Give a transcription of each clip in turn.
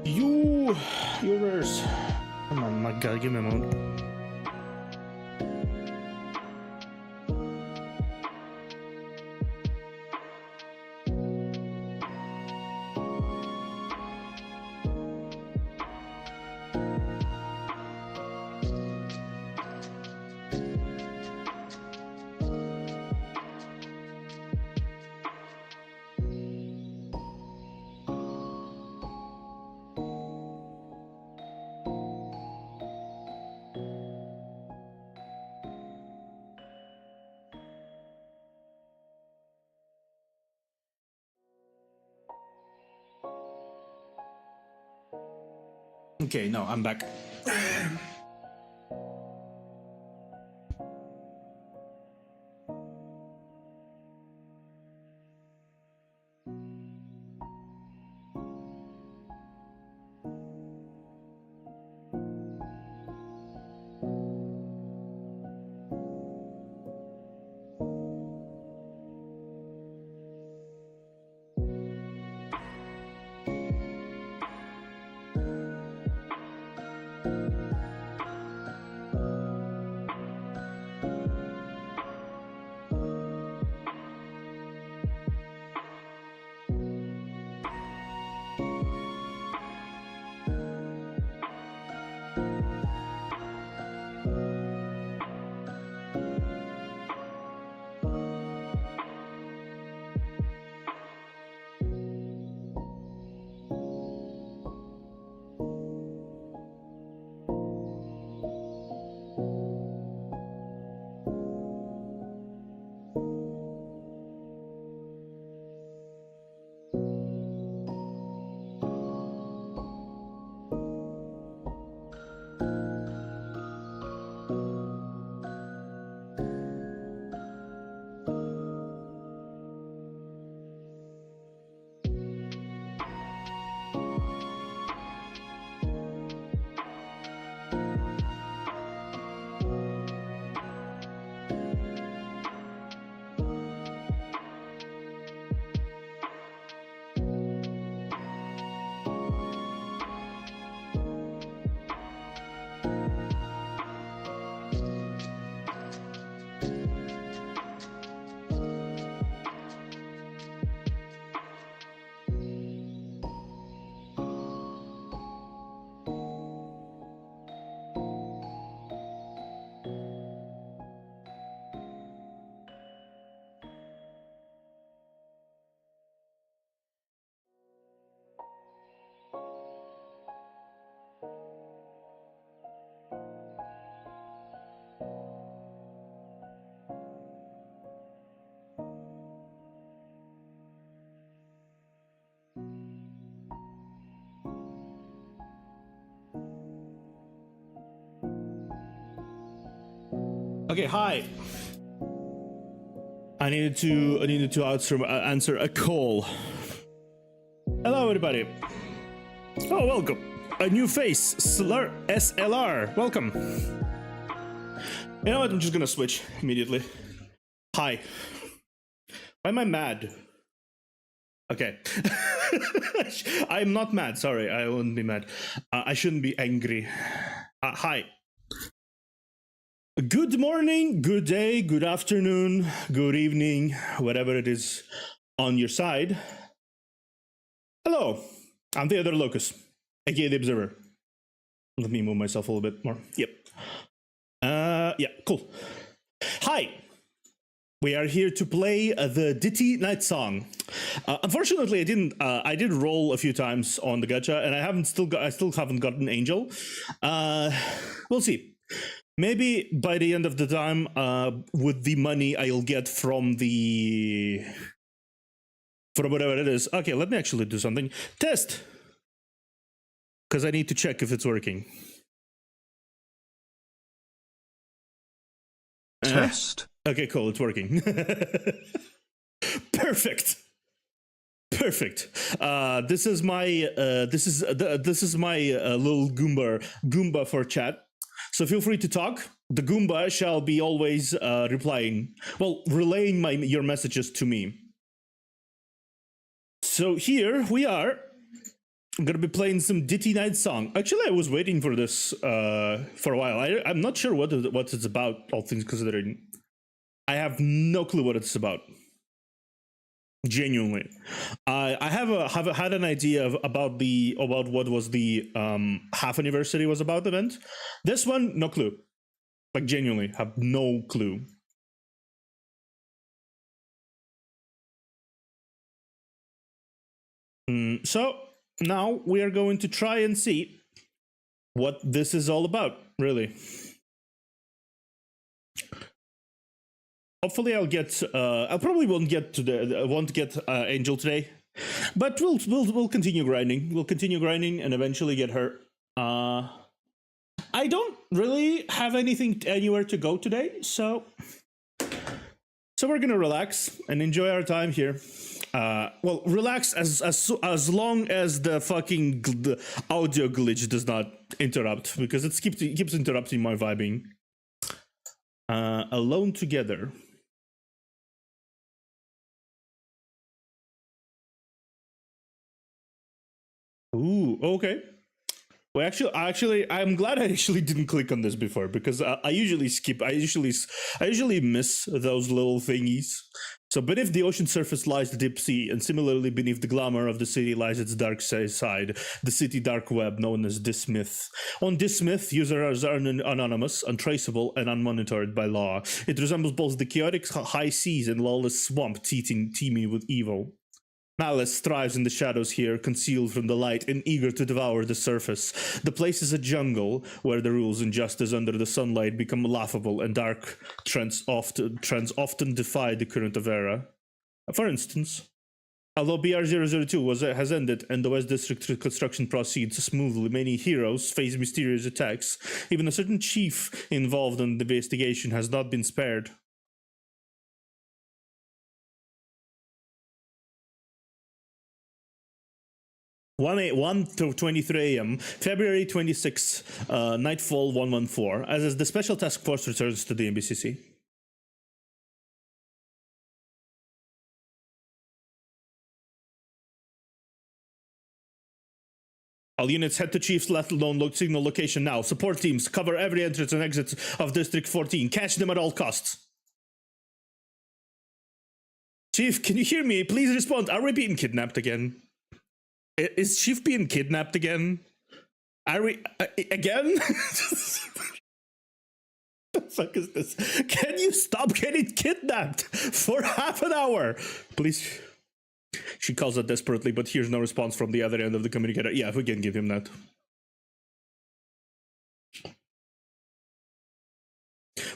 Yours. Come on, my God, give me a moment. Okay, no, I'm back. Okay, hi. I needed to answer a call. Hello, everybody. Oh, welcome. A new face, SLR. Welcome. You know what? I'm just gonna switch immediately. Hi. Why am I mad? Okay. I'm not mad. Sorry, I wouldn't be mad. I shouldn't be angry. Hi. Good morning, good day, good afternoon, good evening, whatever it is on your side. Hello, I'm the other locus, aka the observer. Let me move myself a little bit more. Yep. Yeah, cool. Hi. We are here to play the Ditty Night Song. Unfortunately, I did roll a few times on the gacha, and I still haven't gotten Angell. We'll see. Maybe by the end of the time, with the money I'll get from whatever it is. Okay, let me actually do something. Test! Because I need to check if it's working. Test. Okay, cool, it's working. Perfect. Perfect. This is my little Goomba for chat. So feel free to talk. The Goomba shall be always relaying your messages to me. So here we are. I'm gonna be playing some Ditty Night Song. Actually, I was waiting for this for a while. I'm not sure what it's about, all things considering. I have no clue what it's about. Genuinely, I have had an idea about what was the half anniversary was about event. This one, no clue. Like genuinely, have no clue. So now we are going to try and see what this is all about, really. Hopefully I'll get I probably won't get Angell today, but we'll continue grinding. We'll continue grinding and eventually get her. I don't really have anything anywhere to go today, so we're gonna relax and enjoy our time here. Well, relax as long as the fucking audio glitch does not interrupt, because it keeps interrupting my vibing. Alone together. Ooh, okay. Well, actually, I'm glad I actually didn't click on this before, because I usually skip. I usually miss those little thingies. So beneath the ocean surface lies the deep sea, and similarly beneath the glamour of the city lies its dark side, the city dark web known as Dismith. On Dismith, users are anonymous, untraceable, and unmonitored by law. It resembles both the chaotic high seas and lawless swamp teeming with evil. Malice thrives in the shadows here, concealed from the light and eager to devour the surface. The place is a jungle, where the rules and justice under the sunlight become laughable and dark trends often defy the current of era. For instance, although BR002 has ended and the West District construction proceeds smoothly, many heroes face mysterious attacks. Even a certain chief involved in the investigation has not been spared. 1 to 23 a.m., February 26, Nightfall 114, as the Special Task Force returns to the MBCC. All units head to Chief's left known signal location now. Support teams cover every entrance and exit of District 14. Catch them at all costs. Chief, can you hear me? Please respond. Are we being kidnapped again? Is Chief being kidnapped again? Are we again? The fuck is this? Can you stop getting kidnapped for half an hour? Please. She calls out desperately, but hears no response from the other end of the communicator. Yeah, we can give him that.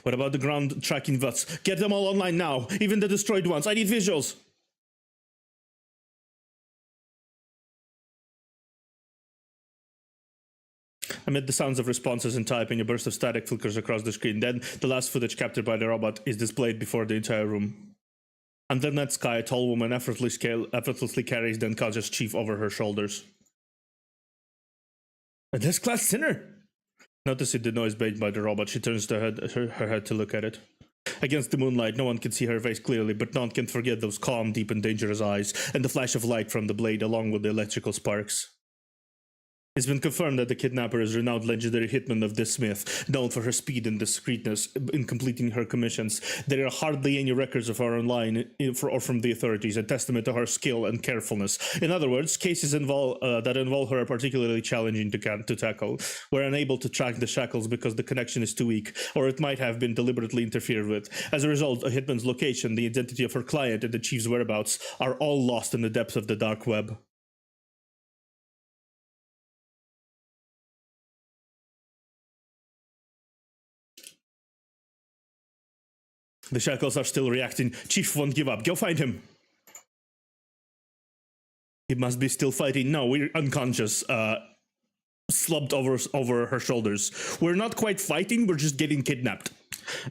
What about the ground tracking VUTs? Get them all online now, even the destroyed ones. I need visuals. Amid the sounds of responses and typing, a burst of static flickers across the screen. Then, the last footage captured by the robot is displayed before the entire room. Under that sky, a tall woman effortlessly carries the unconscious Chief over her shoulders. A desk-class sinner! Noticing the noise made by the robot, she turns her head to look at it. Against the moonlight, no one can see her face clearly, but none can forget those calm, deep, and dangerous eyes, and the flash of light from the blade along with the electrical sparks. It's been confirmed that the kidnapper is renowned legendary hitman of Dismith, known for her speed and discreetness in completing her commissions. There are hardly any records of her online or from the authorities, a testament to her skill and carefulness. In other words, cases that involve her are particularly challenging to tackle. We're unable to track the shackles because the connection is too weak, or it might have been deliberately interfered with. As a result, a hitman's location, the identity of her client, and the Chief's whereabouts are all lost in the depths of the dark web. The shackles are still reacting. Chief won't give up. Go find him. He must be still fighting. No, we're unconscious. Slumped over her shoulders. We're not quite fighting. We're just getting kidnapped.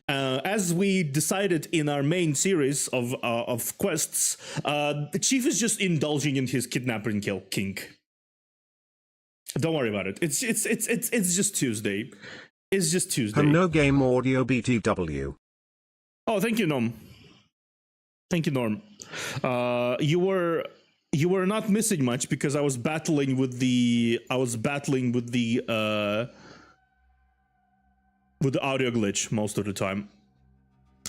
As we decided in our main series of quests, the Chief is just indulging in his kidnapping kink. Don't worry about it. It's just Tuesday. It's just Tuesday. No game audio BTW. Oh, thank you, Norm. Thank you, Norm. You were you were not missing much because I was battling with the audio glitch most of the time.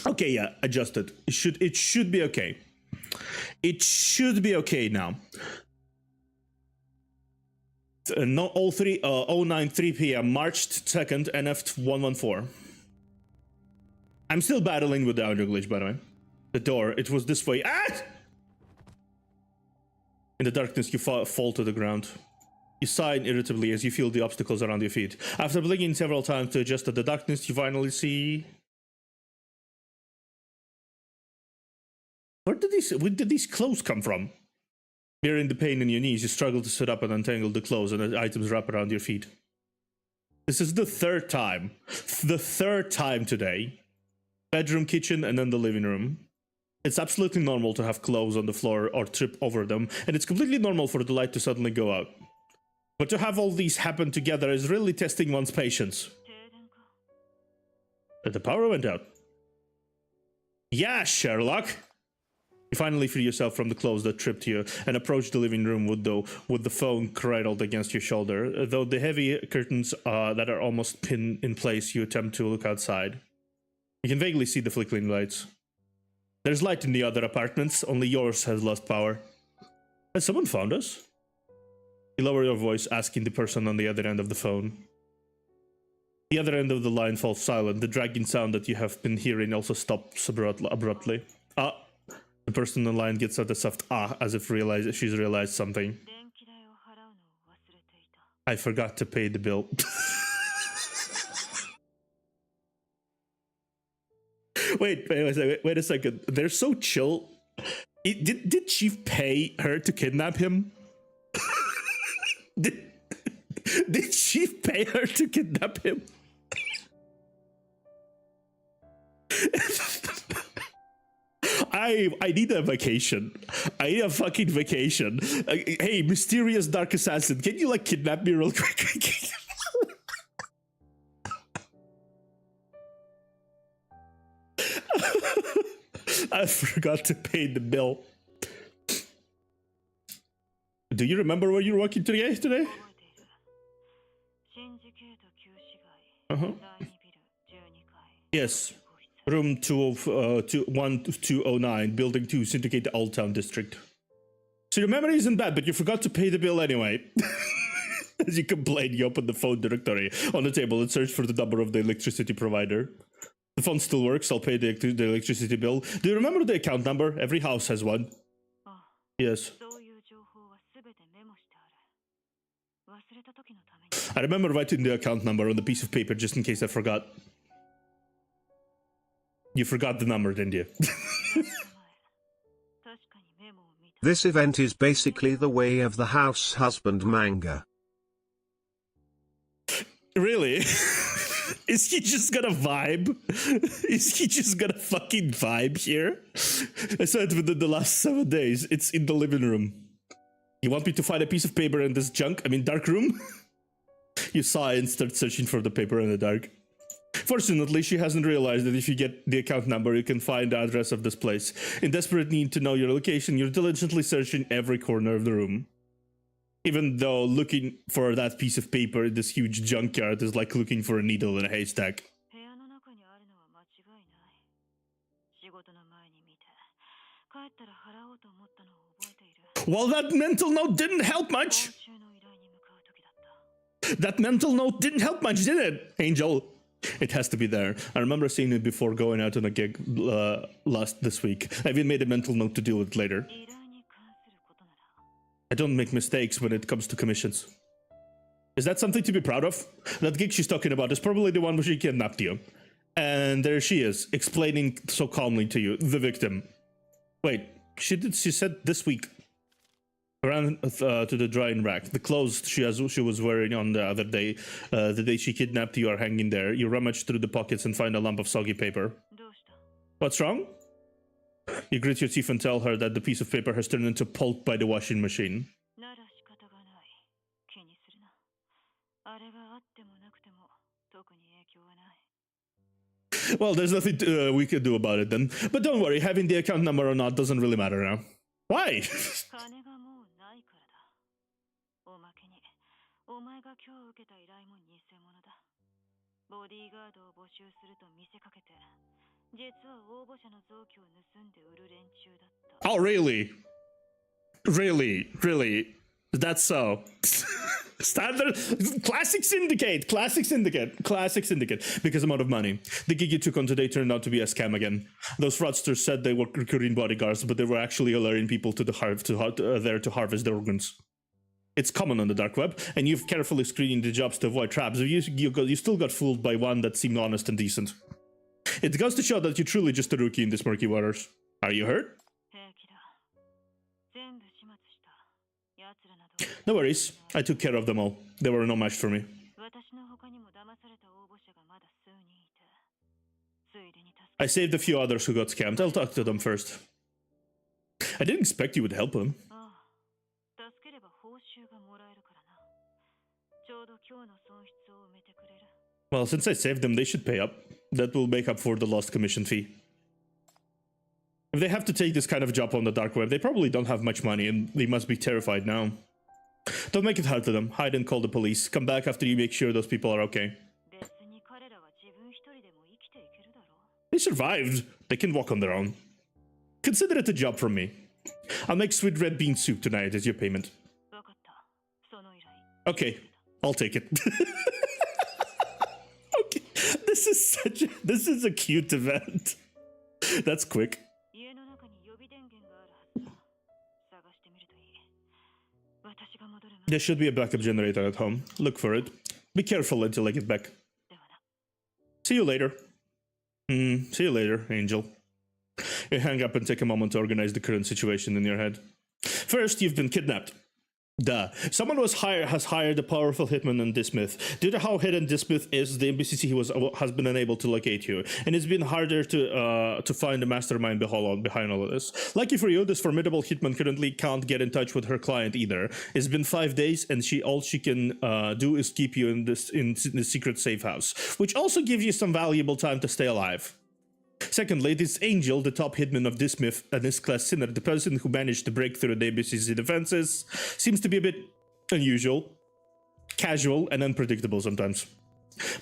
Okay, yeah, adjusted. It should be okay. It should be okay now. No, 09 3 p.m. March 2nd, NF 114. I'm still battling with the audio glitch, by the way. The door, it was this way. Ah! In the darkness, you fall to the ground. You sigh irritably as you feel the obstacles around your feet. After blinking several times to adjust to the darkness, you finally see... Where did these clothes come from? Bearing the pain in your knees, you struggle to sit up and untangle the clothes and the items wrap around your feet. This is the third time. The third time today. Bedroom, kitchen, and then the living room. It's absolutely normal to have clothes on the floor or trip over them, and it's completely normal for the light to suddenly go out. But to have all these happen together is really testing one's patience. But the power went out. Yeah, Sherlock! You finally free yourself from the clothes that tripped you and approach the living room with the phone cradled against your shoulder. Though the heavy curtains that are almost pinned in place, you attempt to look outside. You can vaguely see the flickering lights. There's light in the other apartments, only yours has lost power. Has someone found us? You lower your voice, asking the person on the other end of the phone. The other end of the line falls silent. The dragging sound that you have been hearing also stops abruptly. The person on the line gets out a soft as if she's realized something. I forgot to pay the bill. Wait a second. They're so chill. Did she pay her to kidnap him? Did she pay her to kidnap him? I need a vacation. I need a fucking vacation. Hey, mysterious dark assassin, can you like kidnap me real quick? I forgot to pay the bill. Do you remember where you were walking today? Uh-huh. Yes. Room 1209, Building 2, Syndicate Old Town District. So your memory isn't bad, but you forgot to pay the bill anyway. As you complain, you open the phone directory on the table and search for the number of the electricity provider. The phone still works, I'll pay the electricity bill. Do you remember the account number? Every house has one. Yes. I remember writing the account number on the piece of paper just in case I forgot. You forgot the number, didn't you? This event is basically the way of the house husband manga. Really? Is he just gonna vibe? Is he just gonna fucking vibe here? I saw it within the last 7 days. It's in the living room. You want me to find a piece of paper in this dark room? You sigh and start searching for the paper in the dark. Fortunately, she hasn't realized that if you get the account number, you can find the address of this place. In desperate need to know your location, you're diligently searching every corner of the room. Even though looking for that piece of paper in this huge junkyard is like looking for a needle in a haystack. Well, that mental note didn't help much. That mental note didn't help much, did it, Angel? It has to be there. I remember seeing it before going out on a gig this week. I even made a mental note to deal with it later. I don't make mistakes when it comes to commissions. Is that something to be proud of? That gig she's talking about is probably the one where she kidnapped you. And there she is, explaining so calmly to you, the victim. Wait, she said this week. Around to the drying rack. The clothes she was wearing on the other day, the day she kidnapped you, are hanging there. You rummage through the pockets and find a lump of soggy paper. What's wrong? You grit your teeth and tell her that the piece of paper has turned into pulp by the washing machine. Well, there's nothing we can do about it then. But don't worry, having the account number or not doesn't really matter now. Why? お前が今日受けた依頼も偽物だ。ボディーガードを募集すると見せかけて、実は応募者の臓器を盗んで売る連中だった。Oh, really? Really? That's so. Standard. Classic syndicate. Because amount of money. The gig you took on today turned out to be a scam again. Those fraudsters said they were recruiting bodyguards, but they were actually alluring people to there to harvest their organs. It's common on the dark web, and you've carefully screened the jobs to avoid traps. You still got fooled by one that seemed honest and decent. It goes to show that you're truly just a rookie in these murky waters. Are you hurt? No worries. I took care of them all. They were no match for me. I saved a few others who got scammed. I'll talk to them first. I didn't expect you would help them. Well, since I saved them, they should pay up. That will make up for the lost commission fee. If they have to take this kind of job on the dark web, they probably don't have much money and they must be terrified now. Don't make it hard to them. Hide and call the police. Come back after you make sure those people are okay. They survived. They can walk on their own. Consider it a job from me. I'll make sweet red bean soup tonight as your payment. Okay, I'll take it. Okay, this is a cute event. That's quick. There should be a backup generator at home. Look for it. Be careful until I get back. See you later. See you later, Angel. You hang up and take a moment to organize the current situation in your head. First, you've been kidnapped. Duh. Someone has hired a powerful hitman in Dismith. Due to how hidden Dismith is, the NBCC has been unable to locate you, and it's been harder to find the mastermind behind all of this. Lucky for you, this formidable hitman currently can't get in touch with her client either. It's been 5 days, and all she can do is keep you in this secret safe house, which also gives you some valuable time to stay alive. Secondly, this Angel, the top hitman of Dismith and his class sinner, the person who managed to break through the ABCC defenses, seems to be a bit unusual, casual, and unpredictable sometimes.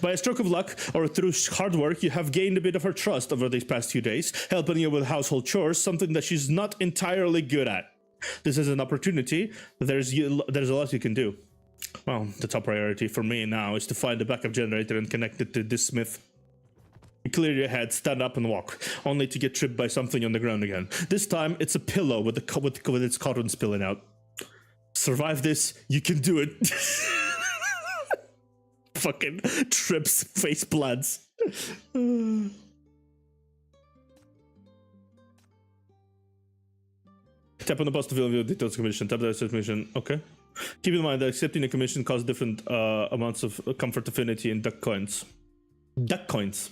By a stroke of luck, or through hard work, you have gained a bit of her trust over these past few days, helping you with household chores, something that she's not entirely good at. This is an opportunity. There's a lot you can do. Well, the top priority for me now is to find a backup generator and connect it to Dismith. Clear your head, stand up and walk, only to get tripped by something on the ground again. This time, it's a pillow with its cotton spilling out. Survive this, you can do it. Fucking trips, face bloods. Tap on the positive view of details commission. Tap the commission. Okay. Keep in mind that accepting a commission costs different amounts of comfort affinity in duck coins. Duck coins.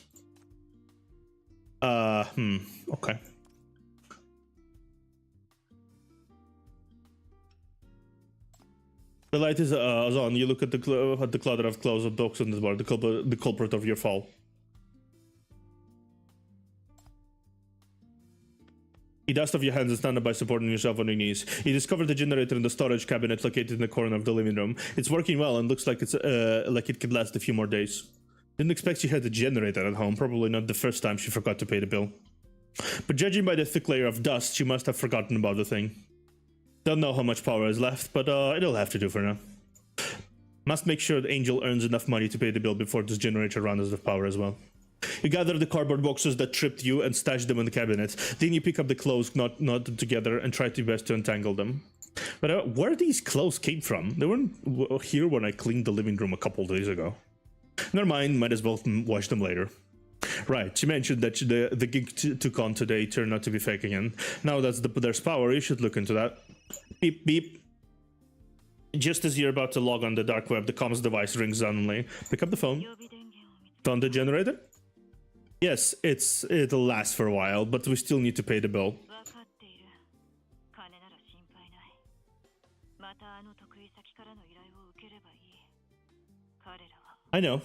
Okay. The light is on. You look at the clutter of clothes and dogs on the bar, the culprit of your fall. You dust off your hands and stand up by supporting yourself on your knees. You discover the generator in the storage cabinet located in the corner of the living room. It's working well and looks like it could last a few more days. Didn't expect she had a generator at home, probably not the first time she forgot to pay the bill. But judging by the thick layer of dust, she must have forgotten about the thing. Don't know how much power is left, but it'll have to do for now. Must make sure that Angel earns enough money to pay the bill before this generator runs out of power as well. You gather the cardboard boxes that tripped you and stash them in the cabinet. Then you pick up the clothes knotted together and try your best to untangle them. But where these clothes came from? They weren't here when I cleaned the living room a couple days ago. Never mind, might as well wash them later. Right, she mentioned that the gig took on today turned out to be fake again. Now that there's power, you should look into that. Beep, beep. Just as you're about to log on the dark web, the comms device rings suddenly. Pick up the phone. Found the generator? Yes, it'll last for a while, but we still need to pay the bill. I know.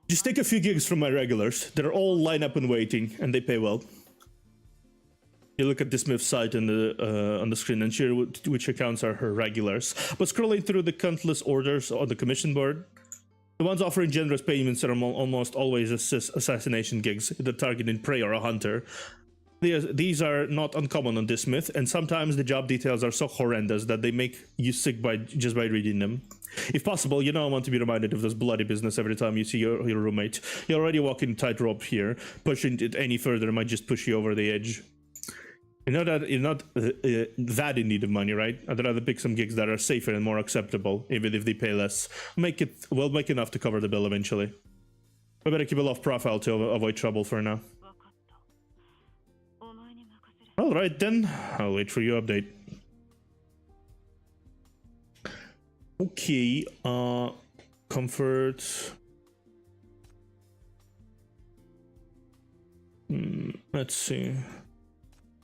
Just take a few gigs from my regulars. They're all lined up and waiting, and they pay well. You look at the Smith site on the screen and share which accounts are her regulars. But scrolling through the countless orders on the commission board, the ones offering generous payments are almost always assassination gigs, the targeting prey or a hunter. These are not uncommon on this Smith, and sometimes the job details are so horrendous that they make you sick just by reading them. If possible, you don't want to be reminded of this bloody business every time you see your roommate. You're already walking tightrope here. Pushing it any further might just push you over the edge. You know that you're not that in need of money, right? I'd rather pick some gigs that are safer and more acceptable, even if they pay less. Make enough to cover the bill eventually. We better keep a low profile to avoid trouble for now. Alright then, I'll wait for your update. Okay, comfort. Let's see.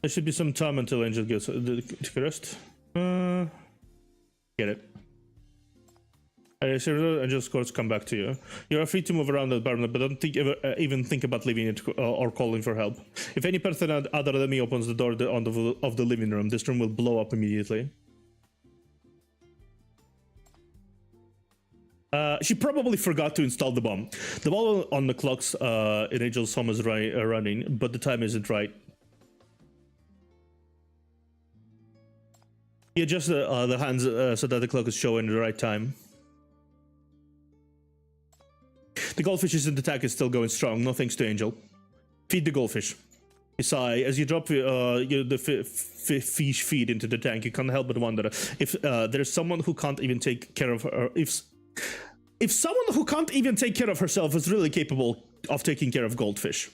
There should be some time until Angel gets to rest. Get it. Angel's scores come back to you. You are free to move around the apartment, but don't even think about leaving it or calling for help. If any person other than me opens the door of the living room, this room will blow up immediately. She probably forgot to install the bomb. The ball on the clocks in Angel's home is running, but the time isn't right. You adjust the hands so that the clock is showing the right time. The goldfish's in the tank is still going strong, no thanks to Angel. Feed the goldfish. You sigh. As you drop the fish feed into the tank, you can't help but wonder if there's someone who can't even take care of her. If someone who can't even take care of herself is really capable of taking care of goldfish.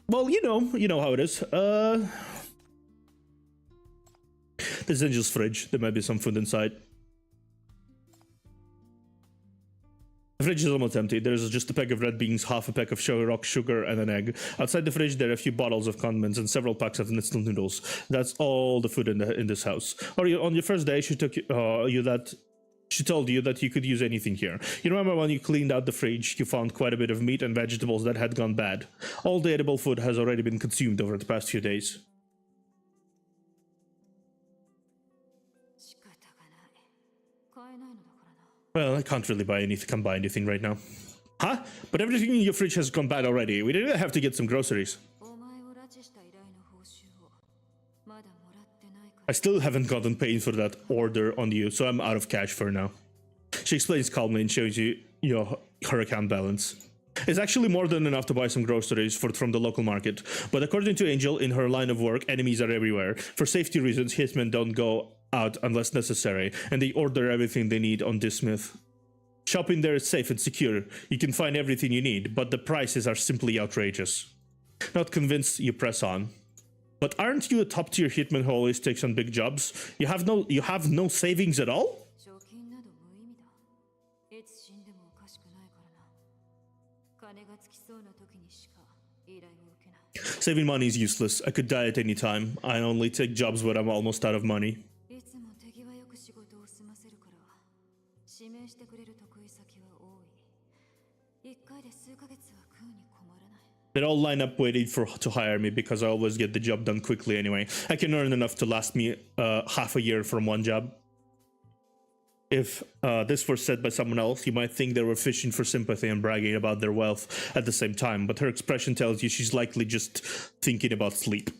Well, you know how it is. This is Angel's fridge. There might be some food inside. The fridge is almost empty. There's just a pack of red beans, half a pack of rock sugar, and an egg. Outside the fridge, there are a few bottles of condiments and several packs of instant noodles. That's all the food in this house. Or on your first day, she told you that you could use anything here. You remember when you cleaned out the fridge, you found quite a bit of meat and vegetables that had gone bad. All the edible food has already been consumed over the past few days. Well, I can't really buy anything right now. Huh? But everything in your fridge has gone bad already. We didn't have to get some groceries. I still haven't gotten paid for that order on you, so I'm out of cash for now. She explains calmly and shows you her account balance. It's actually more than enough to buy some groceries from the local market. But according to Angel, in her line of work, enemies are everywhere. For safety reasons, hitmen don't go out unless necessary, and they order everything they need on this Smith. Shopping there is safe and secure. You can find everything you need, but the prices are simply outrageous. Not convinced, you press on. But aren't you a top-tier hitman who always takes on big jobs? You have no savings at all? Saving money is useless. I could die at any time. I only take jobs when I'm almost out of money. They all line up waiting to hire me because I always get the job done quickly anyway. I can earn enough to last me half a year from one job. If this were said by someone else, you might think they were fishing for sympathy and bragging about their wealth at the same time, but her expression tells you she's likely just thinking about sleep.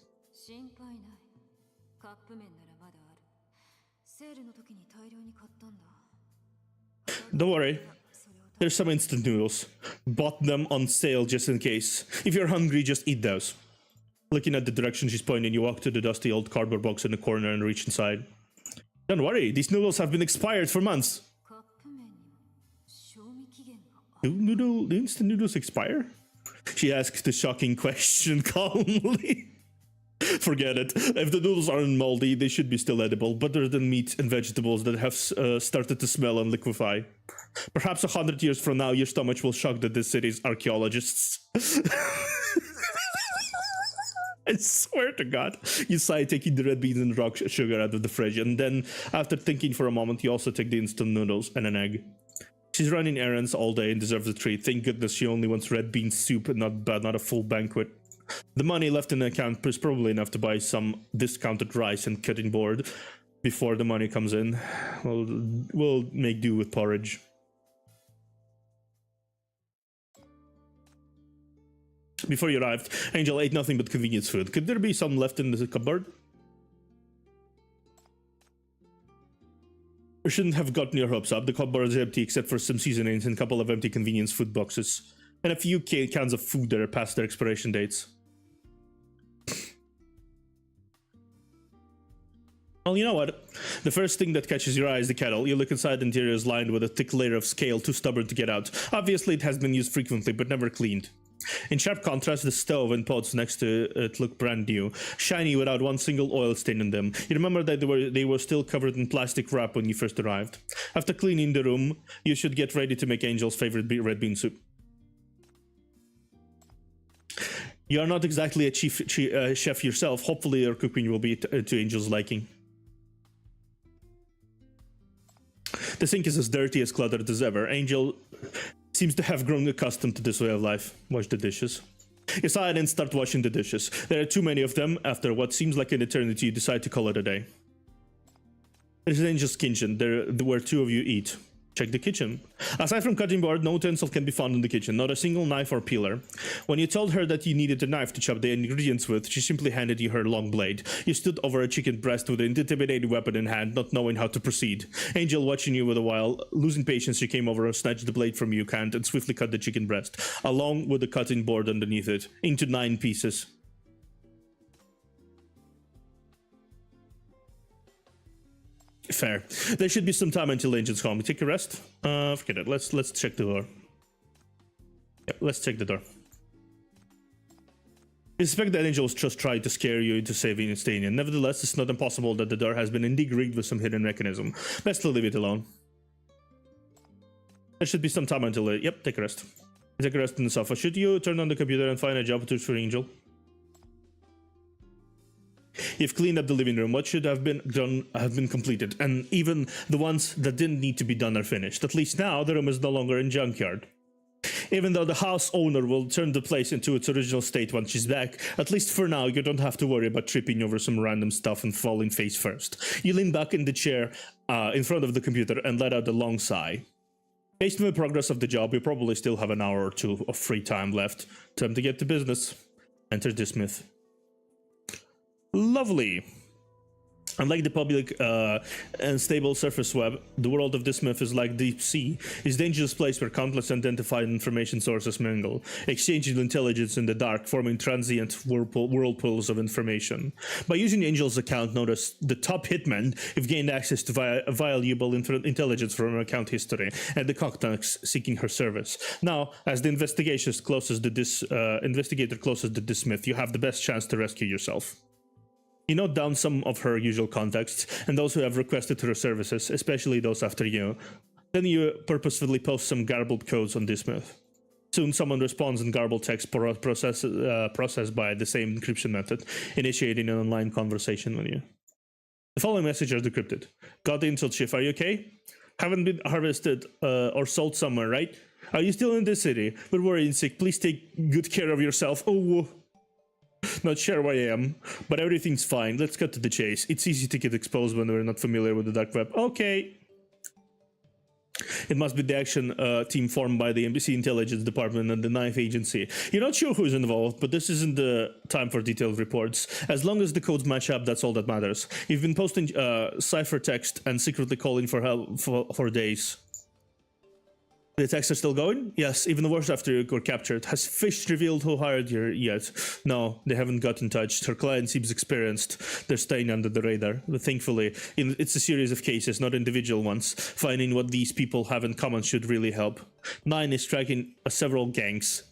Don't worry. There's some instant noodles. Bought them on sale just in case. If you're hungry, just eat those. Looking at the direction she's pointing, you walk to the dusty old cardboard box in the corner and reach inside. Don't worry, these noodles have been expired for months. Do instant noodles expire? She asked the shocking question calmly. Forget it. If the noodles aren't moldy, they should be still edible, better than meat and vegetables that have started to smell and liquefy. Perhaps 100 years from now, your stomach will shock that this city's archaeologists. I swear to God. You sigh, taking the red beans and rock sugar out of the fridge, and then, after thinking for a moment, you also take the instant noodles and an egg. She's running errands all day and deserves a treat. Thank goodness she only wants red bean soup and not a full banquet. The money left in the account is probably enough to buy some discounted rice and cutting board before the money comes in. We'll make do with porridge. Before you arrived, Angel ate nothing but convenience food. Could there be some left in the cupboard? You shouldn't have gotten your hopes up. The cupboard is empty except for some seasonings and a couple of empty convenience food boxes. And a few cans of food that are past their expiration dates. Well, you know what? The first thing that catches your eye is the kettle. You look inside, the interior is lined with a thick layer of scale, too stubborn to get out. Obviously, it has been used frequently, but never cleaned. In sharp contrast, the stove and pots next to it look brand new, shiny without one single oil stain on them. You remember that they were still covered in plastic wrap when you first arrived. After cleaning the room, you should get ready to make Angel's favorite red bean soup. You are not exactly a chef yourself. Hopefully your cooking will be to Angel's liking. The sink is as dirty, as cluttered as ever. Angel seems to have grown accustomed to this way of life. Wash the dishes. You sigh and start washing the dishes. There are too many of them. After what seems like an eternity, you decide to call it a day. This is Angel's kitchen, where two of you eat. Check the kitchen. Aside from cutting board, no utensil can be found in the kitchen, not a single knife or peeler. When you told her that you needed a knife to chop the ingredients with, she simply handed you her long blade. You stood over a chicken breast with an intimidating weapon in hand, not knowing how to proceed. Angel watching you with a while, losing patience, she came over and snatched the blade from your hand and swiftly cut the chicken breast, along with the cutting board underneath it, into 9 pieces. Fair. There should be some time until Angel's home. Take a rest? Forget it. Let's check the door. Yep, let's check the door. I suspect that Angel was just trying to scare you into saving and staying in. Nevertheless, it's not impossible that the door has been indeed rigged with some hidden mechanism. Best to leave it alone. There should be some time until it. Yep, take a rest. Take a rest on the sofa. Should you turn on the computer and find a job to for Angel? You've cleaned up the living room. What should have been done have been completed, and even the ones that didn't need to be done are finished. At least now, the room is no longer in junkyard. Even though the house owner will turn the place into its original state once she's back, at least for now, you don't have to worry about tripping over some random stuff and falling face first. You lean back in the chair in front of the computer and let out a long sigh. Based on the progress of the job, you probably still have an hour or two of free time left. Time to get to business. Enter the smith. Lovely. Unlike the public and stable surface web, the world of this myth is like deep sea. It's a dangerous place where countless identified information sources mingle, exchanging intelligence in the dark, forming transient whirlpools of information. By using Angel's account, notice the top hitmen have gained access to valuable intelligence from her account history and the contacts seeking her service. Now, as the investigator closest to this myth, you have the best chance to rescue yourself. You note down some of her usual contacts and those who have requested her services, especially those after you. Then you purposefully post some garbled codes on this myth. Soon someone responds in garbled text processed by the same encryption method, initiating an online conversation with you. The following message is decrypted. Got the intel, Chief. Are you okay? Haven't been harvested or sold somewhere, right? Are you still in this city? We're worried and sick. Please take good care of yourself. Oh, not sure where I am, but everything's fine. Let's cut to the chase. It's easy to get exposed when we're not familiar with the dark web. Okay. It must be the action team formed by the Embassy Intelligence Department and the 9th Agency. You're not sure who's involved, but this isn't the time for detailed reports. As long as the codes match up, that's all that matters. You've been posting ciphertext and secretly calling for help for days. The texts are still going? Yes, even worse after you were captured. Has Fish revealed who hired you yet? No, they haven't got in touch. Her client seems experienced. They're staying under the radar. But thankfully, it's a series of cases, not individual ones. Finding what these people have in common should really help. 9 is tracking several gangs.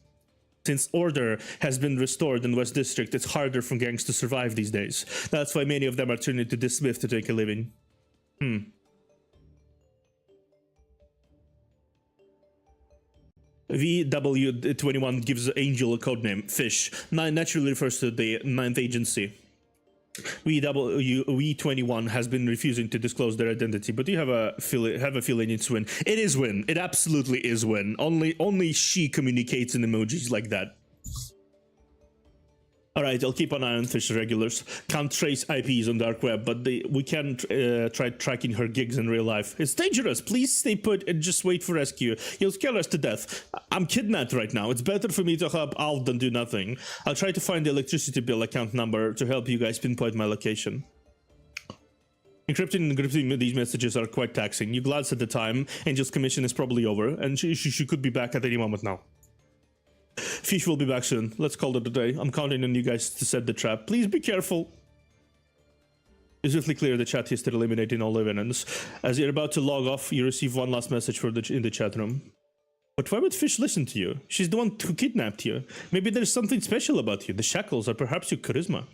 Since order has been restored in West District, it's harder for gangs to survive these days. That's why many of them are turning to this myth to take a living. VW21 gives Angel a codename, Fish. 9 naturally refers to the 9th Agency. V21 has been refusing to disclose their identity, but you have a feeling it's Win. It is Win. It absolutely is Win. Only she communicates in emojis like that. Alright, I'll keep an eye on fish regulars. Can't trace IPs on dark web, but we can try tracking her gigs in real life. It's dangerous. Please stay put and just wait for rescue. He'll scare us to death. I'm kidnapped right now. It's better for me to help out than do nothing. I'll try to find the electricity bill account number to help you guys pinpoint my location. Encrypting and encrypting these messages are quite taxing. You glanced at the time. Angel's commission is probably over, and she could be back at any moment now. Fish will be back soon. Let's call it a day. I'm counting on you guys to set the trap. Please be careful. It's really clear the chat history eliminating all evidence. As you're about to log off, you receive one last message in the chat room. But why would Fish listen to you? She's the one who kidnapped you. Maybe there's something special about you. The shackles, or perhaps your charisma.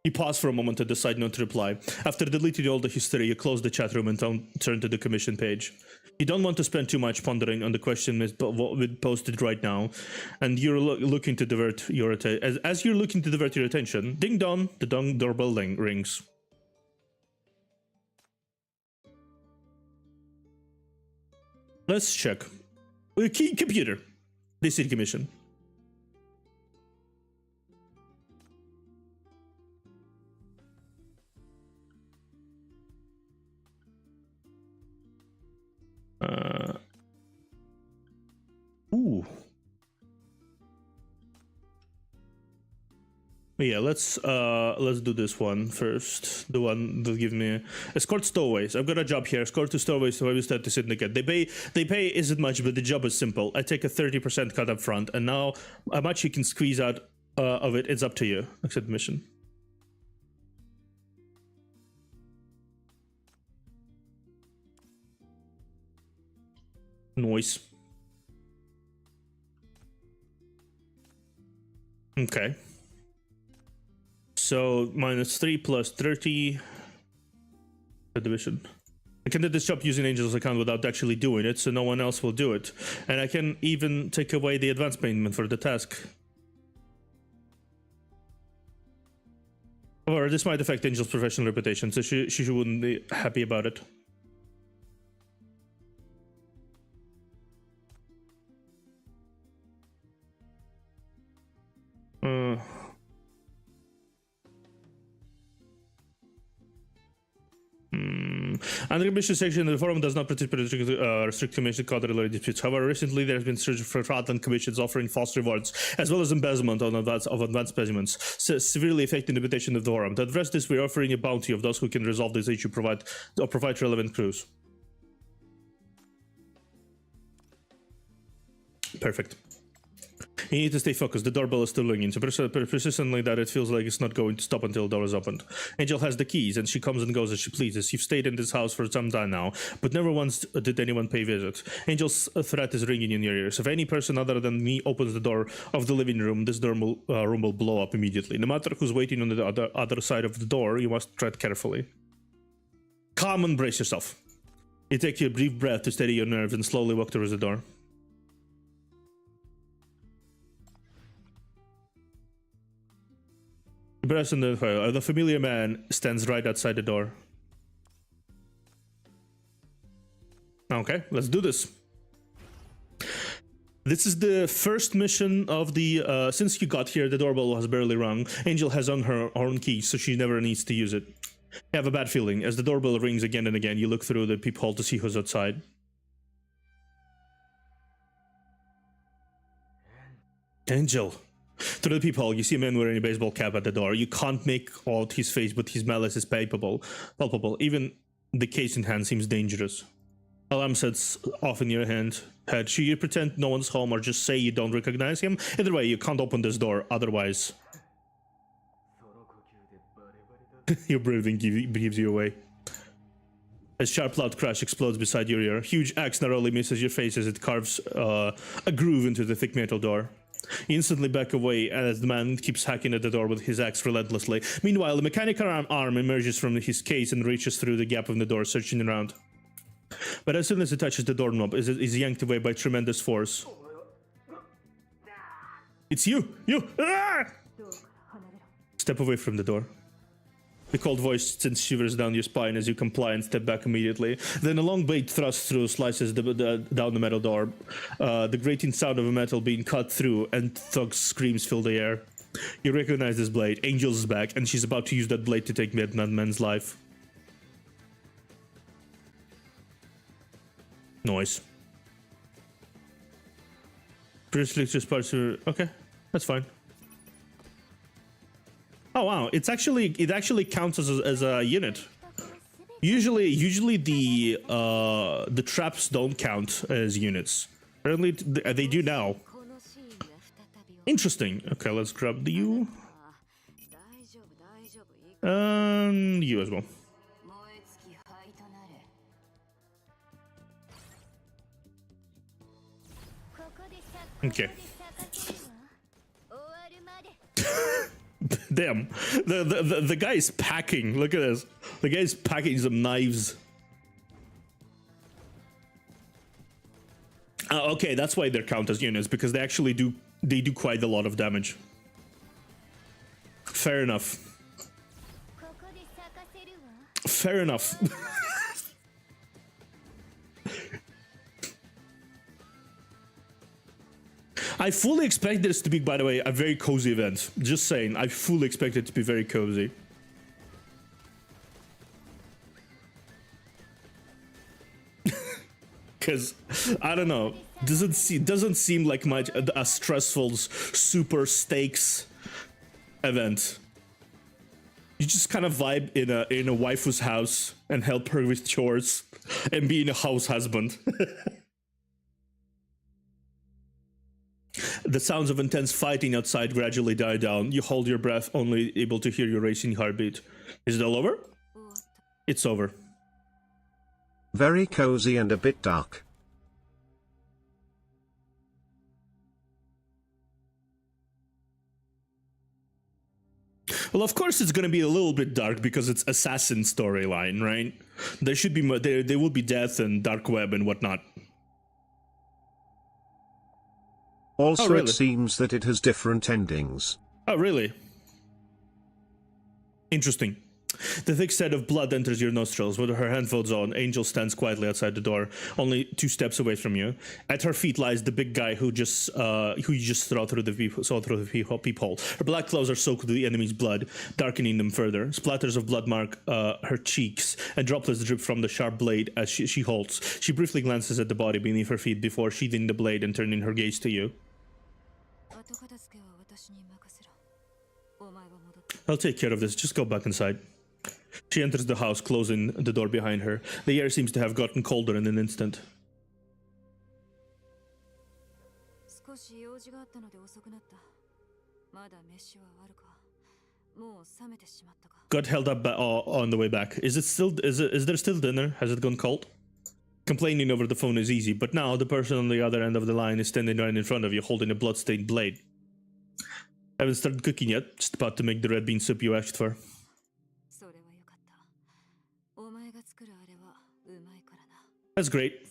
You pause for a moment to decide not to reply. After deleting all the history, you close the chat room and turn to the commission page. You don't want to spend too much pondering on the question posted right now, and you're looking to divert your attention. As you're looking to divert your attention, ding dong, the doorbell rings. Let's check. Key computer. DC commission. Ooh. Yeah, let's do this one first. The one that give me escort stowaways. I've got a job here. Escort to stowaways so I will start to syndicate. They pay isn't much, but the job is simple. I take a 30% cut up front, and now how much you can squeeze out of it, it's up to you. Accept mission. Noise. Okay. So -3 plus 30. The division. I can do this job using Angel's account without actually doing it, so no one else will do it. And I can even take away the advance payment for the task. Or this might affect Angel's professional reputation, so she wouldn't be happy about it. Under commission section, the forum does not participate in restrict commission code-related disputes. However, recently there has been surge for fraudulent commissions offering false rewards, as well as embezzlement of advanced payments, severely affecting the reputation of the forum. To address this, we're offering a bounty of those who can resolve this issue, provide relevant clues. Perfect. You need to stay focused. The doorbell is still ringing so persistently that it feels like it's not going to stop until the door is opened. Angel has the keys and she comes and goes as she pleases. You've stayed in this house for some time now, but never once did anyone pay visit. Angel's threat is ringing in your ears. If any person other than me opens the door of the living room, this room will blow up immediately. No matter who's waiting on the other side of the door, you must tread carefully. Calm and brace yourself. You take a brief breath to steady your nerves and slowly walk towards the door. The familiar man stands right outside the door. Okay, let's do this. This is the first mission of the... since you got here, the doorbell has barely rung. Angel has on her own key, so she never needs to use it. I have a bad feeling. As the doorbell rings again and again, you look through the peephole to see who's outside. Angel. Through the peephole, you see a man wearing a baseball cap at the door. You can't make out his face, but his malice is palpable. Even the case in hand seems dangerous. Alarm sets off in your head. Should you pretend no one's home or just say you don't recognize him? Either way, you can't open this door, otherwise... your breathing gives you away. A sharp loud crash explodes beside your ear. Huge axe narrowly misses your face as it carves a groove into the thick metal door. You instantly back away as the man keeps hacking at the door with his axe relentlessly. Meanwhile, the mechanical arm emerges from his case and reaches through the gap in the door, searching around. But as soon as it touches the doorknob, it is yanked away by tremendous force. It's you! You! Ah! Step away from the door. The cold voice sends shivers down your spine as you comply and step back immediately. Then a long blade thrust through slices down the metal door. The grating sound of a metal being cut through and Thug's screams fill the air. You recognize this blade. Angel's is back, and she's about to use that blade to take that man's life. Noise. Previously just parts of... Okay, that's fine. Oh wow, it actually counts as a unit. Usually the traps don't count as units. Apparently they do now. Interesting. Okay, let's grab you. You as well. Okay. Damn. The guy is packing. Look at this. The guy is packing some knives. Okay, that's why they're count as units, because they actually do quite a lot of damage. Fair enough. Fair enough. I fully expect this to be, by the way, a very cozy event. Just saying, I fully expect it to be very cozy. Because, I don't know, doesn't seem like much a stressful, super stakes event. You just kind of vibe in a waifu's house and help her with chores and being a house husband. The sounds of intense fighting outside gradually die down. You hold your breath, only able to hear your racing heartbeat. Is it all over? It's over. Very cozy and a bit dark. Well, of course it's gonna be a little bit dark because it's assassin storyline, right? There should be there will be death and dark web and whatnot. Also, really? It seems that it has different endings. Oh, really? Interesting. The thick scent of blood enters your nostrils. With her handphones on, Angel stands quietly outside the door, only 2 steps away from you. At her feet lies the big guy who you just saw through the peephole. Her black clothes are soaked with the enemy's blood, darkening them further. Splatters of blood mark her cheeks, and droplets drip from the sharp blade as she halts. She briefly glances at the body beneath her feet before sheathing the blade and turning her gaze to you. I'll take care of this. Just go back inside. She enters the house, closing the door behind her. The air seems to have gotten colder in an instant. Got held up on the way back. Is there still dinner? Has it gone cold? Complaining over the phone is easy, but now the person on the other end of the line is standing right in front of you, holding a blood-stained blade. Haven't started cooking yet, just about to make the red bean soup you asked for. That's great.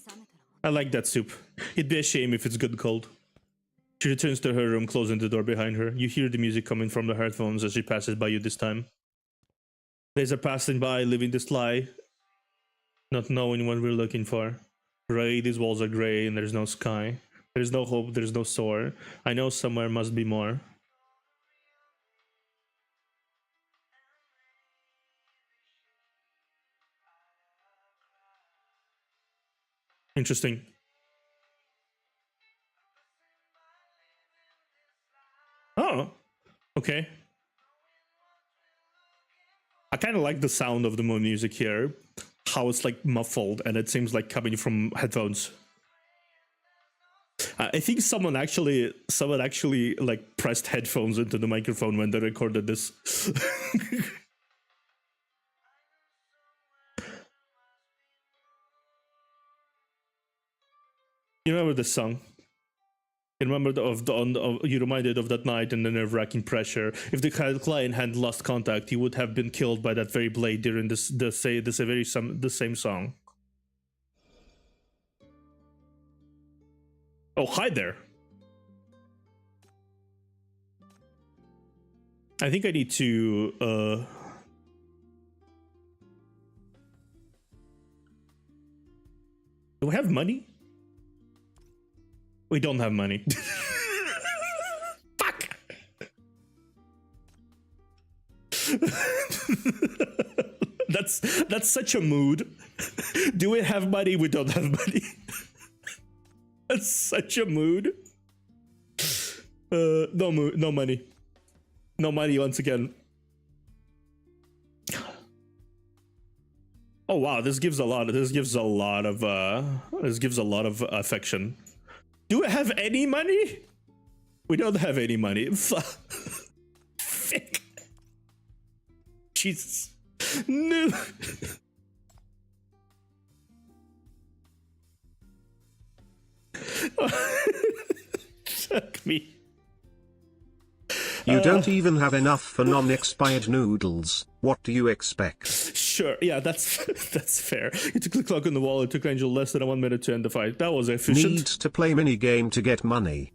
I like that soup. It'd be a shame if it's good cold. She returns to her room, closing the door behind her. You hear the music coming from the headphones as she passes by you this time. Days are passing by, living this lie, not knowing what we're looking for. Gray, these walls are gray, and there's no sky. There's no hope, there's no soar. I know somewhere must be more. Interesting. Oh, okay. I kind of like the sound of the music here. How it's like muffled and it seems like coming from headphones. I think someone actually like pressed headphones into the microphone when they recorded this. You remember this song? You remember you reminded of that night and the nerve-wracking pressure. If the client had lost contact, he would have been killed by that very blade during the same song. Oh, hi there. I think I need to do we have money? We don't have money. Fuck! That's such a mood. Do we have money? We don't have money. That's such a mood. No mood, no money. No money once again. Oh wow, this gives a lot of affection. Do we have any money? We don't have any money. Fick. Jesus. No. Fuck me. You don't even have enough for non-expired noodles. What do you expect? Sure, yeah, that's fair. You took the clock on the wall. It took Angel less than 1 minute to end the fight. That was efficient. Needs to play minigame to get money.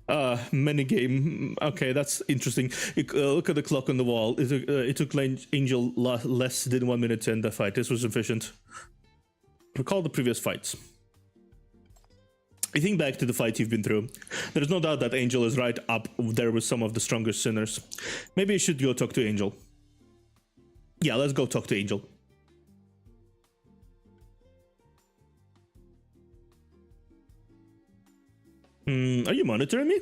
Minigame. Okay, that's interesting. Look at the clock on the wall. It took Angel less than 1 minute to end the fight. This was efficient. Recall the previous fights. I think back to the fight you've been through. There's no doubt that Angel is right up there with some of the strongest sinners. Maybe you should go talk to Angel. Yeah, let's go talk to Angel. Are you monitoring me?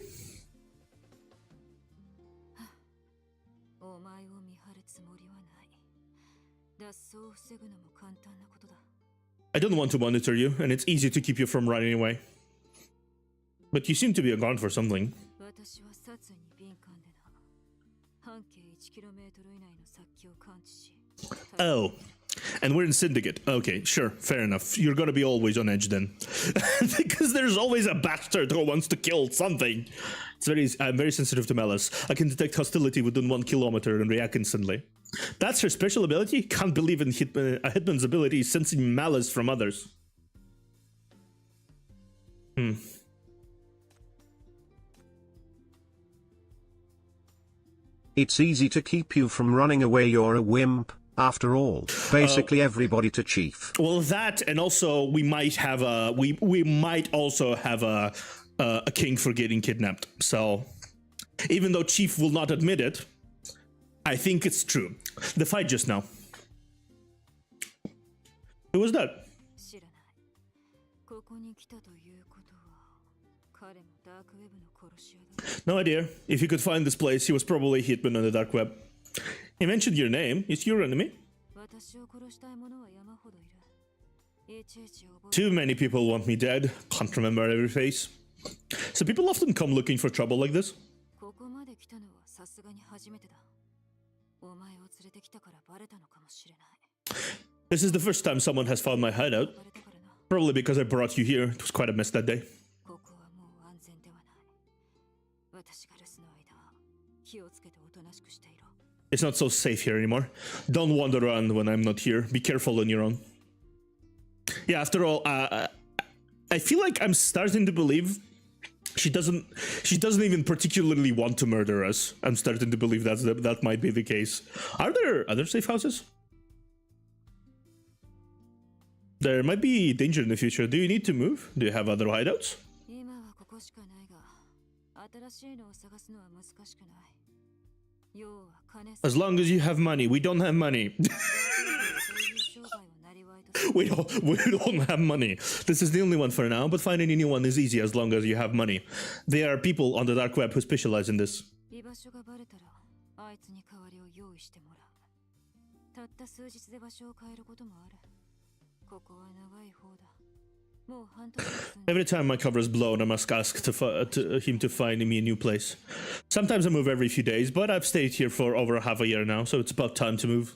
I don't want to monitor you, and it's easy to keep you from running away. But you seem to be gone for something. Oh, and we're in Syndicate. Okay, sure, fair enough. You're gonna be always on edge then. Because there's always a bastard who wants to kill something. I'm very sensitive to malice. I can detect hostility within 1 kilometer and react instantly. That's her special ability? Can't believe in a hitman's ability sensing malice from others. It's easy to keep you from running away. You're a wimp, after all. Basically everybody to Chief. Well, that, and also we might have we might also have a king for getting kidnapped. So even though Chief will not admit it, I think it's true. The fight just now. Who was that? No idea. If you could find this place, he was probably a hitman on the dark web. He mentioned your name. Is your enemy? Too many people want me dead. Can't remember every face. So people often come looking for trouble like this? This is the first time someone has found my hideout. Probably because I brought you here. It was quite a mess that day. It's not so safe here anymore. Don't wander around when I'm not here. Be careful on your own. Yeah, after all, I feel like I'm starting to believe she doesn't even particularly want to murder us. I'm starting to believe that might be the case. Are there other safe houses? There might be danger in the future. Do you need to move? Do you have other hideouts? As long as you have money. We don't have money. we don't have money. This is the only one for now, but finding a new one is easy as long as you have money. There are people on the dark web who specialize in this. Every time my cover is blown, I must ask him to find me a new place. Sometimes I move every few days, but I've stayed here for over half a year now, so it's about time to move.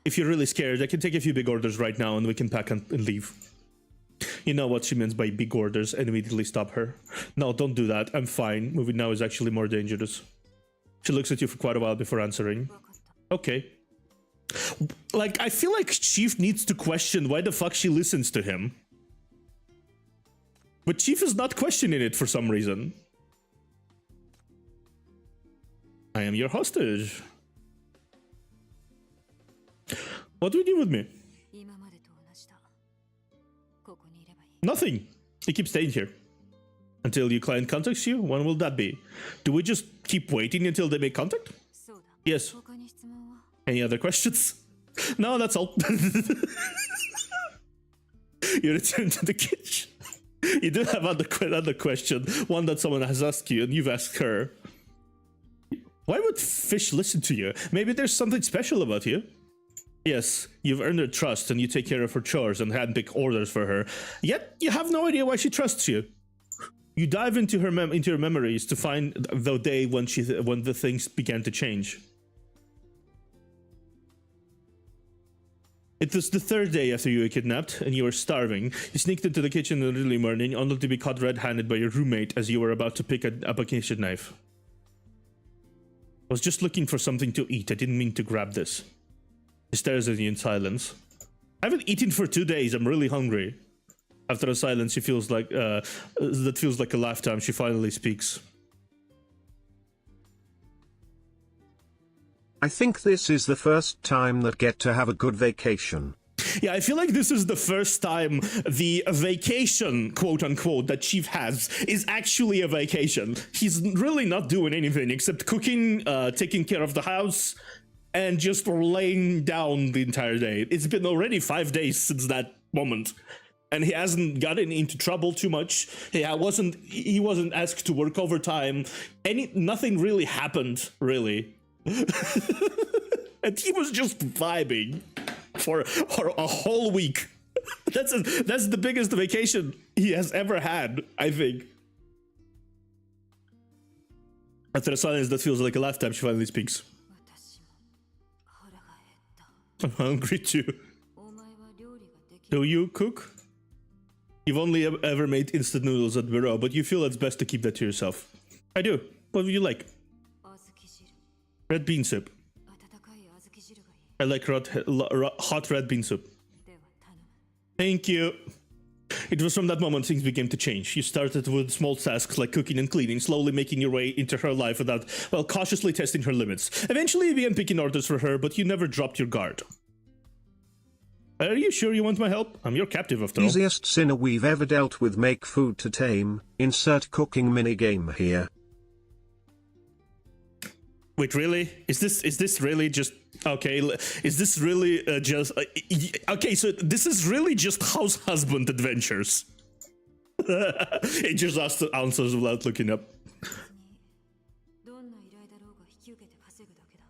If you're really scared, I can take a few big orders right now and we can pack and leave. You know what she means by big orders and immediately stop her. No, don't do that. I'm fine. Moving now is actually more dangerous. She looks at you for quite a while before answering. Okay. Like, I feel like Chief needs to question why the fuck she listens to him. But Chief is not questioning it for some reason. I am your hostage. What do you do with me? Nothing. You keep staying here. Until your client contacts you? When will that be? Do we just keep waiting until they make contact? そうだ Yes. 他に質問は Any other questions? No, that's all. You return to the kitchen. You do have another question, one that someone has asked you, and you've asked her. Why would fish listen to you? Maybe there's something special about you. Yes, you've earned her trust, and you take care of her chores and handpick orders for her. Yet you have no idea why she trusts you. You dive into her memories to find the day when the things began to change. It was the third day after you were kidnapped, and you were starving. You sneaked into the kitchen in the early morning, only to be caught red-handed by your roommate as you were about to pick up a kitchen knife. I was just looking for something to eat. I didn't mean to grab this. He stares at you in silence. I haven't eaten for 2 days. I'm really hungry. After a silence, she feels like that feels like a lifetime. She finally speaks. I think this is the first time that get to have a good vacation. Yeah, I feel like this is the first time the vacation, quote unquote, that Chief has is actually a vacation. He's really not doing anything except cooking, taking care of the house, and just laying down the entire day. It's been already 5 days since that moment. And he hasn't gotten into trouble too much. He wasn't asked to work overtime. Nothing really happened, really. And he was just vibing for a whole week. That's the biggest vacation he has ever had, I think. After a silence that feels like a lifetime, she finally speaks. 私も腹が減った I'm hungry too. お前は料理ができ Do you cook? You've only ever made instant noodles at Bureau, but you feel it's best to keep that to yourself. I do. What would you like? 小豆汁 Red bean soup. 温かい小豆汁がいい I like hot red bean soup. では頼む Thank you. It was from that moment things began to change. You started with small tasks like cooking and cleaning, slowly making your way into her life without, well, cautiously testing her limits. Eventually you began picking orders for her, but you never dropped your guard. Are you sure you want my help? I'm your captive after all. Easiest sinner we've ever dealt with. Make food to tame. Insert cooking minigame here. Wait, really? Is this really just okay? Is this really just okay? So this is really just house husband adventures. It just answers without looking up. どんな依頼だろうが引き受けて稼ぐだけだ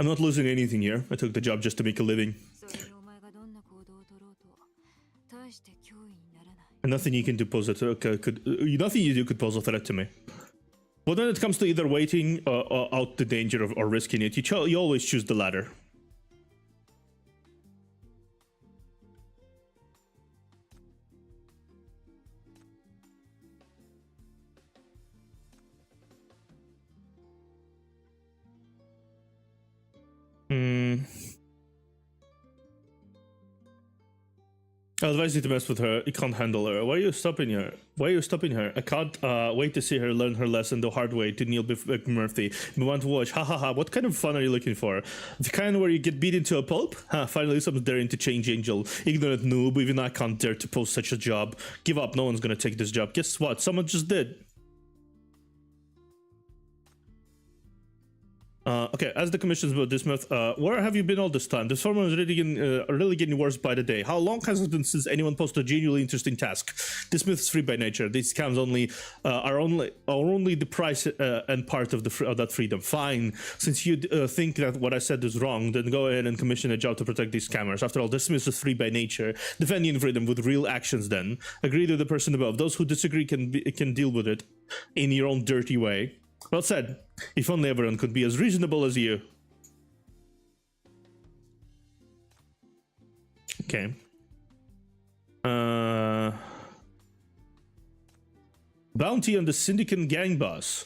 I'm not losing anything here. I took the job just to make a living. それにお前がどんな行動を取ろうと大して脅威にならない And nothing you can do pose a nothing you do could pose a threat to me. But when it comes to either waiting out the danger or risking it, you always choose the latter. I advise you to mess with her. You can't handle her. Why are you stopping her? Why are you stopping her? I can't wait to see her learn her lesson the hard way to Neil Murphy. We want to watch. Ha ha ha. What kind of fun are you looking for? The kind where you get beaten to a pulp? Ha, finally someone's daring to change Angel. Ignorant noob. Even I can't dare to post such a job. Give up. No one's gonna take this job. Guess what? Someone just did. Okay, as the commission's about this month, where have you been all this time? This foreman is really getting worse by the day. How long has it been since anyone posted a genuinely interesting task? This myth is free by nature. These scams are only the price and part of that freedom. Fine, since you think that what I said is wrong, then go ahead and commission a job to protect these scammers. After all, this myth is free by nature. Defend your freedom with real actions. Then agree to the person above. Those who disagree can deal with it in your own dirty way. Well said. If only everyone could be as reasonable as you. Okay. Bounty on the syndicate gang boss.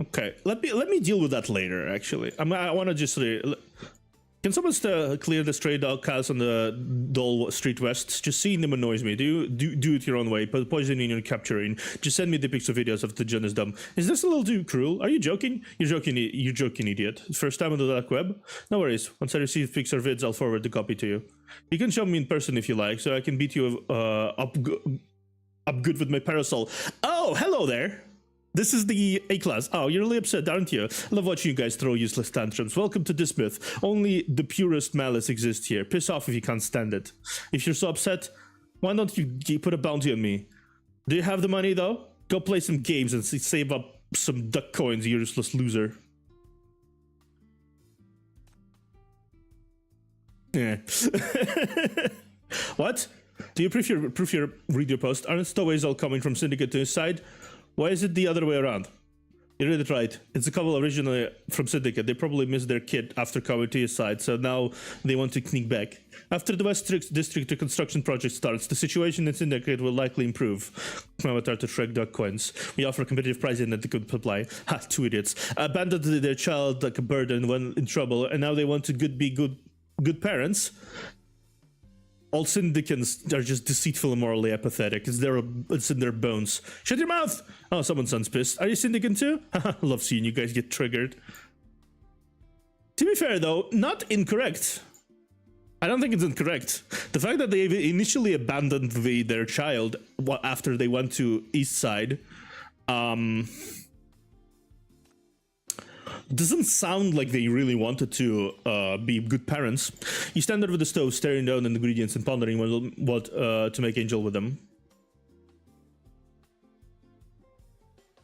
Okay, let me deal with that later. Actually, I want to just. Can someone clear the stray dog cows on the Dole Street West? Just seeing them annoys me. Do it your own way. But poisoning and capturing. Just send me the pics of videos of the John is dumb. Is this a little too cruel? Are you joking? You're joking, idiot. First time on the dark web? No worries. Once I receive pics or vids, I'll forward the copy to you. You can show me in person if you like, so I can beat you up I'm good with my parasol. Oh, hello there. This is the A-class. Oh, you're really upset, aren't you? Love watching you guys throw useless tantrums. Welcome to this myth. Only the purest malice exists here. Piss off if you can't stand it. If you're so upset, why don't you put a bounty on me? Do you have the money, though? Go play some games and save up some duck coins, you useless loser. Yeah. What? Do you proof your read your post? Aren't stowaways all coming from Syndicate to his side? Why is it the other way around? You read it right. It's a couple originally from Syndicate. They probably missed their kid after coming to his side, so now they want to sneak back. After the West District reconstruction project starts, the situation in Syndicate will likely improve. Avatar to Shrek Duck Coins. We offer competitive pricing that they could supply. Ha, two idiots. Abandoned their child like a burden when in trouble, and now they want to be good parents. All syndicants are just deceitful and morally apathetic. It's in their bones. Shut your mouth! Oh, someone sounds pissed. Are you syndicant too? Love seeing you guys get triggered. To be fair though, not incorrect. I don't think it's incorrect. The fact that they initially abandoned their child after they went to East Side, doesn't sound like they really wanted to be good parents. You stand over the stove, staring down at the ingredients and pondering what to make Angel with them.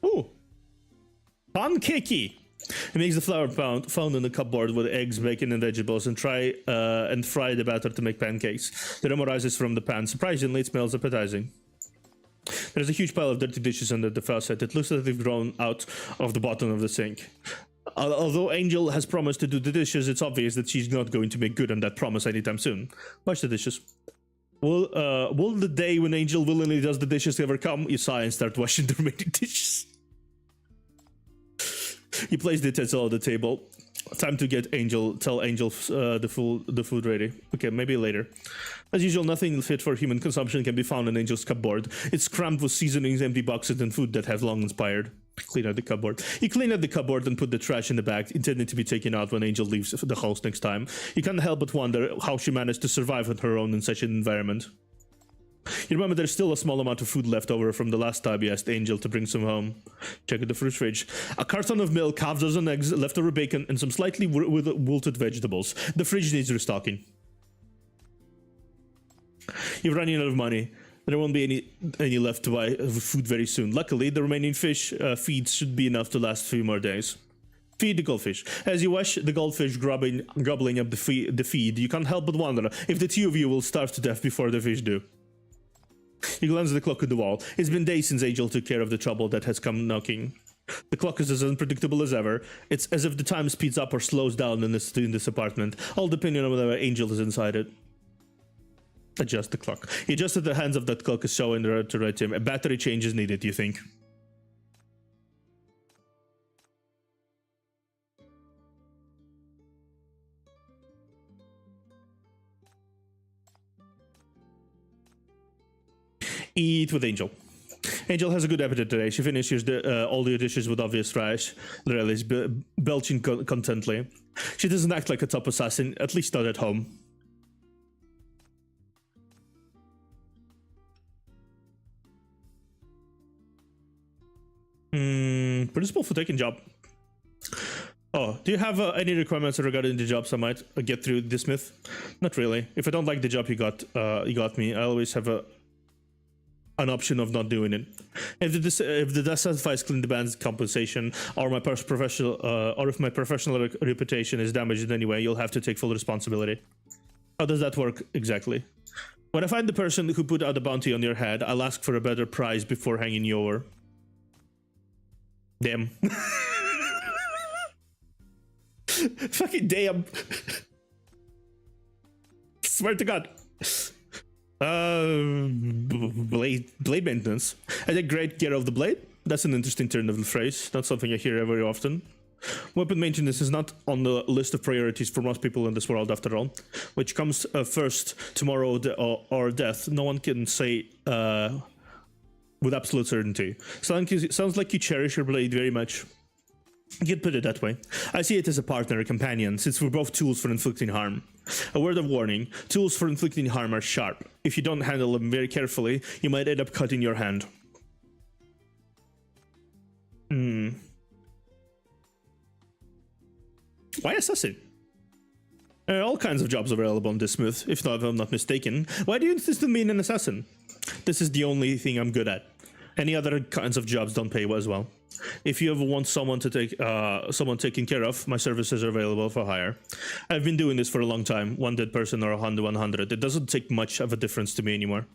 Ooh, pancakey. He makes the flour found in the cupboard with eggs, bacon, and vegetables, and fry the batter to make pancakes. The aroma rises from the pan. Surprisingly, it smells appetizing. There's a huge pile of dirty dishes under the faucet. It looks as if they've grown out of the bottom of the sink. Although Angel has promised to do the dishes, it's obvious that she's not going to make good on that promise anytime soon. Wash the dishes. Will the day when Angel willingly does the dishes ever come? You sigh and start washing the remaining dishes. You place the utensil on the table. Time to get tell Angel the food ready. Okay, maybe later. As usual, nothing fit for human consumption can be found in Angel's cupboard. It's crammed with seasonings, empty boxes, and food that have long expired. Clean out the cupboard. You clean out the cupboard and put the trash in the bag, intended to be taken out when Angel leaves the house next time. You can't help but wonder how she managed to survive on her own in such an environment. You remember there's still a small amount of food left over from the last time you asked Angel to bring some home. Check the fridge. A carton of milk, half dozen eggs, leftover bacon, and some slightly wilted vegetables. The fridge needs restocking. You're running out of money. There won't be any left to buy food very soon. Luckily, the remaining fish feeds should be enough to last a few more days. Feed the goldfish. As you watch the goldfish gobbling up the feed, you can't help but wonder if the two of you will starve to death before the fish do. You glance at the clock on the wall. It's been days since Angel took care of the trouble that has come knocking. The clock is as unpredictable as ever. It's as if the time speeds up or slows down in this apartment, all depending on whether Angel is inside it. Adjust the clock. He adjusted the hands of that clock is showing to right him. A battery change is needed, you think? Eat with Angel. Angel has a good appetite today. She finishes all the dishes with obvious trash. Literally, is belching contently. She doesn't act like a top assassin, at least not at home. Principal for taking job. Oh, do you have any requirements regarding the jobs I might get through this myth? Not really. If I don't like the job you got me, I always have an option of not doing it. If the dissatisfies clean the band's compensation, or if my professional reputation is damaged in any way, you'll have to take full responsibility. How does that work exactly? When I find the person who put out the bounty on your head, I'll ask for a better price before hanging you over. Damn. Fucking damn. Swear to God. Blade maintenance. I take great care of the blade. That's an interesting turn of the phrase. Not something I hear very often. Weapon maintenance is not on the list of priorities for most people in this world, after all. Which comes first, tomorrow or death. No one can say with absolute certainty. Sounds like you cherish your blade very much. You could put it that way. I see it as a partner, a companion, since we're both tools for inflicting harm. A word of warning, tools for inflicting harm are sharp. If you don't handle them very carefully, you might end up cutting your hand. Why assassin? There are all kinds of jobs available on this smooth, if not, if I'm not mistaken. Why do you insist on being an assassin? This is the only thing I'm good at. Any other kinds of jobs don't pay as well. If you ever want someone to take someone taken care of, my services are available for hire. I've been doing this for a long time. One dead person or 100. It doesn't take much of a difference to me anymore.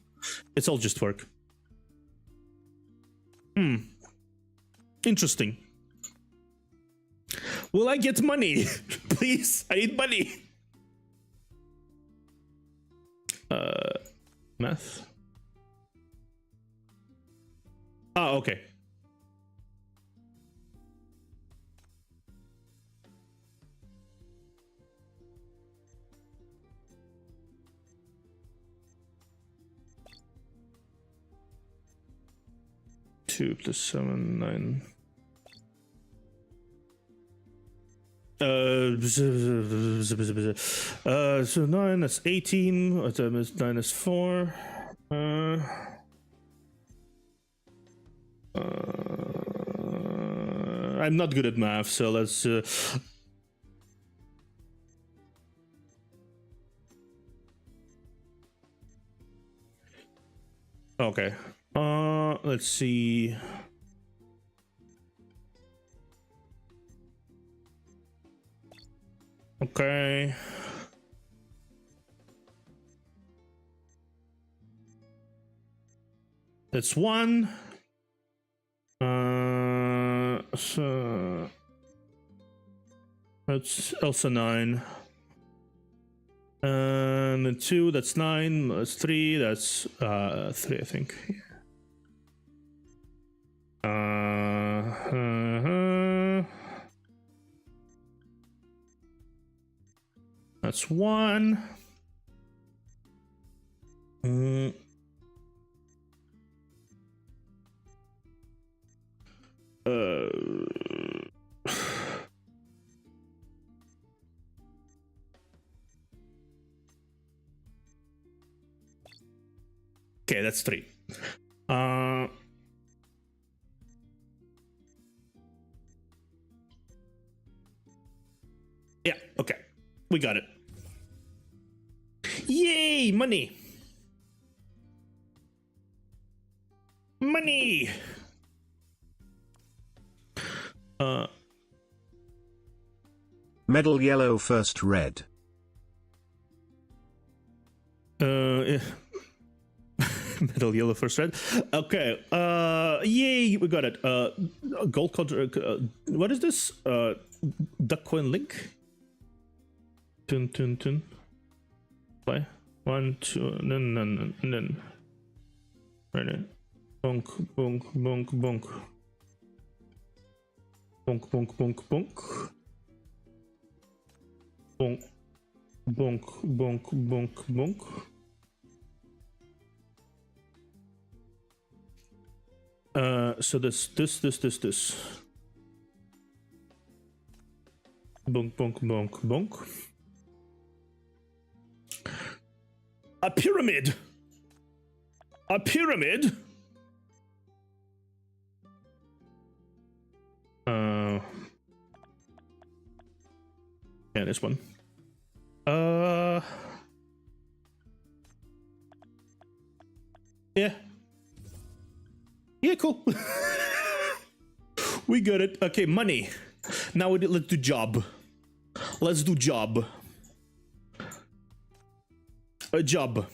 It's all just work. Interesting. Will I get money? Please, I need money. Math. Oh, okay. Two plus 7, 9. So 9, that's 18. 9 is 4. I'm not good at math, so let's. Okay. Let's see. Okay. That's 1. So that's also 9. And then 2, that's 9. That's 3. That's 3, I think. That's 1. Okay, that's 3. Yeah, okay. We got it. Yay, money. Money. Medal yellow first red. Yeah. Medal yellow first red. Okay. Yay, we got it. Gold contract. What is this? Duck coin link. Tun. Play. 1, 2. Then. Right. Bonk. Bonk. Bonk. Bonk. Bonk. Bonk. Bonk. Bonk. Bonk. Bonk. Bonk. Bonk. Bonk. So this. Bonk, bonk, bonk, bonk. A pyramid. A pyramid. Yeah, this one. Yeah. Yeah, cool. We got it. Okay, money. Now let's do job. Let's do job. A job.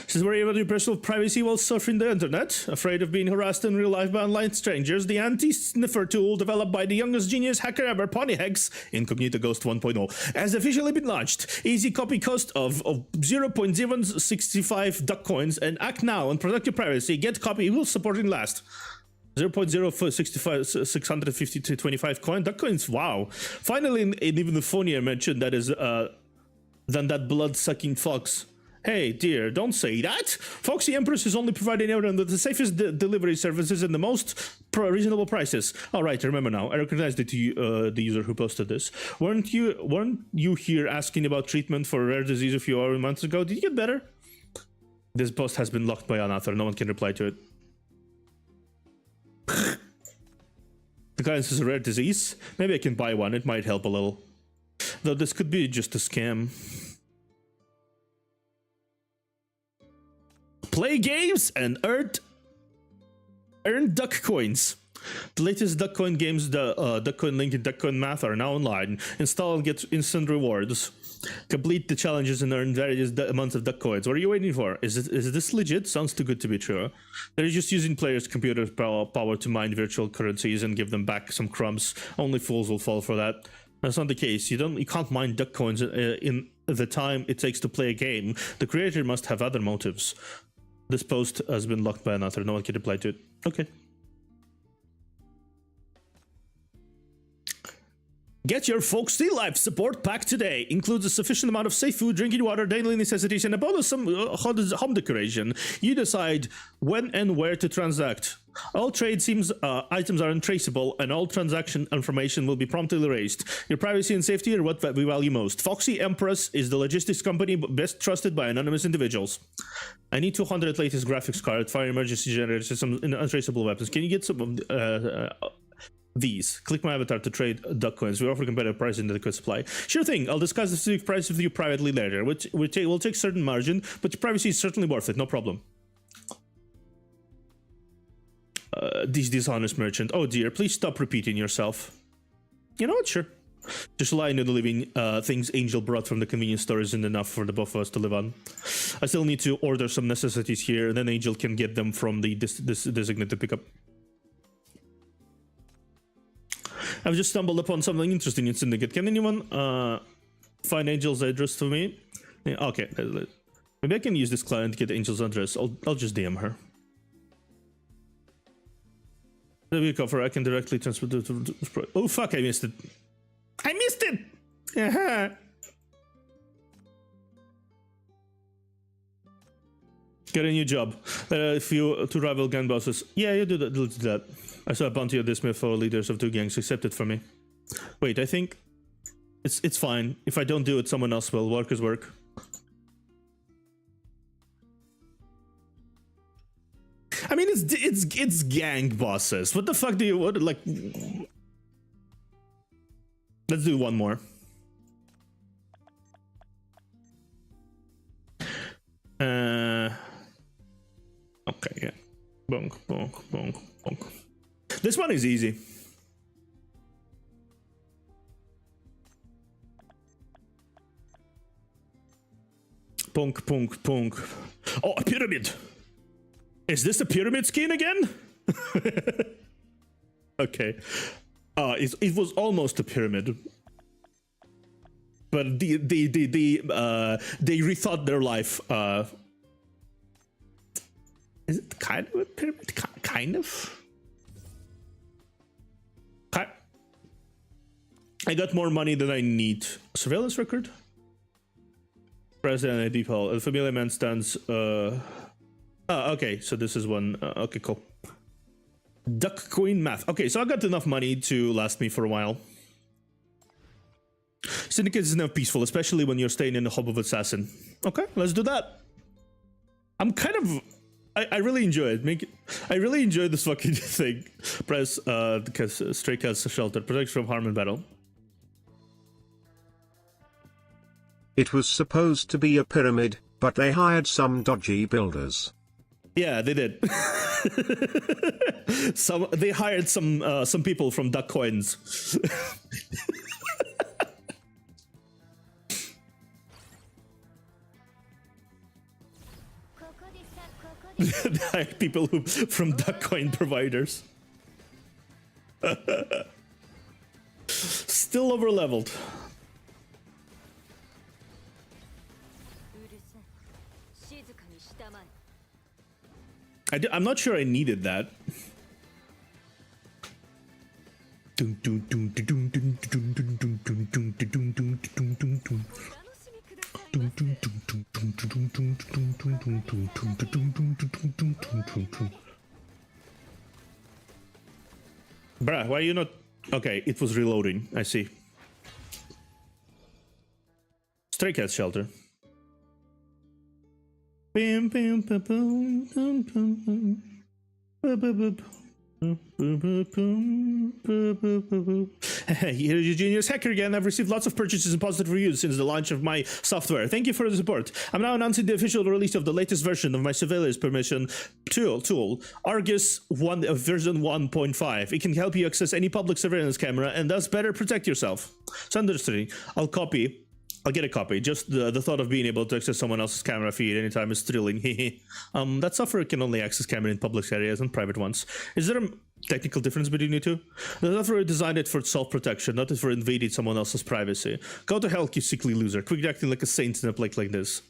Since worry about your personal privacy while surfing the internet, afraid of being harassed in real life by online strangers, the anti-sniffer tool developed by the youngest genius hacker ever, Ponyhex, Incognito Ghost 1.0, has officially been launched. Easy copy cost of 0.065 duck coins, and act now and protect your privacy. Get copy will support it last. 0.065 650 to 25 coin duck coins. Wow! Finally, even the phonier mentioned that is than that blood-sucking fox. Hey, dear, don't say that. Foxy Empress is only providing everyone with the safest delivery services and the most reasonable prices. All right, I remember now. I recognize the user who posted this. Weren't you here asking about treatment for a rare disease a few months ago? Did you get better? This post has been locked by an author. No one can reply to it. The guy says a rare disease. Maybe I can buy one. It might help a little. Though this could be just a scam. Play games and earn duck coins. The latest duck coin games, the duck coin link and duck coin math, are now online. Install and get instant rewards. Complete the challenges and earn various amounts of duck coins. What are you waiting for? Is this legit? Sounds too good to be true. They're just using players' computer power to mine virtual currencies and give them back some crumbs. Only fools will fall for that. That's not the case. You can't mine duck coins in the time it takes to play a game. The creator must have other motives. This post has been locked by an author. No one can reply to it. Okay. Get your Folksy Life support pack today. Includes a sufficient amount of safe food, drinking water, daily necessities, and a bonus some home decoration. You decide when and where to transact. All trade items are untraceable, and all transaction information will be promptly erased. Your privacy and safety are what we value most. Foxy Empress is the logistics company best trusted by anonymous individuals. I need 200 latest graphics card, fire emergency generators, some untraceable weapons. Can you get some these? Click my avatar to trade duck coins. We offer competitive prices in the liquid supply. Sure thing. I'll discuss the specific price with you privately later. We'll take certain margin, but your privacy is certainly worth it. No problem. This dishonest merchant. Oh dear, please stop repeating yourself. You know what? Sure. Just lie into the living things Angel brought from the convenience store isn't enough for the both of us to live on. I still need to order some necessities here, and then Angel can get them from the designated pickup. I've just stumbled upon something interesting in Syndicate. Can anyone find Angel's address for me? Yeah, okay, maybe I can use this client to get Angel's address. I'll just DM her. The vehicle offer I can directly transfer to. Oh fuck! I missed it. I missed it. Get a new job. If you to rival gang bosses. Yeah, you do that. Do that. I saw a bounty of this for leaders of two gangs. Accept it from me. Wait, I think it's fine. If I don't do it, someone else will. Work is work. I mean, it's gang bosses. What the fuck do you want? Like, let's do one more. Okay, yeah. Bonk, bonk, bonk, bonk. This one is easy. Bonk, bonk, bonk. Oh, a pyramid. Is this a pyramid scheme again? Okay. It was almost a pyramid. But they rethought their life. Is it kind of a pyramid? Kind of? I got more money than I need. Surveillance record? President ID poll. A familiar man stands. Okay, so this is one. Okay, cool. Duck coin math. Okay, so I got enough money to last me for a while. Syndicate is never peaceful, especially when you're staying in the hub of assassin. Okay, let's do that. I'm kind of. I really enjoy it. I really enjoy this fucking thing. Press because Stray Cats Shelter protects from harm and battle. It was supposed to be a pyramid, but they hired some dodgy builders. Yeah, they did. They hired some people from Duck Coins. They hired people from Duck Coin providers. Still over leveled. I'm not sure I needed that. Yeah, why are you not... Okay, it was reloading. I see. Stray cat shelter. Bim, bim, bim, bim, bim, bim, bim. Here's your genius hacker again. I've received lots of purchases and positive reviews since the launch of my software. Thank you for the support. I'm now announcing the official release of the latest version of my surveillance permission tool, Argus version 1.5. It can help you access any public surveillance camera and thus better protect yourself. So understanding, I'll get a copy. Just the thought of being able to access someone else's camera feed anytime is thrilling. That software can only access camera in public areas and private ones. Is there a technical difference between the two? The software designed it for self-protection, not for invading someone else's privacy. Go to hell, you sickly loser. Quit acting like a saint in a place like this.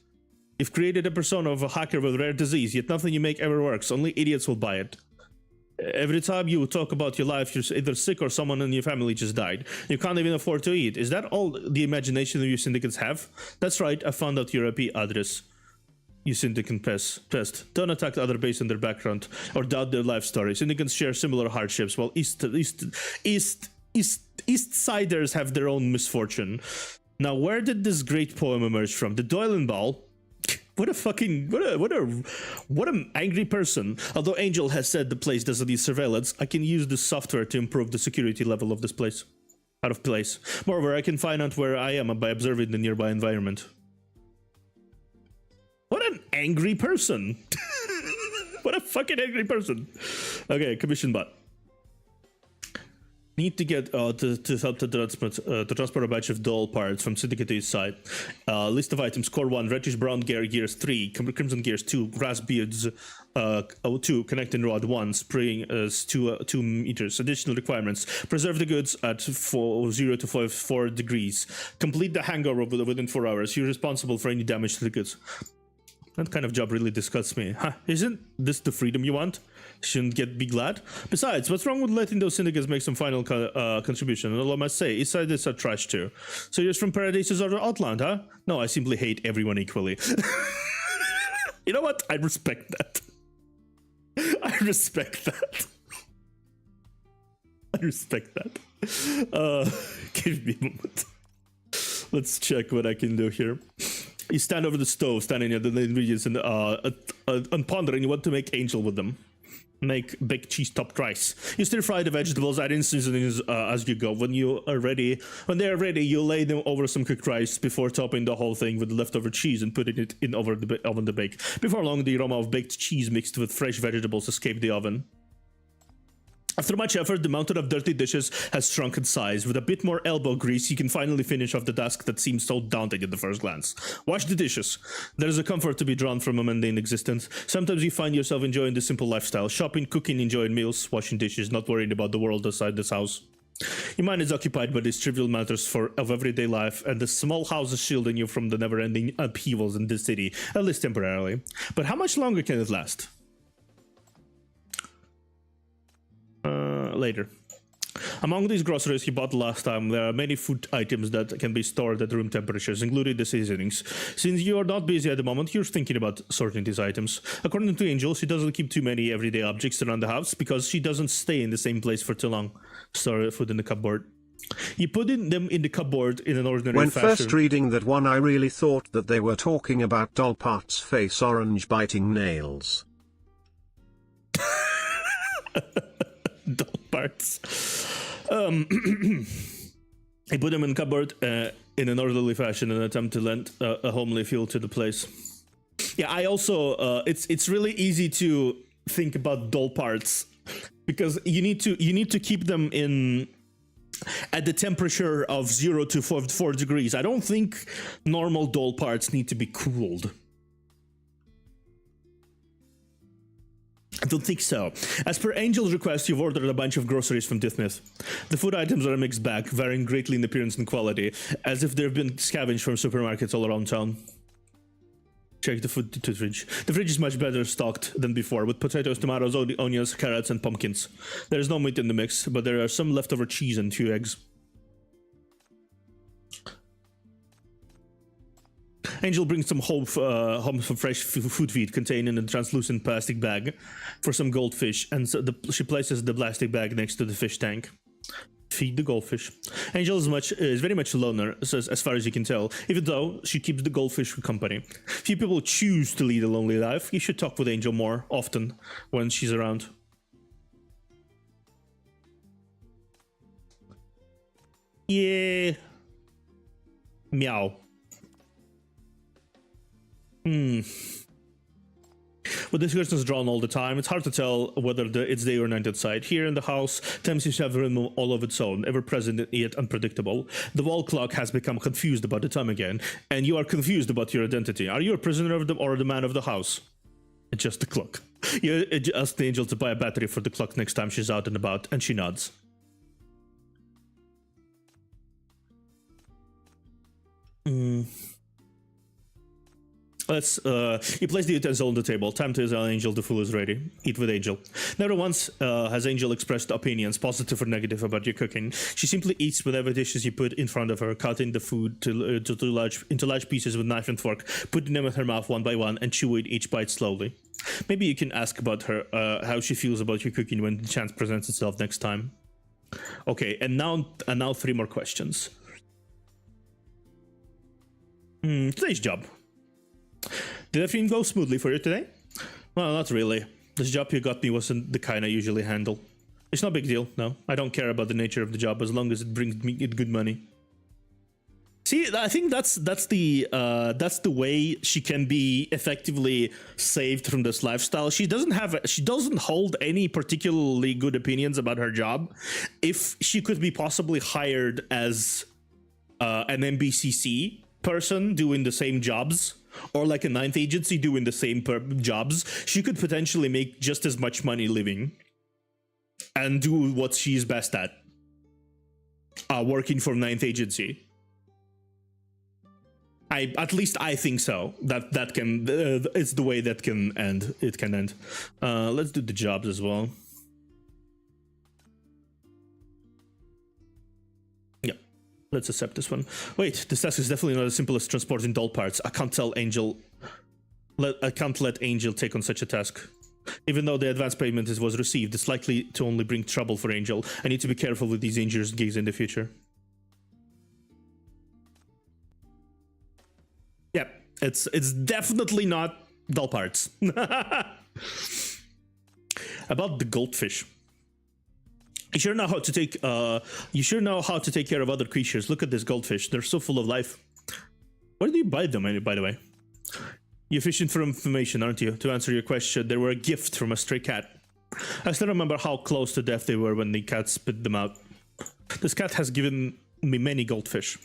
You've created a persona of a hacker with rare disease, yet nothing you make ever works. Only idiots will buy it. Every time you talk about your life, you're either sick or someone in your family just died. You can't even afford to eat. Is that all the imagination of you syndicates have? That's right, I found out your IP address. You syndicate pest. Don't attack the other based on their background or doubt their life story. Syndicates share similar hardships, while East Siders have their own misfortune. Now, where did this great poem emerge from? The Doylen Ball? What an angry person. Although Angell has said the place doesn't need surveillance, I can use this software to improve the security level of this place. Out of place. Moreover, I can find out where I am by observing the nearby environment. What an angry person. What a fucking angry person. Okay, commission bot. Need to get to help to transport a batch of doll parts from Syndicate East side. List of items: Core 1, reddish brown gears 3, crimson gears 2, grass beards 2, connecting rod 1, spraying 2 meters. Additional requirements: preserve the goods at 0 to 4 degrees. Complete the hangover within 4 hours. You're responsible for any damage to the goods. That kind of job really disgusts me. Huh, isn't this the freedom you want? Shouldn't be glad? Besides, what's wrong with letting those syndicates make some final contribution? Although I must say, Eastsiders are trash too. So you're from Paradises or Outland, huh? No, I simply hate everyone equally. You know what? I respect that. I respect that. I respect that. Give me a moment. Let's check what I can do here. You stand over the stove, standing near the ingredients and pondering what to make Angell with them. Make baked cheese topped rice. You stir fry the vegetables, add in seasonings as you go. When they are ready, you lay them over some cooked rice before topping the whole thing with leftover cheese and putting it in over the oven to bake. Before long, the aroma of baked cheese mixed with fresh vegetables escape the oven. After much effort, the mountain of dirty dishes has shrunk in size. With a bit more elbow grease, you can finally finish off the task that seems so daunting at the first glance. Wash the dishes. There is a comfort to be drawn from a mundane existence. Sometimes you find yourself enjoying the simple lifestyle. Shopping, cooking, enjoying meals, washing dishes, not worrying about the world outside this house. Your mind is occupied by these trivial matters of everyday life, and the small house is shielding you from the never-ending upheavals in this city, at least temporarily. But how much longer can it last? Later. Among these groceries you bought last time, there are many food items that can be stored at room temperatures, including the seasonings. Since you are not busy at the moment, you're thinking about sorting these items. According to Angell, she doesn't keep too many everyday objects around the house because she doesn't stay in the same place for too long. Store food in the cupboard. You put them in the cupboard in an ordinary fashion. When first reading that one, I really thought that they were talking about doll parts face orange biting nails. Doll parts. I put them in cupboard in an orderly fashion in an attempt to lend a homely feel to the place. Yeah, I also it's really easy to think about doll parts because you need to keep them in at the temperature of 0 to 4 degrees. I don't think normal doll parts need to be cooled. I don't think so. As per Angell's request, you've ordered a bunch of groceries from Dithmith. The food items are a mixed bag, varying greatly in appearance and quality, as if they've been scavenged from supermarkets all around town. Check the food to the fridge. The fridge is much better stocked than before, with potatoes, tomatoes, onions, carrots, and pumpkins. There is no meat in the mix, but there are some leftover cheese and 2 eggs. Angell brings some home some fresh food feed contained in a translucent plastic bag for some goldfish, and so she places the plastic bag next to the fish tank. Feed the goldfish. Angel is very much a loner, as far as you can tell, even though she keeps the goldfish for company. Few people choose to lead a lonely life. You should talk with Angel more often when she's around. Yeah. Meow. With this curtains drawn all the time, it's hard to tell whether it's day or night outside. Here in the house, time seems to have a rhythm all of its own, ever-present yet unpredictable. The wall clock has become confused about the time again, and you are confused about your identity. Are you a prisoner of or the man of the house? Adjust the clock. You ask the Angel to buy a battery for the clock next time she's out and about, and she nods. You place the utensil on the table. Time to tell Angel the food is ready. Eat with Angel. Never once has Angel expressed opinions, positive or negative, about your cooking. She simply eats whatever dishes you put in front of her, cutting the food into large pieces with knife and fork, putting them in her mouth one by one, and chewing each bite slowly. Maybe you can ask about her, how she feels about your cooking when the chance presents itself next time. Okay, and now 3 more questions. Today's job. Did everything go smoothly for you today? Well, not really. This job you got me wasn't the kind I usually handle. It's no big deal, no. I don't care about the nature of the job as long as it brings me good money. See, I think that's the way she can be effectively saved from this lifestyle. She doesn't hold any particularly good opinions about her job. If she could be possibly hired as an MBCC person doing the same jobs, or like a ninth agency doing the same jobs, she could potentially make just as much money living and do what she's best at, working for ninth agency. At least I think so. That can it's the way that can end. It can end. Let's do the jobs as well. Let's accept this one. Wait, this task is definitely not as simple as transporting doll parts. I can't let Angel take on such a task. Even though the advance payment was received, it's likely to only bring trouble for Angel. I need to be careful with these dangerous gigs in the future. Yep, it's definitely not doll parts. About the goldfish. You sure know how to take care of other creatures. Look at this goldfish. They're so full of life. Where do you buy them, by the way? You're fishing for information, aren't you? To answer your question, they were a gift from a stray cat. I still remember how close to death they were when the cat spit them out. This cat has given me many goldfish.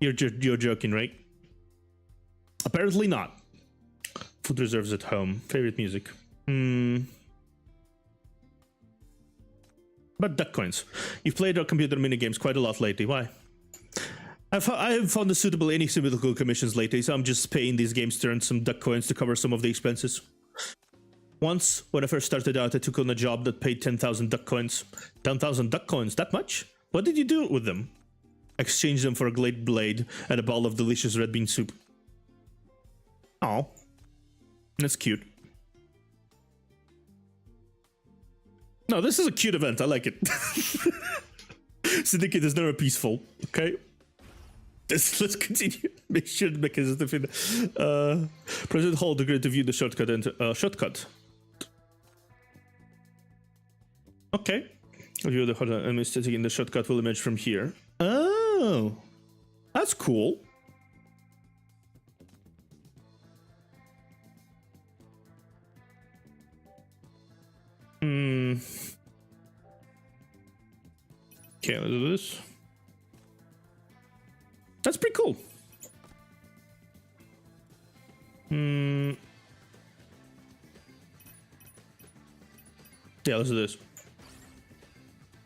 You're joking, right? Apparently not. Food reserves at home. Favorite music. But duck coins. You've played our computer minigames quite a lot lately. Why? I haven't found any suitable commissions lately, so I'm just paying these games to earn some duck coins to cover some of the expenses. Once, when I first started out, I took on a job that paid 10,000 duck coins. 10,000 duck coins? That much? What did you do with them? Exchange them for a glade blade and a bowl of delicious red bean soup. Oh, that's cute. No, this is a cute event. I like it. Syndicate is never peaceful. Okay. Let's continue. Make sure because President Hall agreed to view the shortcut and shortcut. Okay. View the enemy static in the shortcut will emerge from here. Oh, that's cool. Okay, let's do this. That's pretty cool. Yeah, let's do this.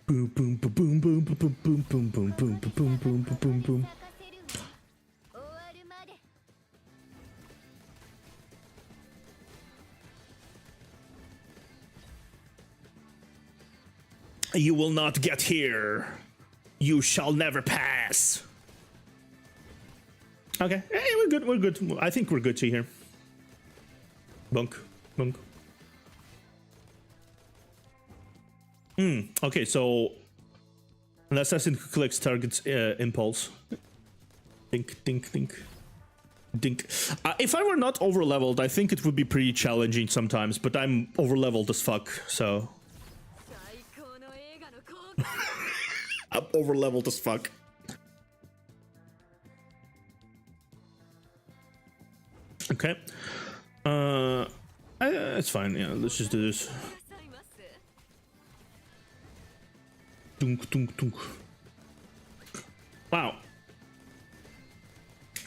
Boom, boom, boom, boom, boom, boom, boom, boom, boom, boom, boom, boom, boom, boom, boom. You will not get here. You shall never pass. Okay, hey, we're good. We're good. I think we're good to here. Bunk, bunk. Okay, so An assassin who collects target's impulse. Dink, dink, dink. Dink. If I were not overleveled, I think it would be pretty challenging sometimes, but I'm overleveled as fuck, so... I'm overleveled as fuck. Okay. It's fine, yeah, let's just do this. Dunk, dunk, dunk. Wow.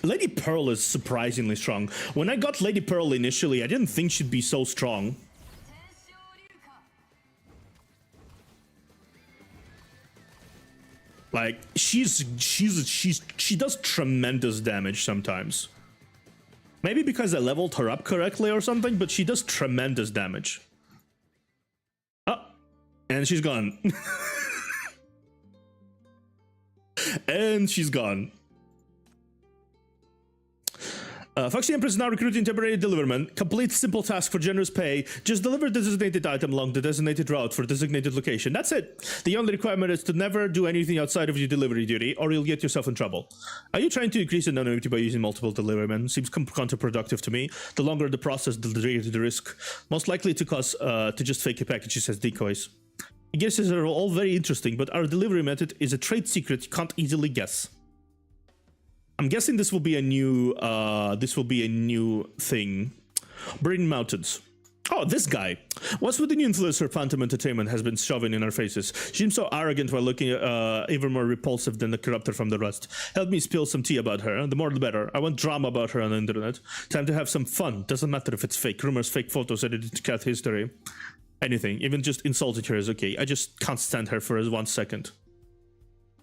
Lady Pearl is surprisingly strong. When I got Lady Pearl initially, I didn't think she'd be so strong. Like, she does tremendous damage sometimes. Maybe because I leveled her up correctly or something, but she does tremendous damage. Oh, and she's gone. And she's gone. Foxy Empress is now recruiting temporary delivermen. Complete simple task for generous pay. Just deliver the designated item along the designated route for designated location. That's it. The only requirement is to never do anything outside of your delivery duty, or you'll get yourself in trouble. Are you trying to increase anonymity by using multiple delivermen? Seems counterproductive to me. The longer the process, the greater the risk. Most likely to cause to just fake a packages as decoys. Guesses are all very interesting, but our delivery method is a trade secret you can't easily guess. I'm guessing this will be a new thing. Brain Mountains. Oh, this guy. What's with the new influencer Phantom Entertainment has been shoving in our faces? She seems so arrogant while looking even more repulsive than the corruptor from the rest. Help me spill some tea about her. The more the better. I want drama about her on the internet. Time to have some fun. Doesn't matter if it's fake. Rumors, fake photos, edited to cat history. Anything. Even just insulting her is okay. I just can't stand her for 1 second.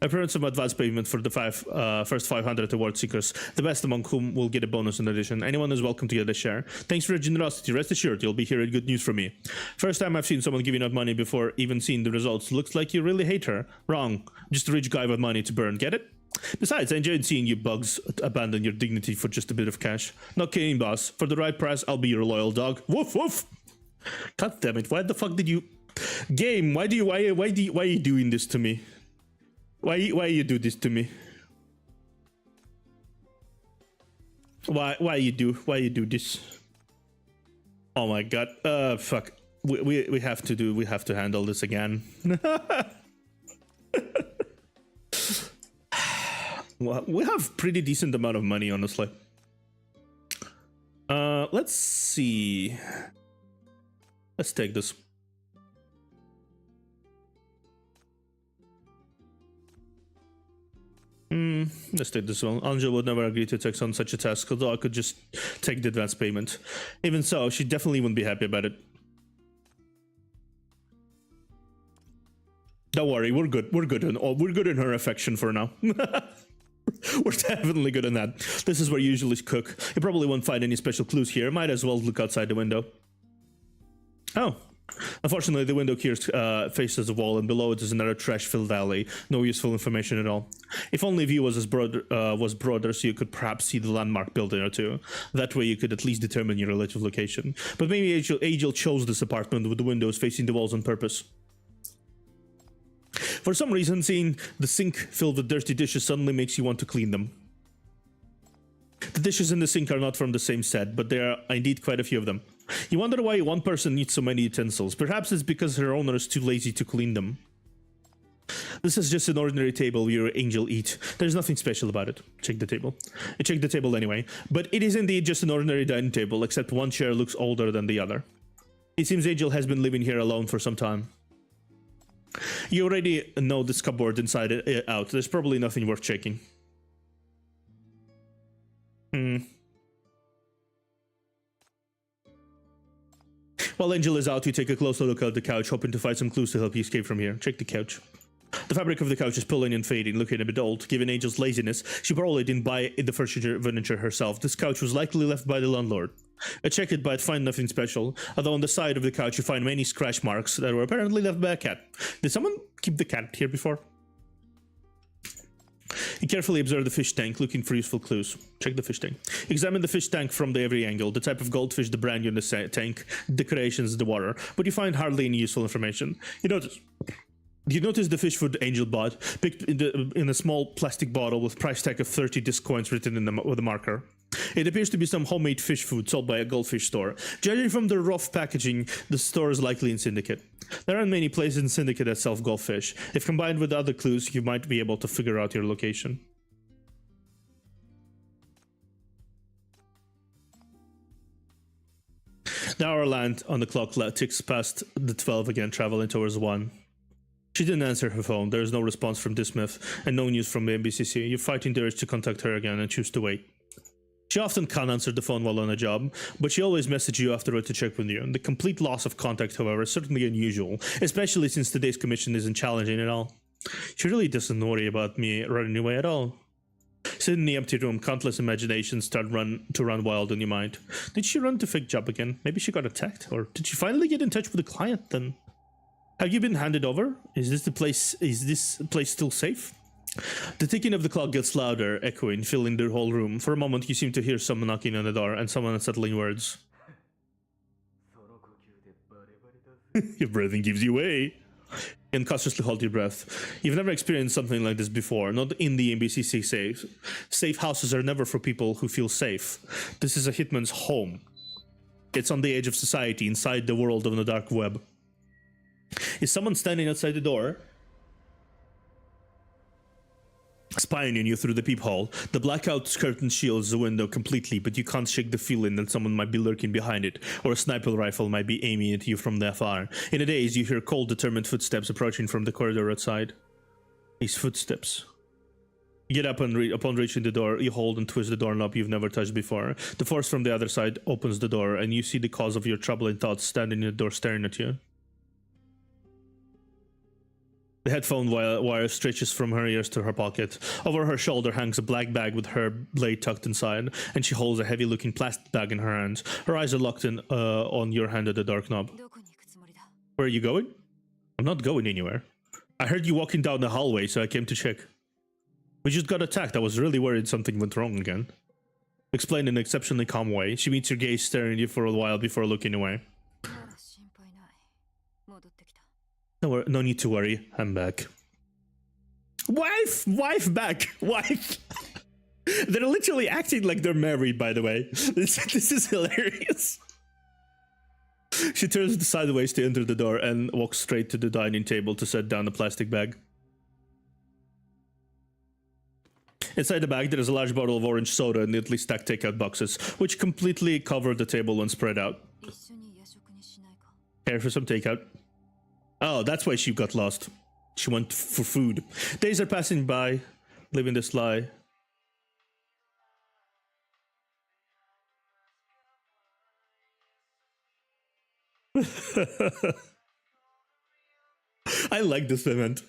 I prepared some advance payment for the first 500 award seekers, the best among whom will get a bonus in addition. Anyone is welcome to get a share. Thanks for your generosity. Rest assured, you'll be hearing good news from me. First time I've seen someone giving out money before even seeing the results. Looks like you really hate her. Wrong. Just a rich guy with money to burn. Get it? Besides, I enjoyed seeing you bugs abandon your dignity for just a bit of cash. Not kidding, boss. For the right price, I'll be your loyal dog. Woof woof. God damn it! Why the fuck did you, game? Why are you doing this to me? Why you do this to me? Why you do this? Oh my god! Fuck. We have to handle this again. Well, we have pretty decent amount of money, honestly. Let's see. Let's take this. Let's take this one. Angell would never agree to take on such a task, although I could just take the advance payment. Even so, she definitely wouldn't be happy about it. Don't worry, we're good. We're good in her affection for now. We're definitely good in that. This is where you usually cook. You probably won't find any special clues here. Might as well look outside the window. Oh. Unfortunately, the window here faces the wall, and below it is another trash-filled alley. No useful information at all. If only view was broader, so you could perhaps see the landmark building or two. That way you could at least determine your relative location. But maybe Angell chose this apartment with the windows facing the walls on purpose. For some reason, seeing the sink filled with dirty dishes suddenly makes you want to clean them. The dishes in the sink are not from the same set, but there are indeed quite a few of them. You wonder why one person needs so many utensils. Perhaps it's because her owner is too lazy to clean them. This is just an ordinary table where Angell eat. There's nothing special about it. Check the table. I checked the table anyway. But it is indeed just an ordinary dining table, except one chair looks older than the other. It seems Angell has been living here alone for some time. You already know this cupboard inside and out. There's probably nothing worth checking. While Angell is out, you take a closer look at the couch, hoping to find some clues to help you escape from here. Check the couch. The fabric of the couch is pulling and fading, looking a bit old. Given Angell's laziness, she probably didn't buy the furniture herself. This couch was likely left by the landlord. I checked it, but find nothing special. Although on the side of the couch you find many scratch marks that were apparently left by a cat. Did someone keep the cat here before? You carefully observe the fish tank, looking for useful clues. Check the fish tank. Examine the fish tank from every angle. The type of goldfish, the brand in the tank, decorations, the water. But you find hardly any useful information. You notice You notice the fish food Angel bought, picked in a small plastic bottle with price tag of 30 disc coins written with a marker. It appears to be some homemade fish food sold by a goldfish store. Judging from the rough packaging, the store is likely in Syndicate. There aren't many places in Syndicate that sell goldfish. If combined with other clues, you might be able to figure out your location. The hour land on the clock ticks past the 12 again, traveling towards 1. She didn't answer her phone. There is no response from Dismith and no news from the MBCC. You're fighting the urge to contact her again and choose to wait. She often can't answer the phone while on a job, but she always messages you afterward to check with you. The complete loss of contact, however, is certainly unusual, especially since today's commission isn't challenging at all. She really doesn't worry about me running away at all. Sitting in the empty room, countless imaginations start to run wild in your mind. Did she run to fake job again? Maybe she got attacked? Or did she finally get in touch with the client then? Have you been handed over? Is this place still safe? The ticking of the clock gets louder, echoing, filling the whole room. For a moment, you seem to hear someone knocking on the door and someone unsettling words. Your breathing gives you away. And cautiously hold your breath. You've never experienced something like this before, not in the MBCC safe. Safe houses are never for people who feel safe. This is a hitman's home. It's on the edge of society, inside the world of the dark web. Is someone standing outside the door, spying on you through the peephole? The blackout curtain shields the window completely, but you can't shake the feeling that someone might be lurking behind it, or a sniper rifle might be aiming at you from the afar. In a daze, you hear cold, determined footsteps approaching from the corridor outside. These footsteps. You get up and upon reaching the door, you hold and twist the doorknob you've never touched before. The force from the other side opens the door, and you see the cause of your troubling thoughts standing in the door staring at you. The headphone wire stretches from her ears to her pocket. Over her shoulder hangs a black bag with her blade tucked inside, and she holds a heavy-looking plastic bag in her hands. Her eyes are locked in on your hand at the dark knob. Where are you going? I'm not going anywhere. I heard you walking down the hallway, so I came to check. We just got attacked. I was really worried something went wrong again. Explained in an exceptionally calm way. She meets your gaze staring at you for a while before looking away. No need to worry, I'm back. Wife back, wife. They're literally acting like they're married, by the way. This is hilarious. She turns sideways to enter the door and walks straight to the dining table to set down the plastic bag. Inside the bag, there is a large bottle of orange soda and neatly stacked takeout boxes, which completely cover the table when spread out. Care for some takeout? Oh, that's why she got lost. She went for food. Days are passing by, living this lie. I like this event.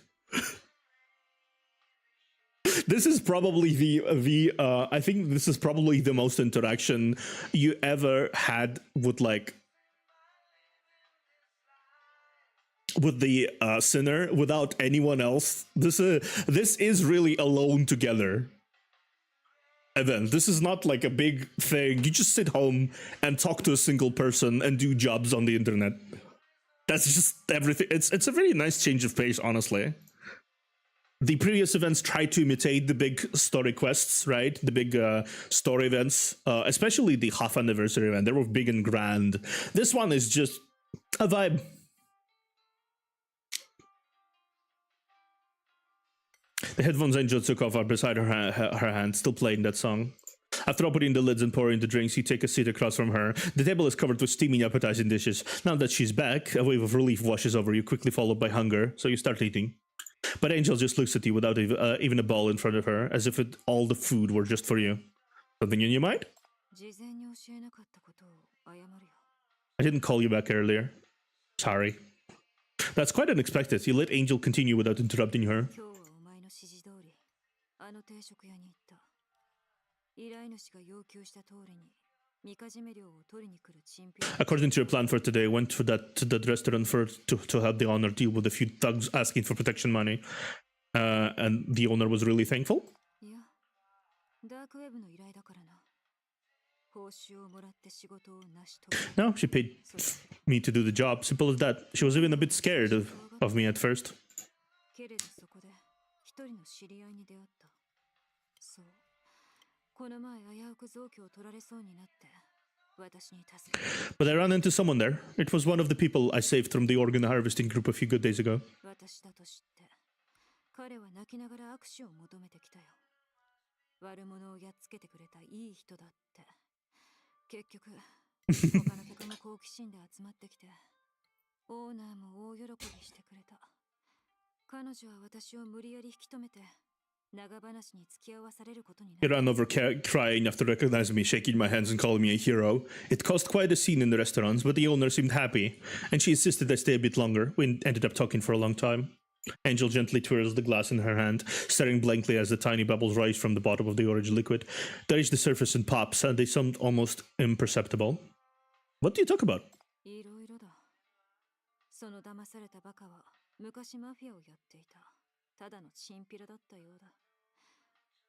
This is probably I think this is probably the most interaction you ever had with with the sinner without anyone else. This is really alone together event. This is not like a big thing. You just sit home and talk to a single person and do jobs on the internet. That's just everything. It's a very nice change of pace, honestly. The previous events tried to imitate the big story quests, right? The big story events, especially the half anniversary event. They were big and grand. This one is just a vibe. The headphones Angel took off are beside her hand, still playing that song. After opening the lids and pouring the drinks, you take a seat across from her. The table is covered with steaming, appetizing dishes. Now that she's back, a wave of relief washes over you, quickly followed by hunger, so you start eating. But Angel just looks at you without even a bowl in front of her, as if all the food were just for you. Something in your mind? I didn't call you back earlier. Sorry. That's quite unexpected. You let Angel continue without interrupting her. According to your plan for today, went to that restaurant to help the owner deal with a few thugs asking for protection money, and the owner was really thankful. No, she paid me to do the job. Simple as that. She was even a bit scared of me at first. けれどそこで一人の知り合いに出会った。そう。この前危うく臓器を取られそうになって、私に助けて。But I ran into someone there. It was one of the people I saved from the organ harvesting group a few good days ago. 私だと知って、彼は泣きながら握手を求めてきたよ。悪者をやっつけてくれたいい人だって。結局、他の客も好奇心で集まってきて、オーナーも大喜びしてくれた。彼女は私を無理やり引き止めて、長話に付き合わされることになった。He ran over crying after recognizing me, shaking my hands and calling me a hero. It caused quite a scene in the restaurants, but the owner seemed happy, and she insisted I stay a bit longer. We ended up talking for a long time. Angel gently twirls the glass in her hand, staring blankly as the tiny bubbles rise from the bottom of the orange liquid. They reach the surface and pops, and they sound almost imperceptible. What do you talk about? いろいろだ。その騙されたバカは昔マフィアをやっていた。ただのチンピラだったようだ。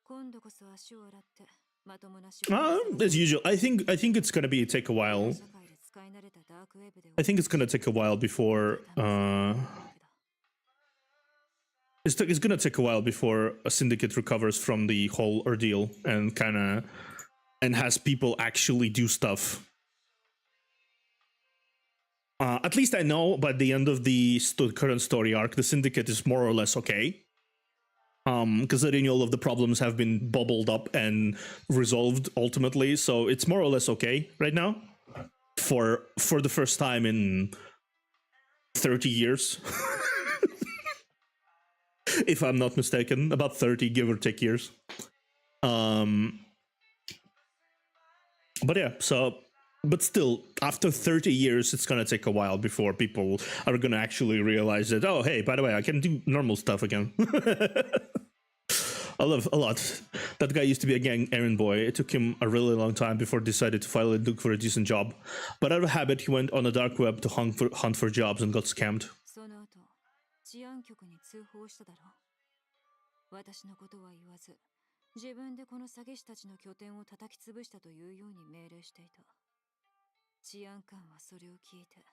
今度こそ足を洗ってまともな仕事。As usual, I think it's gonna take a while. I think it's gonna take a while before it's gonna take a while before a syndicate recovers from the whole ordeal and has people actually do stuff. At least I know by the end of the current story arc, the syndicate is more or less okay. Considering all of the problems have been bubbled up and resolved ultimately, so it's more or less okay right now. For the first time in 30 years. If I'm not mistaken, about 30 give or take years. But yeah, but still, after 30 years, it's gonna take a while before people are gonna actually realize that, oh, hey, by the way, I can do normal stuff again. I love a lot. That guy used to be a gang errand boy. It took him a really long time before he decided to finally look for a decent job. But out of habit, he went on the dark web to hunt for jobs and got scammed. 治安局に通報しただろう。私のことは言わず、自分でこの詐欺師たちの拠点を叩き潰したというように命令していた。治安官はそれを聞いて、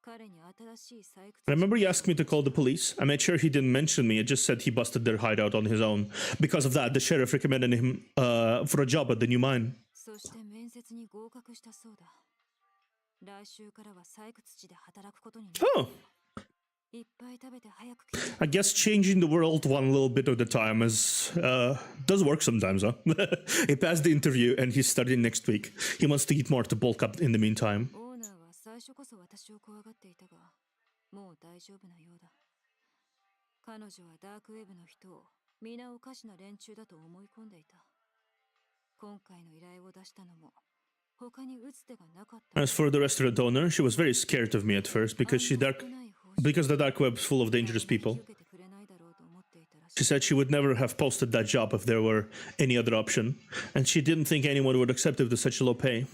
彼に新しい採掘。Remember you asked me to call the police? I made sure he didn't mention me. It just said he busted their hideout on his own. Because of that, the sheriff recommended him for a job at the new mine. そして面接に合格したそうだ。来週からは採掘地で働くことになる。Oh. I guess changing the world one little bit at a time does work sometimes, huh? He passed the interview and he's starting next week. He wants to eat more to bulk up in the meantime. As for the restaurant owner, she was very scared of me at first because the dark web is full of dangerous people. She said she would never have posted that job if there were any other option, and she didn't think anyone would accept it with such low pay.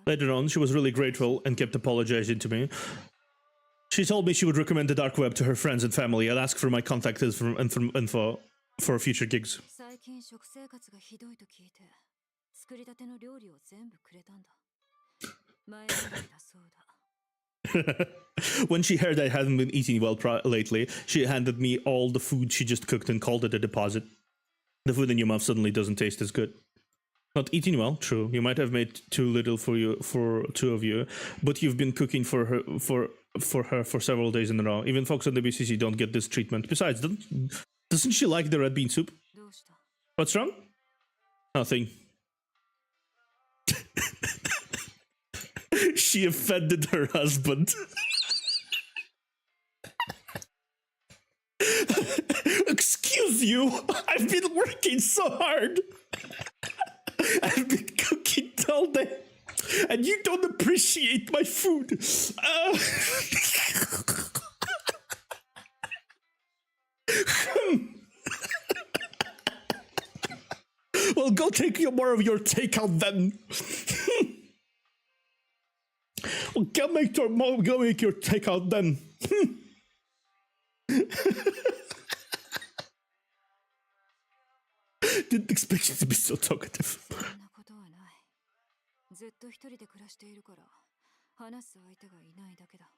Later on, she was really grateful and kept apologizing to me. She told me she would recommend the dark web to her friends and family and ask for my contact info for future gigs. When she heard I hadn't been eating well lately, she handed me all the food she just cooked and called it a deposit. The food in your mouth suddenly doesn't taste as good. Not eating well, true. You might have made too little for two of you, but you've been cooking for her for several days in a row. Even folks on the BCC don't get this treatment. Besides, doesn't she like the red bean soup? What's wrong? Nothing. She offended her husband. Excuse you, I've been working so hard. I've been cooking all day, and you don't appreciate my food. Well, go take more of your takeout then. Well, go make your takeout then. Didn't expect you to be so talkative. そんなことはない。ずっと一人で暮らしているから、話す相手がいないだけだ。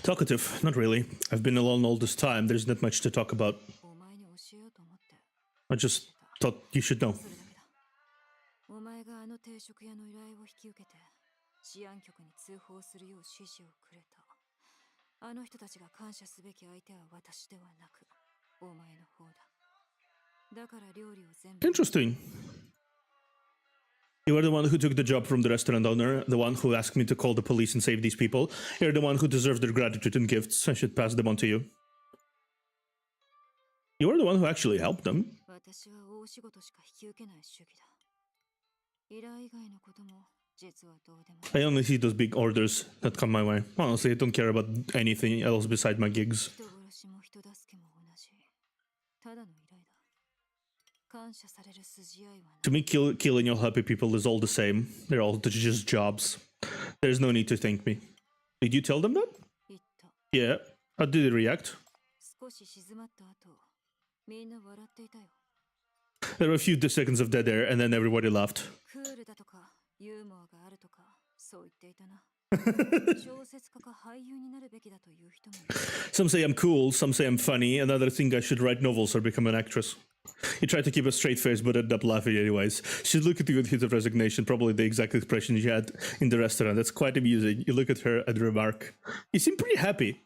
Talkative? Not really. I've been alone all this time. There's not much to talk about. お前に教えようと思って。I just thought you should know. それだけだ。お前があの定食屋の依頼を引き受けて、治安局に通報するよう指示をくれた。あの人たちが感謝すべき相手は私ではなく、お前の方だ。だから料理を全部。Interesting. You are the one who took the job from the restaurant owner, the one who asked me to call the police and save these people. You're the one who deserves their gratitude and gifts. I should pass them on to you. You are the one who actually helped them. 私は大仕事しか引き受けない主義だ。依頼以外のことも実はどうでも。I only see those big orders that come my way. Honestly, I don't care about anything else beside my gigs. 人殺しも人助けも同じ。ただの依頼だ。感謝される筋合いはない。To me, killing or helping people is all the same. They're all just jobs. There's no need to thank me. Did you tell them that? 言った。Yeah. How did they react? 少し静まった後、みんな笑っていたよ。There were a few seconds of dead air, and then everybody laughed. クールだとか、ユーモアがあるとか、そう言っていたな。小説家か俳優になるべきだという人もいる。Some say I'm cool, some say I'm funny, and others think I should write novels or become an actress. He tried to keep a straight face, but ended up laughing anyways. She looked at you with a hint of resignation, probably the exact expression she had in the restaurant. That's quite amusing. You look at her and remark, "You seem pretty happy."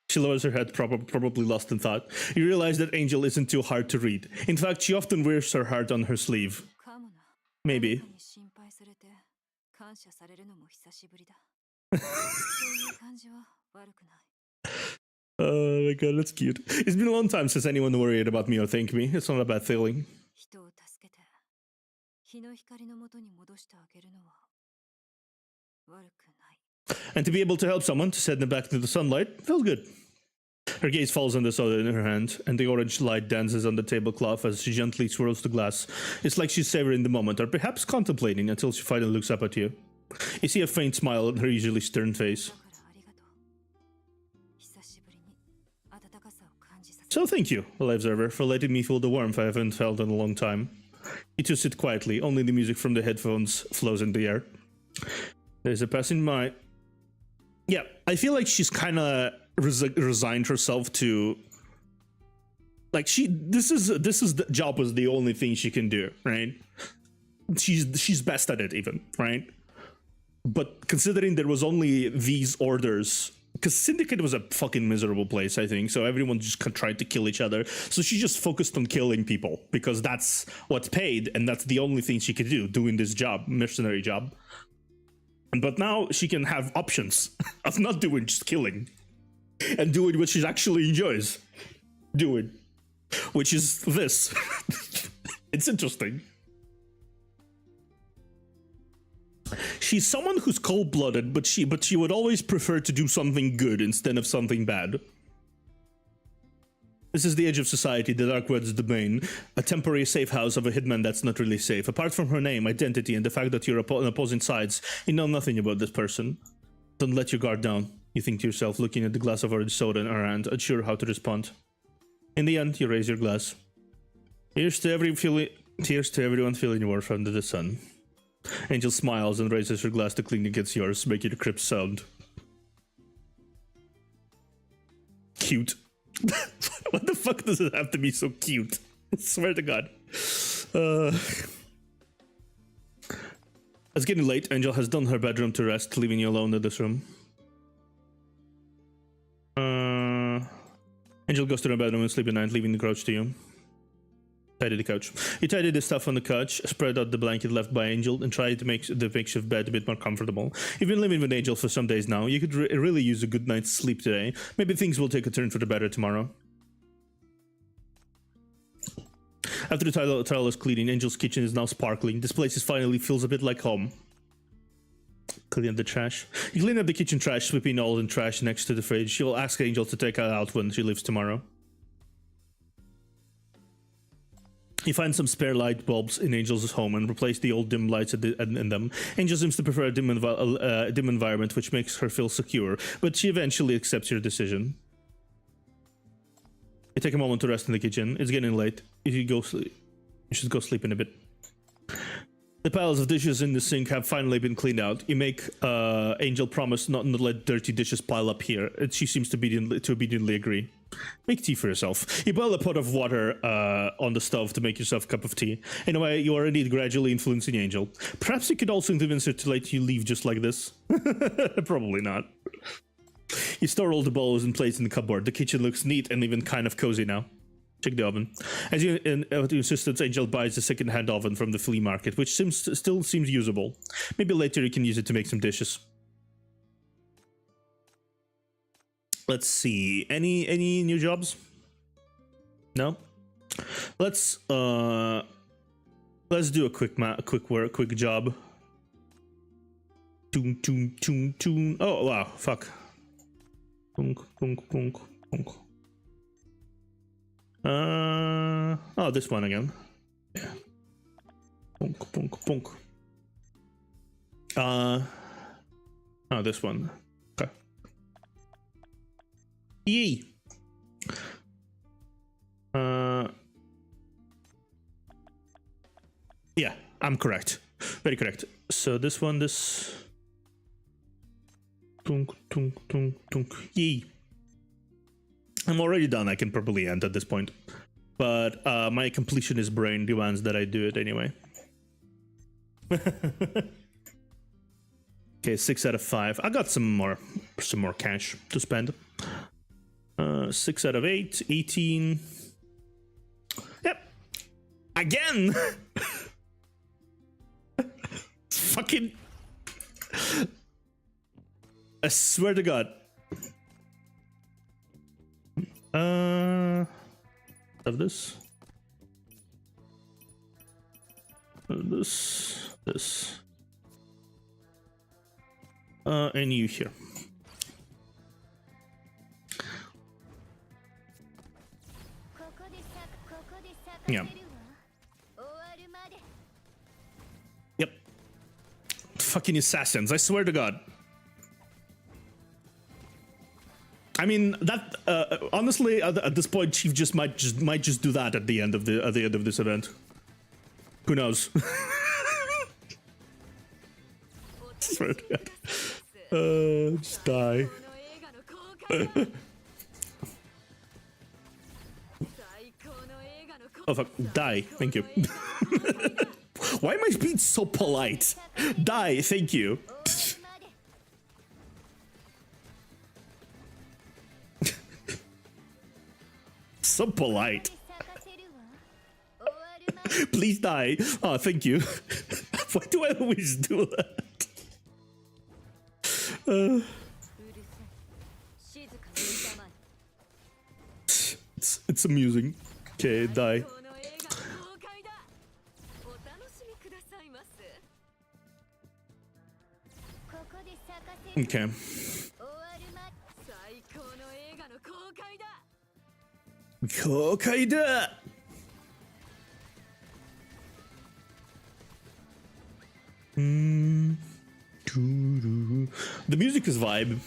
She lowers her head, probably lost in thought. You realize that Angel isn't too hard to read. In fact, she often wears her heart on her sleeve. かもな。 Maybe. 誰かに心配されて感謝されるのも久しぶりだ。そういう感じは悪くない。Oh my god, that's cute. It's been a long time since anyone worried about me or thanked me. It's not a bad feeling. 人を助けて日の光のもとに戻してあげるのは悪くない。 And to be able to help someone, to send them back to the sunlight, feels good. Her gaze falls on the soda in her hand, and the orange light dances on the tablecloth as she gently swirls the glass. It's like she's savoring the moment, or perhaps contemplating until she finally looks up at you. You see a faint smile on her usually stern face. だからありがとう。久しぶりに温かさを感じさせ。 So thank you, I'll observer, for letting me feel the warmth I haven't felt in a long time. You two sit quietly, only the music from the headphones flows in the air. There's a passing by. Yeah, I feel like she's kind of resigned herself to, like, this is the job was the only thing she can do, right? She's best at it even, right? But considering there was only these orders, because Syndicate was a fucking miserable place, I think, so everyone just tried to kill each other, so she just focused on killing people because that's what's paid and that's the only thing she could do, doing this job, mercenary job. But now she can have options of not doing just killing and doing what she actually enjoys doing, which is this. It's interesting. She's someone who's cold-blooded, but she would always prefer to do something good instead of something bad. This is the edge of society, the Dark Web's domain, a temporary safe house of a hitman that's not really safe. Apart from her name, identity, and the fact that you're on opposing sides, you know nothing about this person. Don't let your guard down, you think to yourself, looking at the glass of orange soda in her hand, unsure how to respond. In the end, you raise your glass. Here's to everyone feeling warmth under the sun. Angel smiles and raises her glass to cling against yours, making a crisp sound. Cute. What the fuck does it have to be so cute? I swear to God. It's getting late. Angel has done her bedroom to rest, leaving you alone in this room. Angel goes to her bedroom and sleep at night, leaving the couch to you. Tidy the couch. You tidy the stuff on the couch, spread out the blanket left by Angel, and try to make the makeshift bed a bit more comfortable. You've been living with Angel for some days now. You could really use a good night's sleep today. Maybe things will take a turn for the better tomorrow. After the tile is cleaning, Angel's kitchen is now sparkling. This place finally feels a bit like home. Clean up the trash. You clean up the kitchen trash, sweeping all the trash next to the fridge. She will ask Angel to take it out when she leaves tomorrow. You find some spare light bulbs in Angel's home and replace the old dim lights in them. Angel seems to prefer a dim environment, which makes her feel secure, but she eventually accepts your decision. You take a moment to rest in the kitchen. It's getting late. You should go sleep. You should go sleep in a bit. The piles of dishes in the sink have finally been cleaned out. You make Angel promise not to let dirty dishes pile up here. She seems to obediently agree. Make tea for yourself. You boil a pot of water on the stove to make yourself a cup of tea. In a way, you are indeed gradually influencing Angel. Perhaps you could also convince her to let you leave just like this. Probably not. You store all the bowls and plates in the cupboard. The kitchen looks neat and even kind of cozy now. Check the oven. As you insisted, Angel buys a second-hand oven from the flea market, which still seems usable. Maybe later you can use it to make some dishes. Let's see. Any new jobs? No. Let's do a quick job. Toon. Oh wow, fuck. Oh, this one again. Yeah. Oh, this one. Okay. Yee. Yeah, I'm correct. Very correct. So this one, this. Yee. I'm already done. I can probably end at this point. But my completionist brain demands that I do it anyway. Okay, 6 out of 5. I got some more cash to spend. 6 out of 8, 18. Yep. Again! Fucking... I swear to God. Of this. This. And you here. Yeah. Yep. Fucking assassins, I swear to God. I mean that honestly at this point Chief just might just do that at the end of this event. Who knows? Swear to God. Just die. Oh fuck, die, thank you. Why am I being so polite? Die, thank you. So polite. Please die. Oh, thank you. Why do I always do that? It's amusing. Okay, die. Okay. Kokaida! The music is vibe.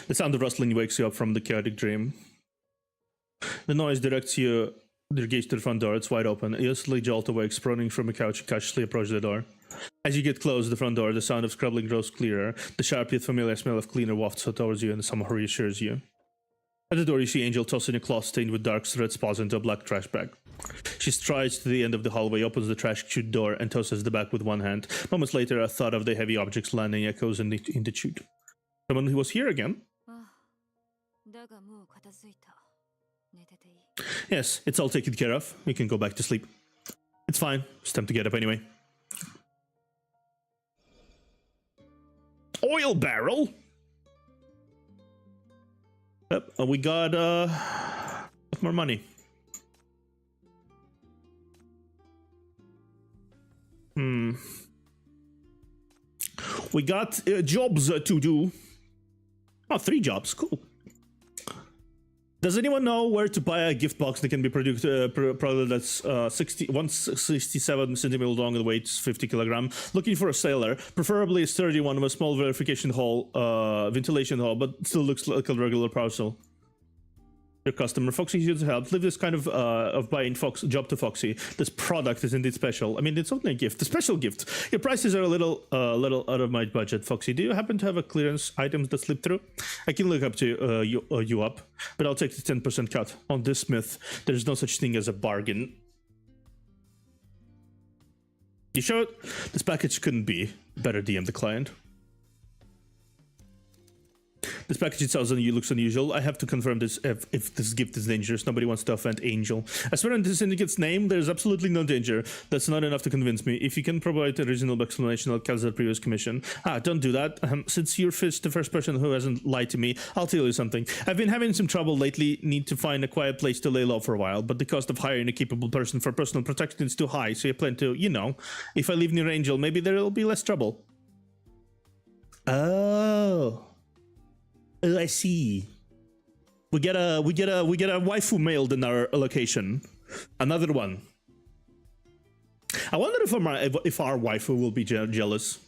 The sound of rustling wakes you up from the chaotic dream. The noise directs your gaze to the front door. It's wide open. You instantly jolt awake, sprawling from a couch, cautiously approach the door. As you get close to the front door, the sound of scrubbing grows clearer. The sharp yet familiar smell of cleaner wafts towards you and somehow reassures you. At the door, you see Angel tossing a cloth stained with dark red spots into a black trash bag. She strides to the end of the hallway, opens the trash chute door, and tosses the bag with one hand. Moments later, a thud of the heavy objects landing echoes in the chute. Someone who was here again? Yes, it's all taken care of. You can go back to sleep. It's fine. It's time to get up anyway. Oil barrel? Yep, we got more money. We got jobs to do. Oh, 3 jobs. Cool. Does anyone know where to buy a gift box that can be produced product that's 167 centimeters long and weighs 50 kilogram? Looking for a sailor, preferably a sturdy one with a small ventilation hole, but still looks like a regular parcel. Your customer, Foxy is here to help. Leave this kind of buying job to Foxy. This product is indeed special. I mean, it's only a gift, a special gift. Your prices are a little out of my budget, Foxy. Do you happen to have a clearance items that slip through? I can look up to you up, but I'll take the 10% cut. On this Smith, there's no such thing as a bargain. You sure? This package couldn't be. Better DM the client. This package itself looks unusual. I have to confirm this if this gift is dangerous. Nobody wants to offend Angel. I swear on the syndicate's name, there's absolutely no danger. That's not enough to convince me. If you can provide a reasonable explanation, I'll cancel the previous commission. Don't do that. Since you're the first person who hasn't lied to me, I'll tell you something. I've been having some trouble lately. Need to find a quiet place to lay low for a while, but the cost of hiring a capable person for personal protection is too high, so you plan to, if I live near Angel, maybe there'll be less trouble. Oh, I see. We get a waifu mailed in our location. Another one. I wonder if our waifu will be jealous.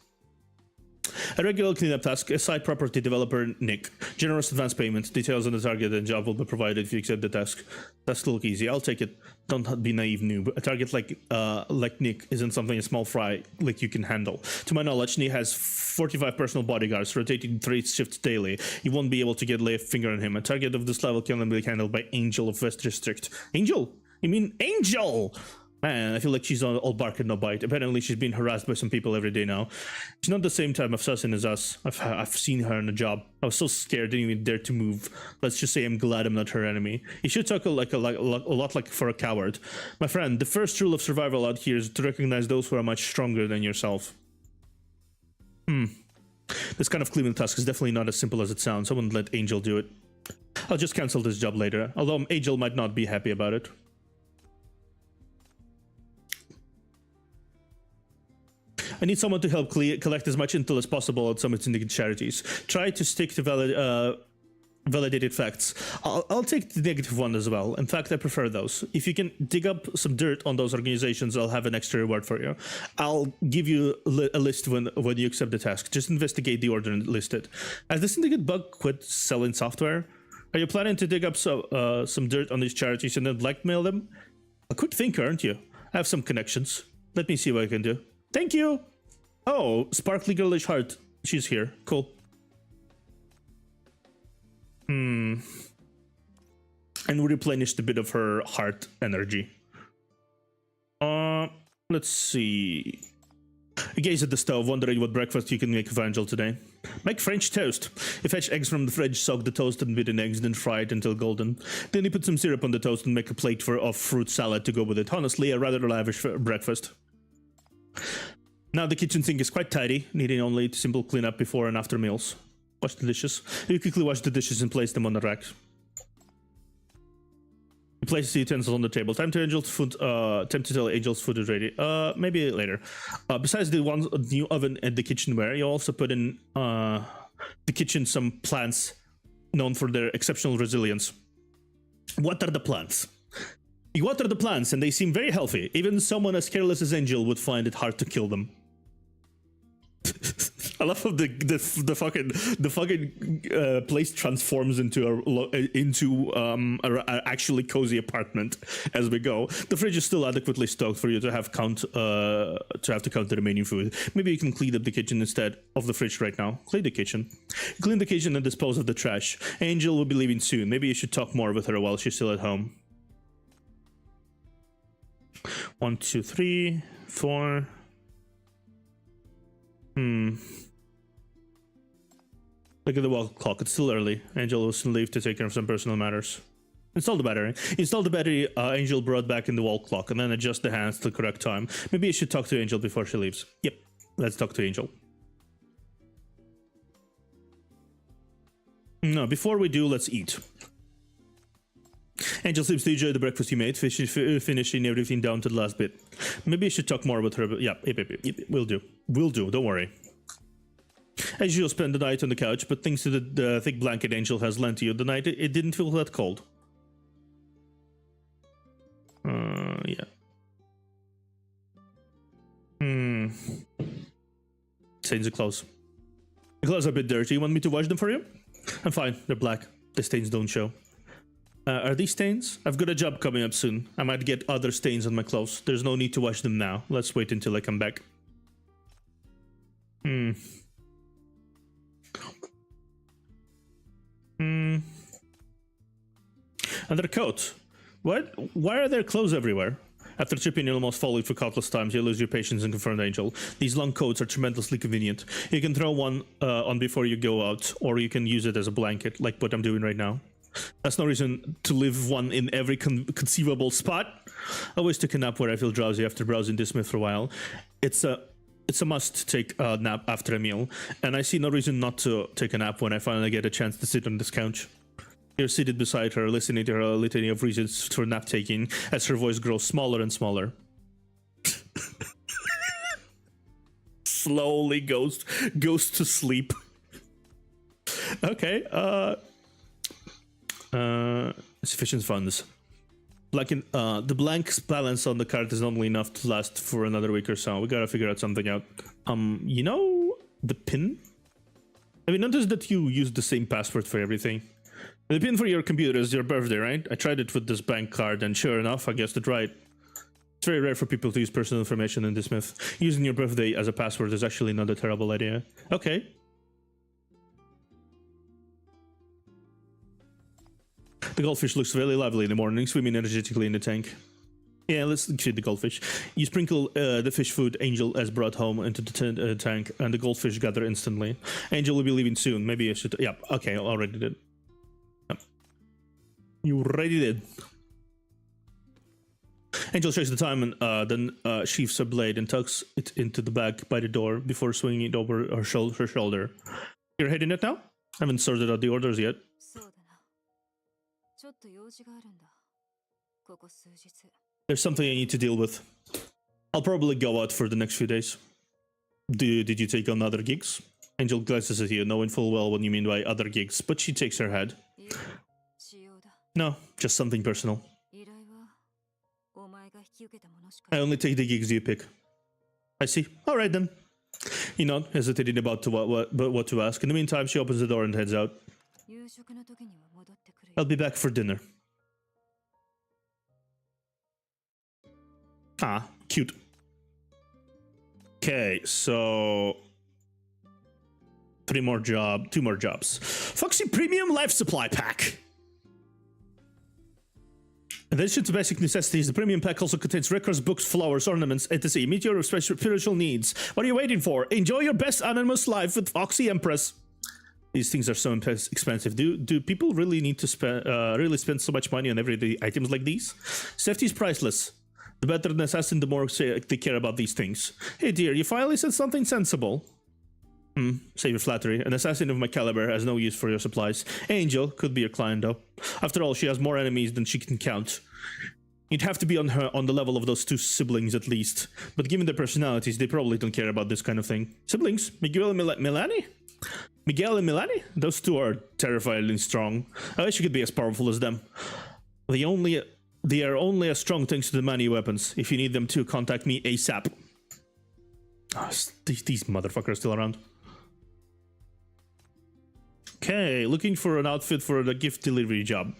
A regular cleanup task, a site property developer, Nick. Generous advance payment. Details on the target and job will be provided if you accept the task. Task look easy. I'll take it. Don't be naive, noob. A target like Nick isn't something a small fry like you can handle. To my knowledge, Nick has 45 personal bodyguards rotating 3 shifts daily. You won't be able to lay a finger on him. A target of this level can only be handled by Angel of West District. Angel? You mean Angel? Man, I feel like she's all bark and no bite. Apparently, she's being harassed by some people every day now. She's not the same type of assassin as us. I've seen her on the job. I was so scared, didn't even dare to move. Let's just say I'm glad I'm not her enemy. You should talk a lot like for a coward. My friend, the first rule of survival out here is to recognize those who are much stronger than yourself. This kind of cleaning task is definitely not as simple as it sounds. I wouldn't let Angel do it. I'll just cancel this job later, although Angel might not be happy about it. I need someone to help collect as much intel as possible on some of its charities. Try to stick to validated facts. I'll take the negative one as well. In fact, I prefer those. If you can dig up some dirt on those organizations, I'll have an extra reward for you. I'll give you a list when you accept the task. Just investigate the order listed. Has the syndicate bug quit selling software? Are you planning to dig up some dirt on these charities and then blackmail them? A quick thinker, aren't you? I have some connections. Let me see what I can do. Thank you. Oh, sparkly girlish heart. She's here. Cool. And we replenished a bit of her heart energy. Let's see. You gaze at the stove, wondering what breakfast you can make for Angel today. Make French toast. You fetch eggs from the fridge, soak the toast in beaten eggs, then fry it until golden. Then you put some syrup on the toast and make a plate of fruit salad to go with it. Honestly, a rather lavish breakfast. Now the kitchen sink is quite tidy, needing only simple cleanup before and after meals. Wash the dishes. You quickly wash the dishes and place them on the rack. You place the utensils on the table. Time to tell Angel's food is ready. Maybe later. Besides the new oven and the kitchenware, you also put in the kitchen some plants known for their exceptional resilience. What are the plants? You water the plants and they seem very healthy. Even someone as careless as Angel would find it hard to kill them. I love how the fucking place transforms into a actually cozy apartment as we go. The fridge is still adequately stocked for you to have to count the remaining food. Maybe you can clean up the kitchen instead of the fridge right now. Clean the kitchen and dispose of the trash. Angel will be leaving soon. Maybe you should talk more with her while she's still at home. 1, 2, 3, 4. Look at the wall clock. It's still early. Angel will soon leave to take care of some personal matters. Install the battery. Install the battery Angel brought back in the wall clock, and then adjust the hands to the correct time. Maybe you should talk to Angel before she leaves. Yep, let's talk to Angel. No, before we do, let's eat. Angel seems to enjoy the breakfast you made, finishing everything down to the last bit. Maybe you should talk more with her, but yeah, will do. Will do, don't worry. As usual, spend the night on the couch, but thanks to the thick blanket Angel has lent you the night, it didn't feel that cold. Stains are clothes. The clothes are a bit dirty. You want me to wash them for you? I'm fine. They're black. The stains don't show. Are these stains? I've got a job coming up soon. I might get other stains on my clothes. There's no need to wash them now. Let's wait until I come back. Another coat. What? Why are there clothes everywhere? After chipping, you'll almost fall for countless times. You lose your patience and confront Angel. These long coats are tremendously convenient. You can throw one on before you go out, or you can use it as a blanket, like what I'm doing right now. That's no reason to leave one in every conceivable spot. I always take a nap where I feel drowsy after browsing this myth for a while. It's a must to take a nap after a meal, and I see no reason not to take a nap when I finally get a chance to sit on this couch. You're seated beside her, listening to her litany of reasons for nap taking as her voice grows smaller and smaller. Slowly goes to sleep. Okay, sufficient funds. Like the blank balance on the card is only enough to last for another week or so. We gotta figure out something out. You know the pin? Have you noticed that you use the same password for everything? The pin for your computer is your birthday, right? I tried it with this bank card, and sure enough, I guessed it right. It's very rare for people to use personal information in this myth. Using your birthday as a password is actually not a terrible idea. Okay. The goldfish looks very lively in the morning, swimming energetically in the tank. Yeah, let's feed the goldfish. You sprinkle the fish food Angel has brought home into the tank, and the goldfish gather instantly. Angel will be leaving soon. Maybe I should... Yeah, okay, I already did. You already did. Angel checks the time and then sheaves a blade and tucks it into the bag by the door before swinging it over her shoulder. You're heading it now? Haven't sorted out the orders yet. There's something I need to deal with. I'll probably go out for the next few days. Did you take on other gigs? Angel glances at you, knowing full well what you mean by other gigs, but she shakes her head. No, just something personal. I only take the gigs you pick. I see. All right then. You know, hesitating about what to ask. In the meantime, she opens the door and heads out. I'll be back for dinner. Ah, cute. Okay, so... two more jobs. Foxy Premium Life Supply Pack. In addition to basic necessities, the premium pack also contains records, books, flowers, ornaments, etc. Meet your spiritual needs. What are you waiting for? Enjoy your best anonymous life with Foxy Empress. These things are so expensive. Do people really need to spend so much money on everyday items like these? Safety is priceless. The better an assassin, the more they care about these things. Hey dear, you finally said something sensible. Save your flattery. An assassin of my caliber has no use for your supplies. Angel could be your client though. After all, she has more enemies than she can count. You'd have to be on the level of those two siblings at least. But given their personalities, they probably don't care about this kind of thing. Siblings? Miguel and Milani? Miguel and Milani? Those two are terrifyingly strong. I wish you could be as powerful as them. They are only as strong thanks to the money weapons. If you need them to, contact me ASAP. Oh, these motherfuckers are still around. Okay, looking for an outfit for the gift delivery job.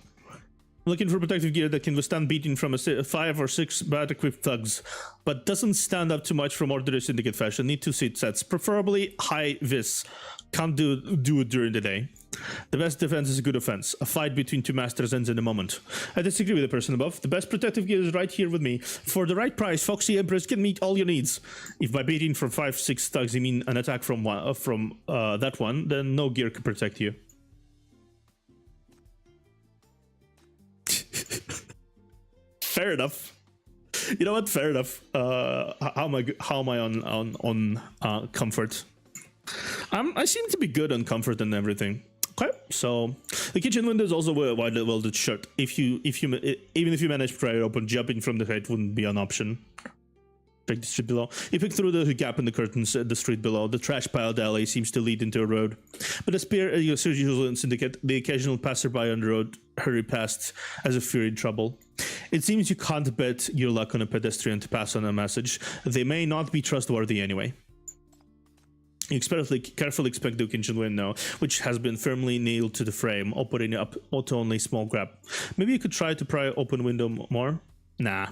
Looking for protective gear that can withstand beating from 5 or 6 bad-equipped thugs, but doesn't stand up too much from ordinary syndicate fashion. Need 2 seat sets, preferably high-vis. Can't do it during the day. The best defense is a good offense. A fight between 2 masters ends in a moment. I disagree with the person above. The best protective gear is right here with me. For the right price, Foxy Empress can meet all your needs. If by beating from 5-6 thugs you mean an attack from that one, then no gear can protect you. Fair enough. You know what? Fair enough. How am I on comfort? I seem to be good on comfort and everything. Okay, so the kitchen window is also widely welded shut. Even if you manage to pry it open, jumping from the height wouldn't be an option. Check the street below. You pick through the gap in the curtains at the street below. The trash-piled alley seems to lead into a road. But as per your usual syndicate, the occasional passerby on the road hurry past as if you're in trouble. It seems you can't bet your luck on a pedestrian to pass on a message. They may not be trustworthy anyway. You carefully expect the kitchen window, which has been firmly nailed to the frame, opening up to only small grab. Maybe you could try to pry open window more? Nah.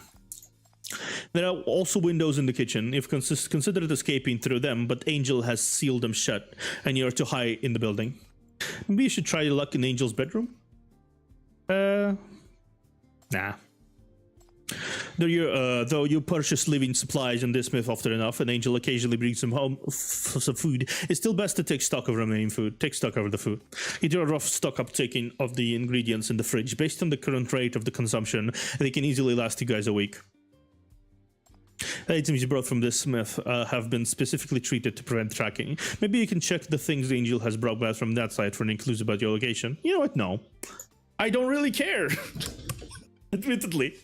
There are also windows in the kitchen. You've considered escaping through them, but Angell has sealed them shut, and you're too high in the building. Maybe you should try your luck in Angell's bedroom? Nah. Though you purchase living supplies and this smith often enough, and Angell occasionally brings some home for some food, it's still best to take stock of remaining food. Take stock of the food. You do a rough stock up taking of the ingredients in the fridge. Based on the current rate of the consumption, they can easily last you guys a week. The items you brought from this smith have been specifically treated to prevent tracking. Maybe you can check the things Angell has brought back from that site for an clues about your location. You know what? No. I don't really care. Admittedly,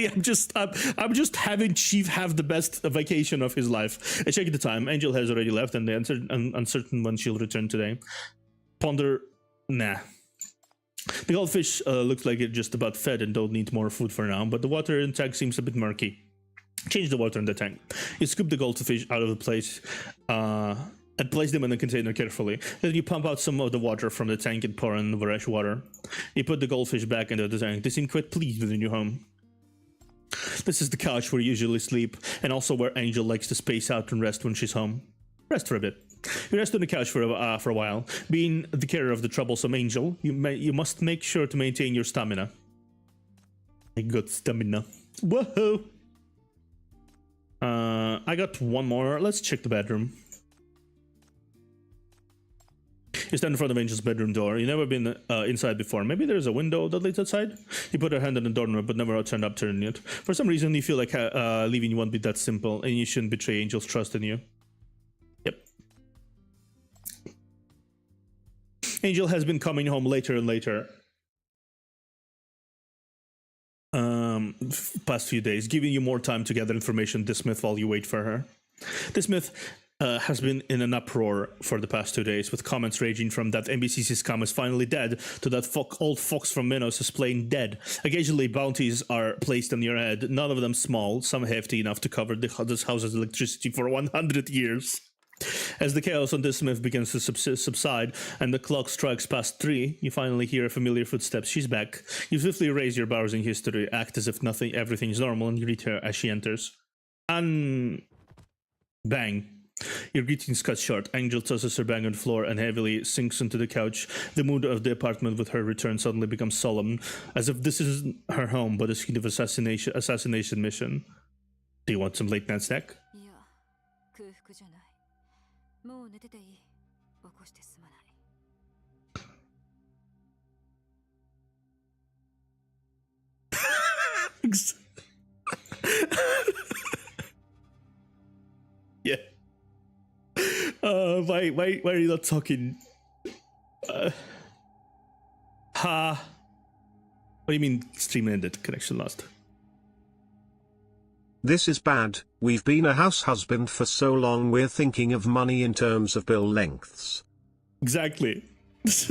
I'm just having Chief have the best vacation of his life. I checked the time. Angell has already left, and the uncertain when she'll return today. Ponder, nah. The goldfish looks like it just about fed and don't need more food for now, but the water in the tank seems a bit murky. Change the water in the tank. You scoop the goldfish out of the place and place them in a container carefully. Then you pump out some of the water from the tank and pour in fresh water. You put the goldfish back into the tank. They seem quite pleased with the new home. This is the couch where you usually sleep, and also where Angell likes to space out and rest when she's home. Rest for a bit. You rest on the couch for a while. Being the carer of the troublesome Angell, you must make sure to maintain your stamina. I got stamina. Whoa! I got one more. Let's check the bedroom. You stand in front of Angell's bedroom door. You've never been inside before. Maybe there's a window that leads outside? You put your hand on the doorknob, but never turned up turning it. For some reason, you feel like leaving won't be that simple, and you shouldn't betray Angell's trust in you. Yep. Angell has been coming home later and later. Past few days, giving you more time to gather information this smith while you wait for her. This smith has been in an uproar for the past 2 days, with comments ranging from that NBC's scum is finally dead to that old fox from Minos is plain dead. Occasionally bounties are placed on your head, none of them small, some hefty enough to cover this house's electricity for 100 years. As the chaos on this smith begins to subside and the clock strikes past 3, you finally hear familiar footsteps. She's back. You swiftly erase your browsing history, act as if everything is normal, and greet her as she enters. Bang. Your greetings cut short. Angell tosses her bag on the floor and heavily sinks into the couch. The mood of the apartment with her return suddenly becomes solemn, as if this isn't her home but a scheme of assassination mission. Do you want some late night snack? Yeah. Why are you not talking? What do you mean stream ended, connection lost? This is bad. We've been a house husband for so long we're thinking of money in terms of bill lengths. Exactly. This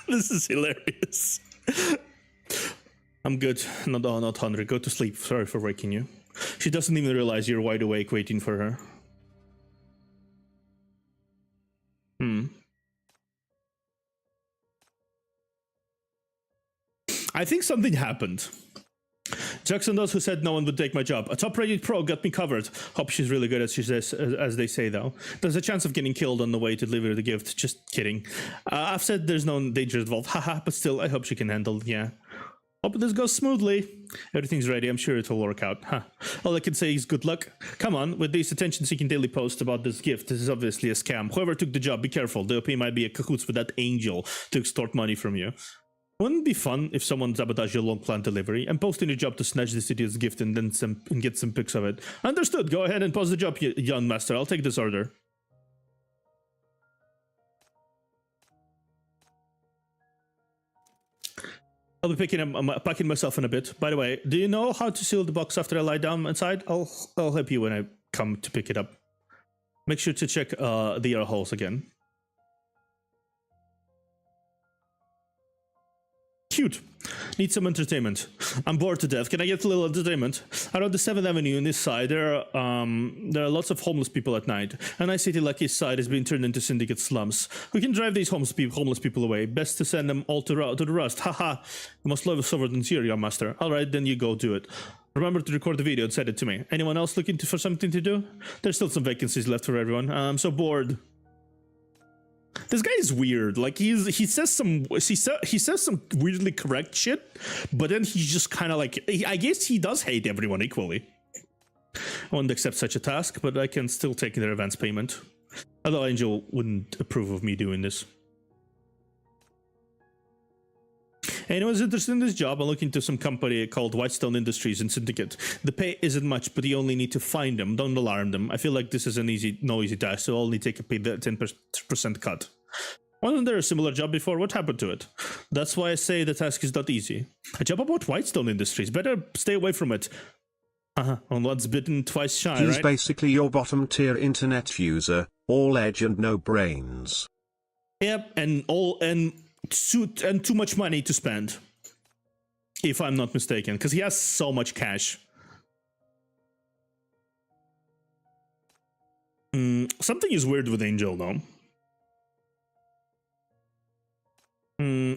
is hilarious. I'm good. Not hungry. Go to sleep. Sorry for waking you. She doesn't even realize you're wide awake waiting for her. I think something happened. Jackson knows who said no one would take my job. A top-rated pro got me covered. Hope she's really good, as they say, though. There's a chance of getting killed on the way to deliver the gift. Just kidding. I've said there's no danger involved. Haha, but still, I hope she can handle it, yeah. Hope this goes smoothly. Everything's ready. I'm sure it'll work out. Huh. All I can say is good luck. Come on, with these attention-seeking daily posts about this gift, this is obviously a scam. Whoever took the job, be careful. The OP might be a cahoots with that Angell to extort money from you. Wouldn't it be fun if someone sabotaged your long-planned delivery and posting your job to snatch this idiot's gift and then get some pics of it? Understood. Go ahead and pause the job, young master. I'll take this order. I'll be packing myself in a bit. By the way, do you know how to seal the box after I lie down inside? I'll help you when I come to pick it up. Make sure to check the air holes again. Cute. Need some entertainment. I'm bored to death. Can I get a little entertainment? Around the 7th Avenue on this side, there are lots of homeless people at night. A nice city like East Side has been turned into syndicate slums. We can drive these homeless people away. Best to send them all to the rust. Haha. You must love a sovereign here, young master. Alright, then you go do it. Remember to record the video and send it to me. Anyone else looking for something to do? There's still some vacancies left for everyone. I'm so bored. This guy is weird. Like he says some weirdly correct shit, but then he's just kind of like, I guess he does hate everyone equally. I won't accept such a task, but I can still take their advance payment. Although Angel wouldn't approve of me doing this. Anyone's interested in this job, I'm looking to some company called Whitestone Industries in Syndicate. The pay isn't much, but you only need to find them. Don't alarm them. I feel like this is no easy task, so I'll only take a 10% cut. Wasn't there a similar job before? What happened to it? That's why I say the task is not easy. A job about Whitestone Industries. Better stay away from it. On once bitten, twice shy, He's right? basically your bottom tier internet user, all edge and no brains. Yep, and too much money to spend, if I'm not mistaken, because he has so much cash. Something is weird with Angel, though.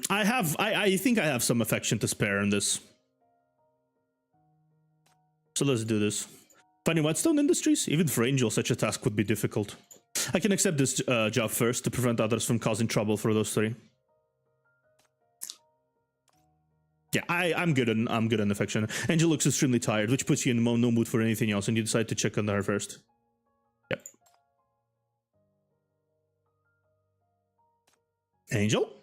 I think I have some affection to spare in this. So let's do this. Finding Whitestone Industries? Even for Angel, such a task would be difficult. I can accept this job first to prevent others from causing trouble for those three. Yeah, I'm good on affection. Angel looks extremely tired, which puts you in no mood for anything else, and you decide to check on her first. Yep. Angel?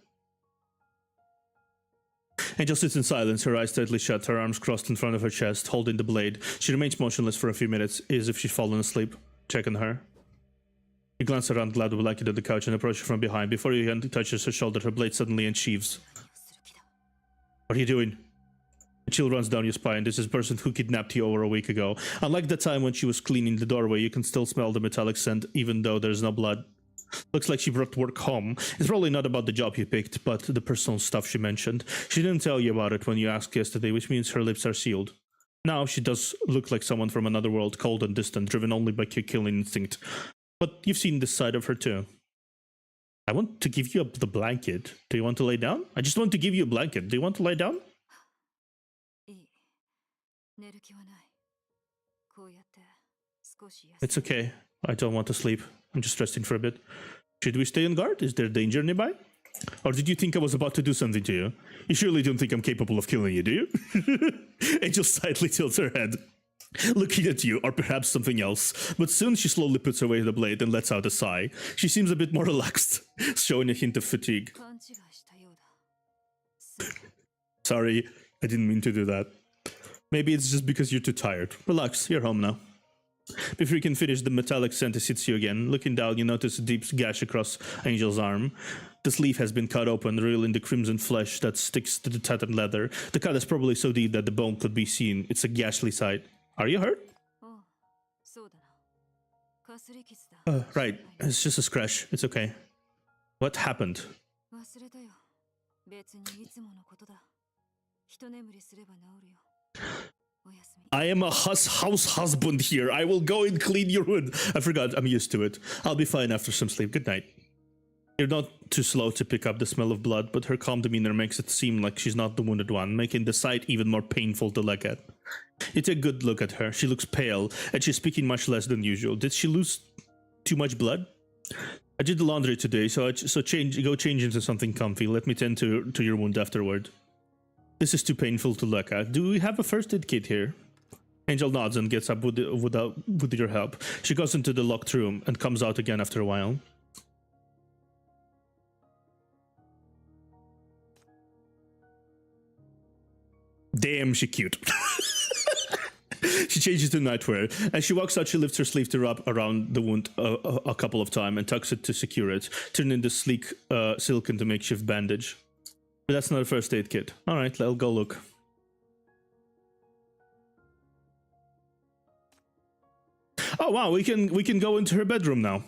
Angel sits in silence, her eyes tightly shut, her arms crossed in front of her chest, holding the blade. She remains motionless for a few minutes, as if she's fallen asleep. Check on her. You glance around, glad to blanket at the couch, and approach her from behind. Before your hand touches her shoulder, her blade suddenly unsheathes. What are you doing? A chill runs down your spine. This is the person who kidnapped you over a week ago. Unlike the time when she was cleaning the doorway, you can still smell the metallic scent, even though there's no blood. Looks like she brought work home. It's probably not about the job you picked, but the personal stuff she mentioned. She didn't tell you about it when you asked yesterday, which means her lips are sealed. Now she does look like someone from another world, cold and distant, driven only by killing instinct. But you've seen this side of her too. I want to give you the blanket. Do you want to lay down? I just want to give you a blanket. Do you want to lay down? It's okay. I don't want to sleep. I'm just resting for a bit. Should we stay on guard? Is there danger nearby? Or did you think I was about to do something to you? You surely don't think I'm capable of killing you, do you? Angel slightly tilts her head, looking at you, or perhaps something else. But soon she slowly puts away the blade and lets out a sigh. She seems a bit more relaxed, showing a hint of fatigue. Sorry, I didn't mean to do that. Maybe it's just because you're too tired. Relax, you're home now. Before you can finish, the metallic scent hits you again. Looking down, you notice a deep gash across Angel's arm. The sleeve has been cut open, revealing the crimson flesh that sticks to the tattered leather. The cut is probably so deep that the bone could be seen. It's a ghastly sight. Are you hurt? Right, it's just a scratch. It's okay. What happened? I am a house husband here. I will go and clean your wound. I forgot, I'm used to it. I'll be fine after some sleep. Good night. You're not too slow to pick up the smell of blood, but her calm demeanor makes it seem like she's not the wounded one, making the sight even more painful to look at. You take a good look at her. She looks pale, and she's speaking much less than usual. Did she lose too much blood? I did the laundry today, so go change into something comfy. Let me tend to your wound afterward. This is too painful to look at. Do we have a first aid kit here? Angel nods and gets up with your help. She goes into the locked room and comes out again after a while. Damn, she cute. She changes to nightwear. As she walks out, she lifts her sleeve to wrap around the wound a couple of times and tucks it to secure it, turning the sleek silk into makeshift bandage. But that's not a first aid kit. Alright, I'll go look. Oh wow, we can go into her bedroom now.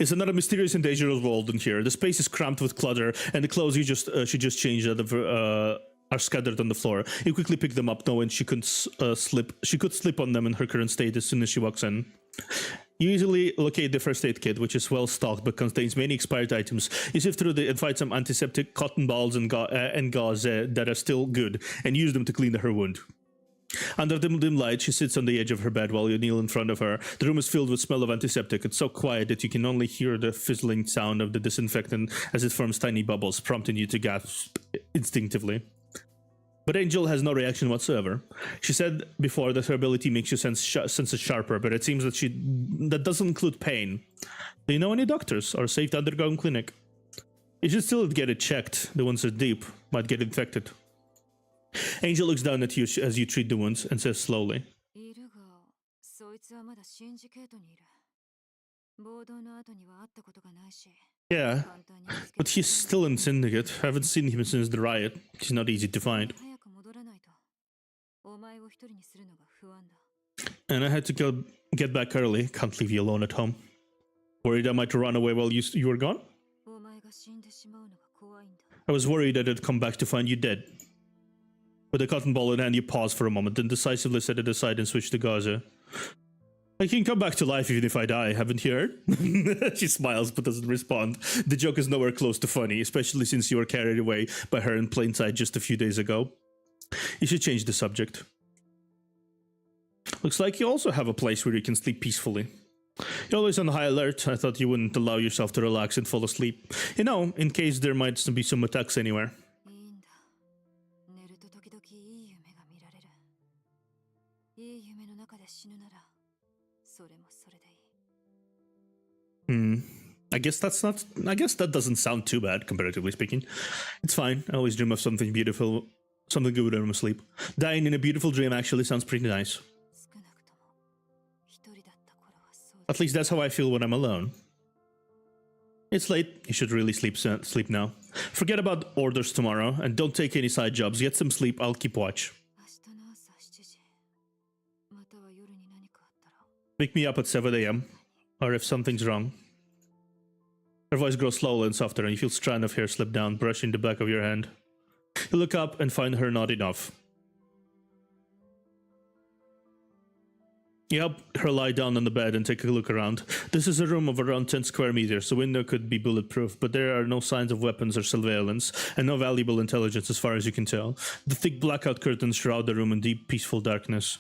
It's another mysterious and dangerous world in here. The space is cramped with clutter, and the clothes she just changed are scattered on the floor. You quickly pick them up, knowing she could slip on them in her current state as soon as she walks in. You easily locate the first aid kit, which is well stocked but contains many expired items. You sift through and find some antiseptic, cotton balls, and gauze that are still good, and use them to clean her wound. Under the dim light, she sits on the edge of her bed while you kneel in front of her. The room is filled with smell of antiseptic. It's so quiet that you can only hear the fizzling sound of the disinfectant as it forms tiny bubbles, prompting you to gasp instinctively. But Angell has no reaction whatsoever. She said before that her ability makes you sense it sharper, but it seems that doesn't include pain. Do you know any doctors or safe underground clinic? You should still get it checked. The wounds are deep, might get infected. Angell looks down at you as you treat the wounds and says slowly, yeah, but he's still in Syndicate. Haven't seen him since the riot. He's not easy to find. And I had to get back early. Can't leave you alone at home. Worried I might run away while you were gone? I was worried that I'd come back to find you dead. With a cotton ball in hand, you pause for a moment, then decisively set it aside and switch to Gaza. I can come back to life even if I die, haven't you heard? She smiles but doesn't respond. The joke is nowhere close to funny, especially since you were carried away by her in plain sight just a few days ago. You should change the subject. Looks like you also have a place where you can sleep peacefully. You're always on high alert. I thought you wouldn't allow yourself to relax and fall asleep. You know, in case there might be some attacks anywhere. I guess that doesn't sound too bad, comparatively speaking. It's fine. I always dream of something beautiful, something good when I'm asleep. Dying in a beautiful dream actually sounds pretty nice. At least that's how I feel when I'm alone. It's late. You should really sleep now. Forget about orders tomorrow, and don't take any side jobs. Get some sleep. I'll keep watch. Wake me up at 7 a.m. or if something's wrong. Her voice grows slower and softer, and you feel a strand of hair slip down, brushing the back of your hand. You look up and find her nodding off. You help her lie down on the bed and take a look around. This is a room of around 10 square meters. The window could be bulletproof, but there are no signs of weapons or surveillance, and no valuable intelligence as far as you can tell. The thick blackout curtains shroud the room in deep, peaceful darkness.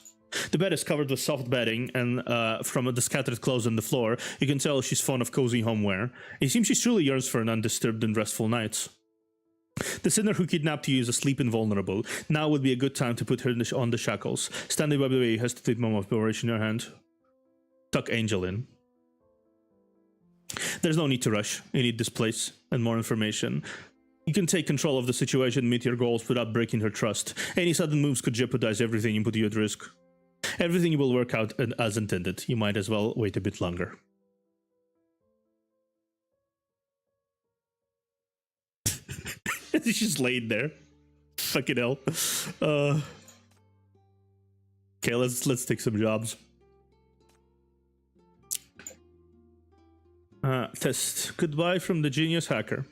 The bed is covered with soft bedding, and from the scattered clothes on the floor, you can tell she's fond of cozy homeware. It seems she truly yearns for an undisturbed and restful night. The sinner who kidnapped you is asleep and vulnerable. Now would be a good time to put her on the shackles. Standing by the way, you hesitate a moment before raising your hand. Tuck Angell in. There's no need to rush. You need this place and more information. You can take control of the situation and meet your goals without breaking her trust. Any sudden moves could jeopardize everything and put you at risk. Everything will work out as intended. You might as well wait a bit longer. She's laid there. Fucking hell. Okay, let's take some jobs. Test. Goodbye from the genius hacker.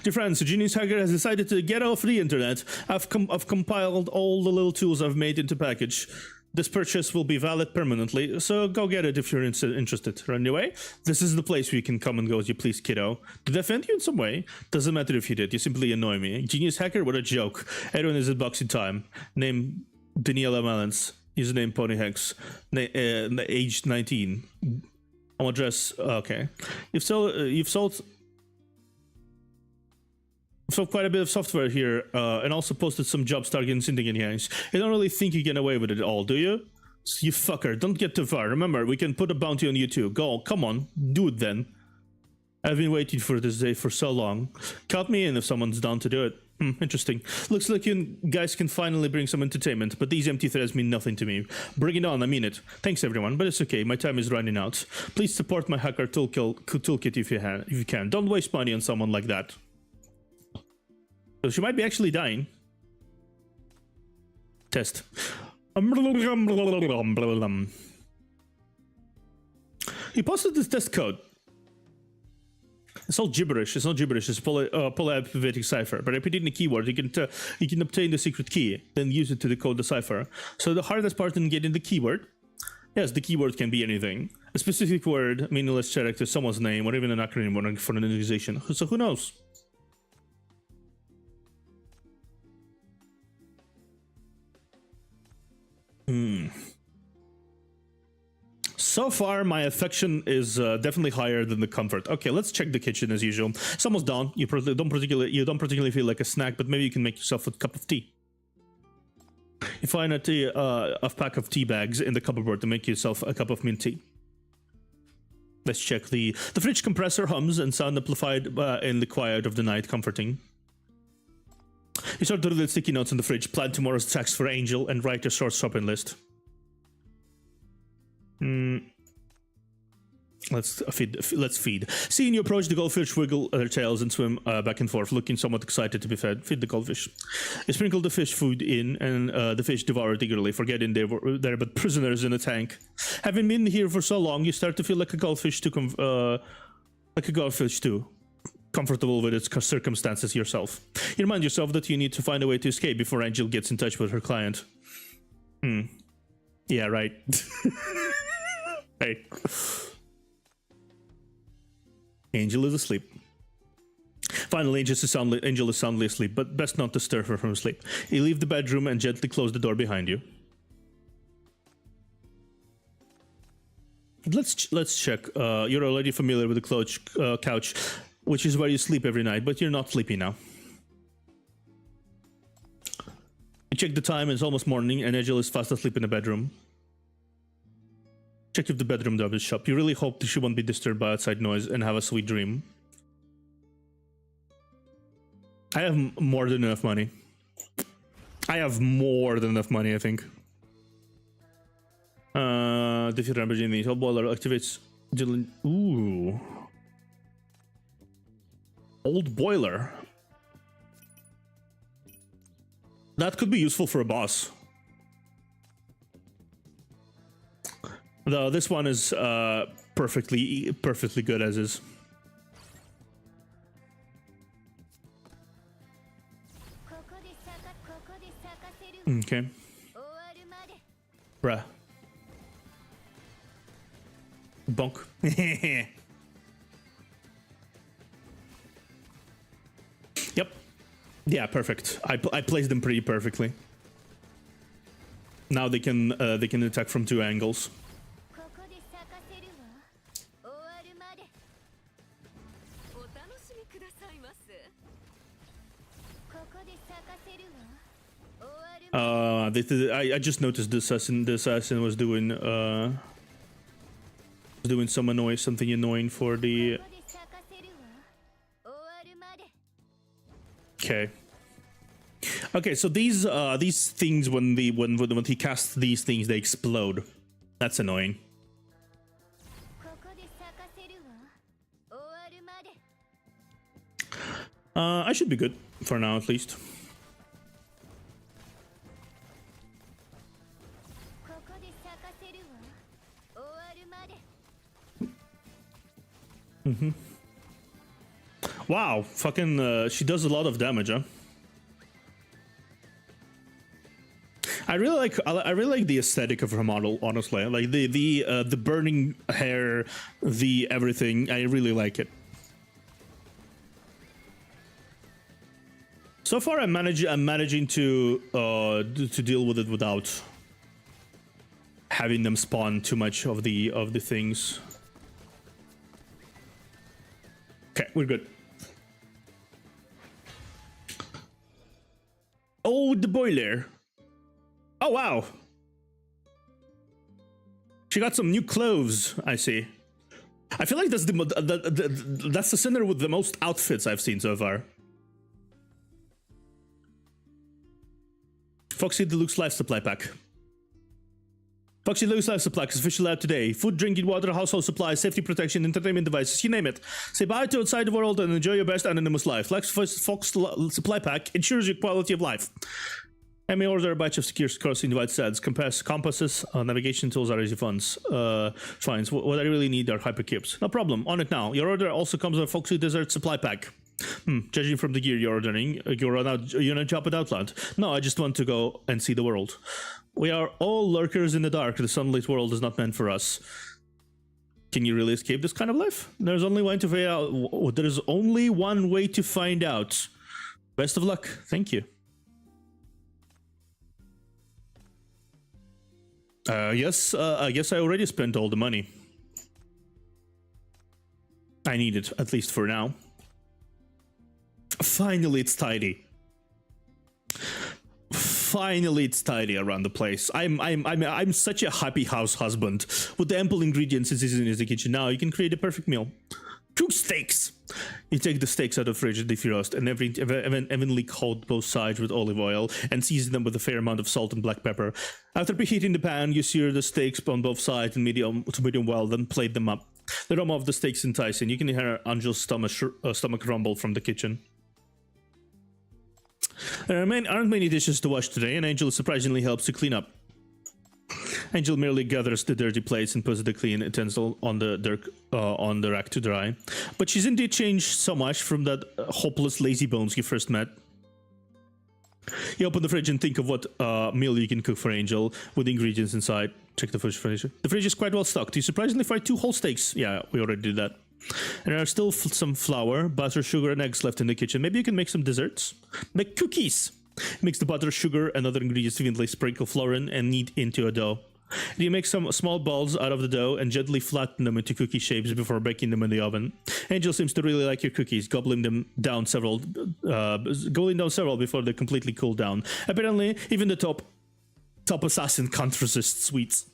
Dear friends, the genius hacker has decided to get off the internet. I've compiled all the little tools I've made into package. This purchase will be valid permanently, so go get it if you're interested. Anyway, this is the place where you can come and go as you please, kiddo. Did I offend you in some way? Doesn't matter if you did, you simply annoy me. Genius hacker, what a joke. Everyone is at boxing time. Name Daniela Malins. Username Ponyhex. Age 19. Home address, okay. You've sold quite a bit of software here, and also posted some jobs targeting Syndicate gangs. You don't really think you get away with it all, do you? You fucker, don't get too far. Remember, we can put a bounty on you too. Go, come on, do it then. I've been waiting for this day for so long. Count me in if someone's down to do it. Interesting. Looks like you guys can finally bring some entertainment, but these empty threats mean nothing to me. Bring it on, I mean it. Thanks everyone, but it's okay, my time is running out. Please support my hacker toolkit if you can. Don't waste money on someone like that. So she might be actually dying. Test. He posted this test code. It's all gibberish. It's not gibberish. It's polyalphabetic cipher. By repeating the keyword, you can obtain the secret key, then use it to decode the cipher. So the hardest part in getting the keyword, yes, the keyword can be anything. A specific word, meaningless character, someone's name, or even an acronym for an organization. So who knows? So far, my affection is definitely higher than the comfort. Okay, let's check the kitchen as usual. It's almost done. You don't particularly feel like a snack, but maybe you can make yourself a cup of tea. You find a pack of tea bags in the cupboard to make yourself a cup of mint tea. Let's check the fridge compressor hums and sound amplified in the quiet of the night, comforting. You start doodling sticky notes in the fridge, plan tomorrow's tasks for Angel, and write your short shopping list. Let's feed. Seeing you approach, the goldfish wiggle their tails and swim back and forth, looking somewhat excited to be fed. Feed the goldfish. You sprinkle the fish food in, and the fish devour it eagerly, forgetting they were there but prisoners in a tank. Having been here for so long, you start to feel like a goldfish too, comfortable with its circumstances yourself. You remind yourself that you need to find a way to escape before Angel gets in touch with her client. Yeah, right. Hey. Angel is asleep. Finally, Angel is soundly asleep, but best not disturb her from sleep. You leave the bedroom and gently close the door behind you. Let's check. You're already familiar with the couch, which is where you sleep every night, but you're not sleepy now. You check the time, it's almost morning, and Angel is fast asleep in the bedroom. Check if the bedroom door is shut. You really hope that she won't be disturbed by outside noise and have a sweet dream. I have more than enough money. I think. Defeat Lamborghini. Hot boiler activates. Ooh. Old boiler. That could be useful for a boss. Though this one is perfectly good as is. Okay. Bruh. Bonk. Yep. Yeah, perfect. I placed them pretty perfectly. Now they can attack from 2 angles. I just noticed the assassin was doing something annoying for the. Okay, so these things when he casts these things, they explode. That's annoying. I should be good for now, at least. Wow, fucking she does a lot of damage, huh? I really like the aesthetic of her model, honestly. Like the burning hair, the everything. I really like it. So far, I'm managing to deal with it without having them spawn too much of the things. Okay, we're good. Oh, the boiler. Oh, wow. She got some new clothes, I see. I feel like that's the center with the most outfits I've seen so far. Foxy Deluxe Life Supply Pack. Foxy Deluxe Life Supply is officially out today. Food, drinking water, household supplies, safety protection, entertainment devices, you name it. Say bye to outside the world and enjoy your best anonymous life. Fox Supply Pack ensures your quality of life. I may order a batch of secure crossing device sets, compasses, navigation tools are easy funds. Fines. What I really need are hypercubes. No problem. On it now. Your order also comes with a Foxy Desert supply pack. Judging from the gear you're ordering, you're on a job at Outland. No, I just want to go and see the world. We are all lurkers in the dark. The sunlit world is not meant for us. Can you really escape this kind of life? There's only one way to find out. Best of luck. Thank you. Yes, I guess I already spent all the money. I need it, at least for now. Finally, it's tidy. Finally, it's tidy around the place. I'm such a happy house husband. With the ample ingredients it is in the kitchen now, you can create a perfect meal. 2 steaks! You take the steaks out of the fridge and defrost, and evenly coat both sides with olive oil and season them with a fair amount of salt and black pepper. After preheating the pan, you sear the steaks on both sides and medium well, then plate them up. The aroma of the steaks enticing. You can hear Angell's stomach rumble from the kitchen. There aren't many dishes to wash today, and Angel surprisingly helps to clean up. Angel merely gathers the dirty plates and puts the clean utensil on the rack to dry. But she's indeed changed so much from that hopeless lazy bones you first met. You open the fridge and think of what meal you can cook for Angel with the ingredients inside. Check the fridge. The fridge is quite well stocked. You surprisingly find 2 whole steaks. Yeah, we already did that. And there are still some flour, butter, sugar, and eggs left in the kitchen. Maybe you can make some desserts. Make cookies! Mix the butter, sugar, and other ingredients evenly, sprinkle flour in, and knead into a dough. You make some small balls out of the dough and gently flatten them into cookie shapes before baking them in the oven. Angel seems to really like your cookies, going down several before they completely cool down. Apparently, even the top assassin can't resist sweets.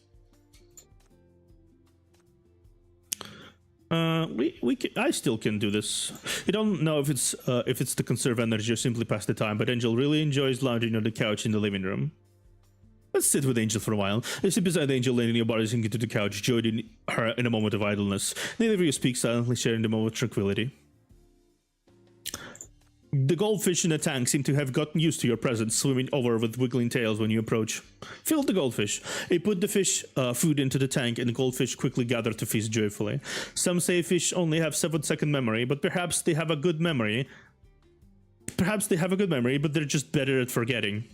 I still can do this. You don't know if it's to conserve energy or simply pass the time, but Angel really enjoys lounging on the couch in the living room. Let's sit with Angel for a while. You sit beside Angel, laying your body sinking to the couch, joining her in a moment of idleness. Neither of you speak silently, sharing the moment of tranquility. The goldfish in the tank seem to have gotten used to your presence, swimming over with wiggling tails when you approach. Fill the goldfish. You put the fish food into the tank, and the goldfish quickly gather to feast joyfully. Some say fish only have 7-second memory, but perhaps they have a good memory. But they're just better at forgetting.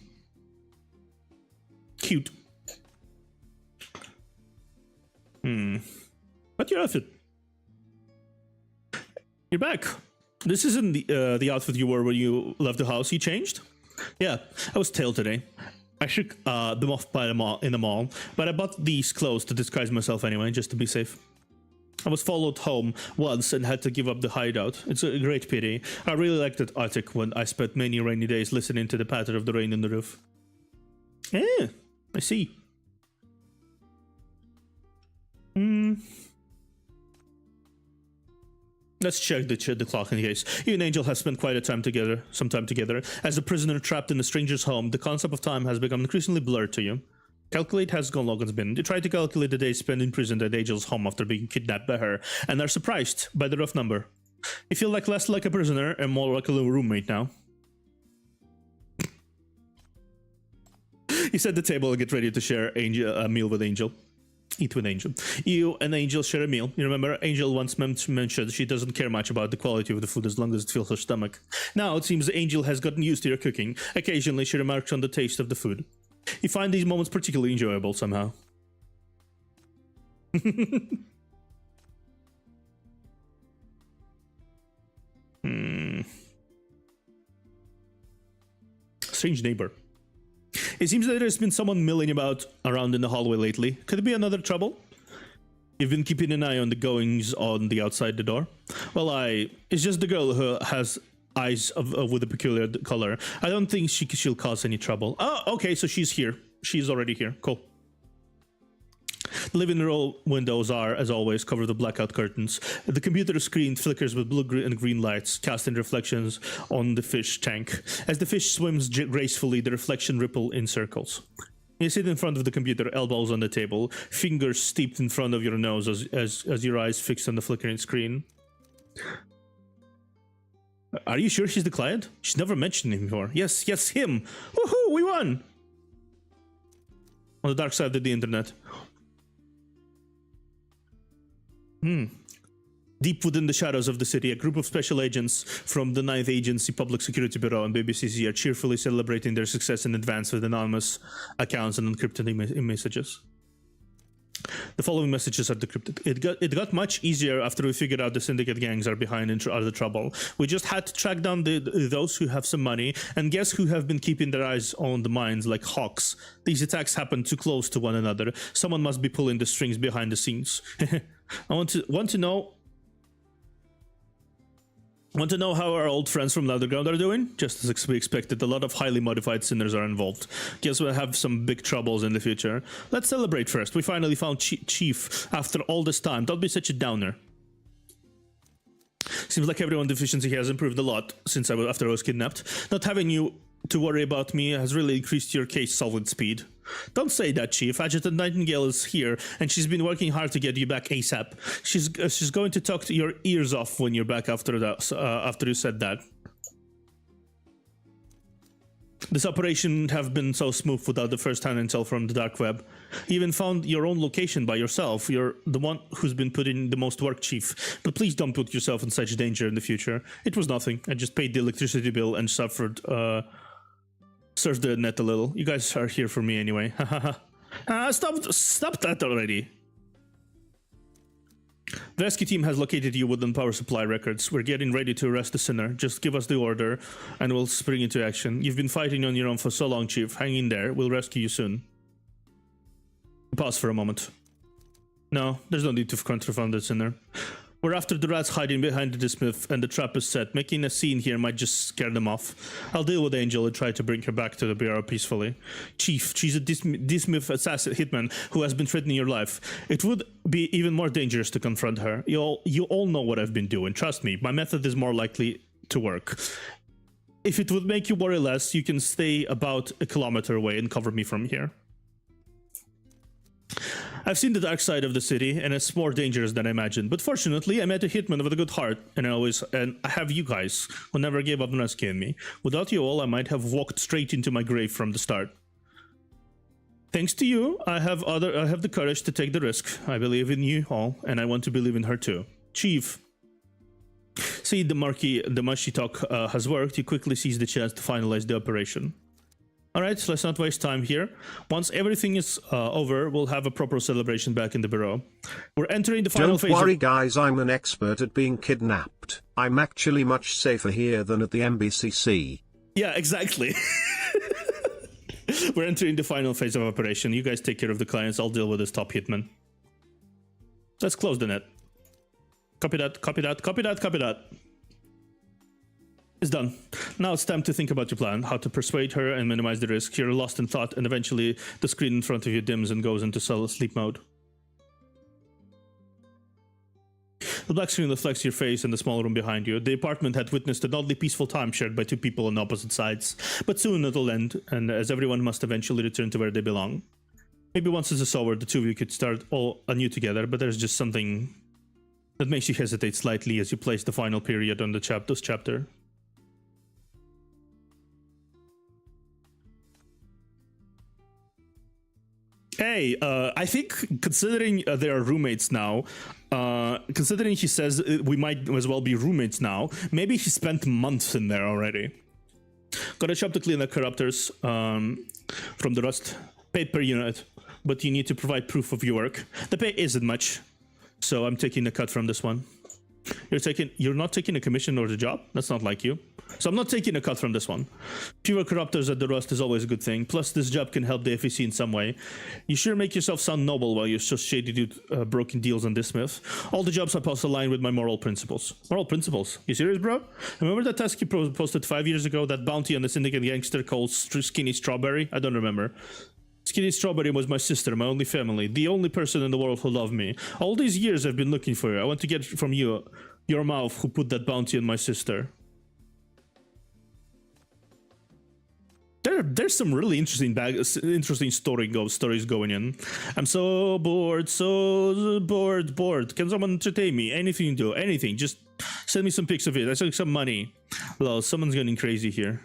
Cute. But you're outfit. You're back. This isn't the outfit you wore when you left the house. You changed? Yeah, I was tailed today. I shook them off in the mall, but I bought these clothes to disguise myself anyway, just to be safe. I was followed home once and had to give up the hideout. It's a great pity. I really liked that attic when I spent many rainy days listening to the patter of the rain on the roof. Yeah, I see. Let's check the clock in case. You and Angel have spent quite some time together. As a prisoner trapped in a stranger's home, the concept of time has become increasingly blurred to you. Calculate has gone long as been. You try to calculate the days spent in prison at Angel's home after being kidnapped by her, and are surprised by the rough number. You feel less like a prisoner and more like a little roommate now. You set the table and get ready to share a meal with Angel. Eat with Angel. You and Angel share a meal. You remember Angel once mentioned she doesn't care much about the quality of the food as long as it fills her stomach. Now it seems Angel has gotten used to your cooking. Occasionally she remarks on the taste of the food. You find these moments particularly enjoyable somehow. Strange neighbor. It seems that there's been someone milling about around in the hallway lately. Could it be another trouble? You've been keeping an eye on the goings on the outside the door? Well, it's just the girl who has eyes with a peculiar color. I don't think she'll cause any trouble. Oh, okay, so she's here. She's already here. Cool. The living room windows are, as always, covered with blackout curtains. The computer screen flickers with blue and green lights, casting reflections on the fish tank. As the fish swims gracefully, the reflection ripple in circles. You sit in front of the computer, elbows on the table, fingers steeped in front of your nose as your eyes fixed on the flickering screen. Are you sure she's the client? She's never mentioned him before. Yes, him! Woohoo, we won! On the dark side of the internet. Deep within the shadows of the city, a group of special agents from the 9th Agency Public Security Bureau and BBCC are cheerfully celebrating their success in advance with anonymous accounts and encrypted messages. The following messages are decrypted. It got much easier after we figured out the syndicate gangs are behind in the trouble. We just had to track down those who have some money, and guess who have been keeping their eyes on the mines like hawks. These attacks happen too close to one another. Someone must be pulling the strings behind the scenes. I want to know how our old friends from the underground are doing? Just as we expected, a lot of highly modified sinners are involved. Guess we'll have some big troubles in the future. Let's celebrate first. We finally found Chief after all this time. Don't be such a downer. Seems like everyone's efficiency has improved a lot since after I was kidnapped. Not having you to worry about me has really increased your case solving speed. Don't say that, Chief. Adjutant Nightingale is here, and she's been working hard to get you back ASAP. She's going to talk to your ears off when you're back after that. After you said that. This operation wouldn't have been so smooth without the first-hand intel from the dark web. You even found your own location by yourself. You're the one who's been putting in the most work, Chief. But please don't put yourself in such danger in the future. It was nothing. I just paid the electricity bill and served the net a little. You guys are here for me anyway. Stop that already. The rescue team has located you within power supply records. We're getting ready to arrest the sinner. Just give us the order and we'll spring into action. You've been fighting on your own for so long, Chief. Hang in there. We'll rescue you soon. Pause for a moment. No, there's no need to confront the sinner. We're after the rats hiding behind the dismith, and the trap is set. Making a scene here might just scare them off. I'll deal with Angel and try to bring her back to the bureau peacefully. Chief, she's a dismith assassin hitman who has been threatening your life. It would be even more dangerous to confront her. You all know what I've been doing. Trust me, my method is more likely to work. If it would make you worry less, you can stay about a kilometer away and cover me from here. I've seen the dark side of the city, and it's more dangerous than I imagined. But fortunately, I met a hitman with a good heart, and I have you guys, who never gave up on rescuing me. Without you all, I might have walked straight into my grave from the start. Thanks to you, I have the courage to take the risk. I believe in you all, and I want to believe in her too. Chief. See, the mushy talk has worked. He quickly sees the chance to finalize the operation. Alright, let's not waste time here. Once everything is over, we'll have a proper celebration back in the bureau. We're entering the final phase. Don't worry guys, I'm an expert at being kidnapped. I'm actually much safer here than at the MBCC. Yeah, exactly. We're entering the final phase of operation. You guys take care of the clients, I'll deal with this top hitman. Let's close the net. Copy that, copy that, copy that, copy that. It's done. Now it's time to think about your plan, how to persuade her and minimize the risk. You're lost in thought, and eventually the screen in front of you dims and goes into sleep mode. The black screen reflects your face in the small room behind you. The apartment had witnessed an oddly peaceful time shared by two people on opposite sides. But soon it'll end, and as everyone must eventually return to where they belong. Maybe once this is over, the two of you could start all anew together, but there's just something that makes you hesitate slightly as you place the final period on this chapter. Hey, I think considering they are roommates now, considering he says we might as well be roommates now, maybe he spent months in there already. Got a job to clean the corruptors from the rust. Paid per unit, but you need to provide proof of your work. The pay isn't much, so I'm taking a cut from this one. You're not taking a commission or the job? That's not like you. So I'm not taking a cut from this one. Fewer corruptors at the rust is always a good thing. Plus, this job can help the FEC in some way. You sure make yourself sound noble while you're just shady dude broken deals on this smith. All the jobs I post align with my moral principles. Moral principles? You serious, bro? Remember that task you posted 5 years ago? That bounty on the syndicate gangster called Skinny Strawberry? I don't remember. Skinny Strawberry was my sister, my only family, the only person in the world who loved me. All these years I've been looking for you. I want to get from you, your mouth, who put that bounty on my sister. There's some really interesting stories going in. I'm so bored. Can someone entertain me? Anything you do, anything. Just send me some pics of it. I took some money. Well, someone's getting crazy here.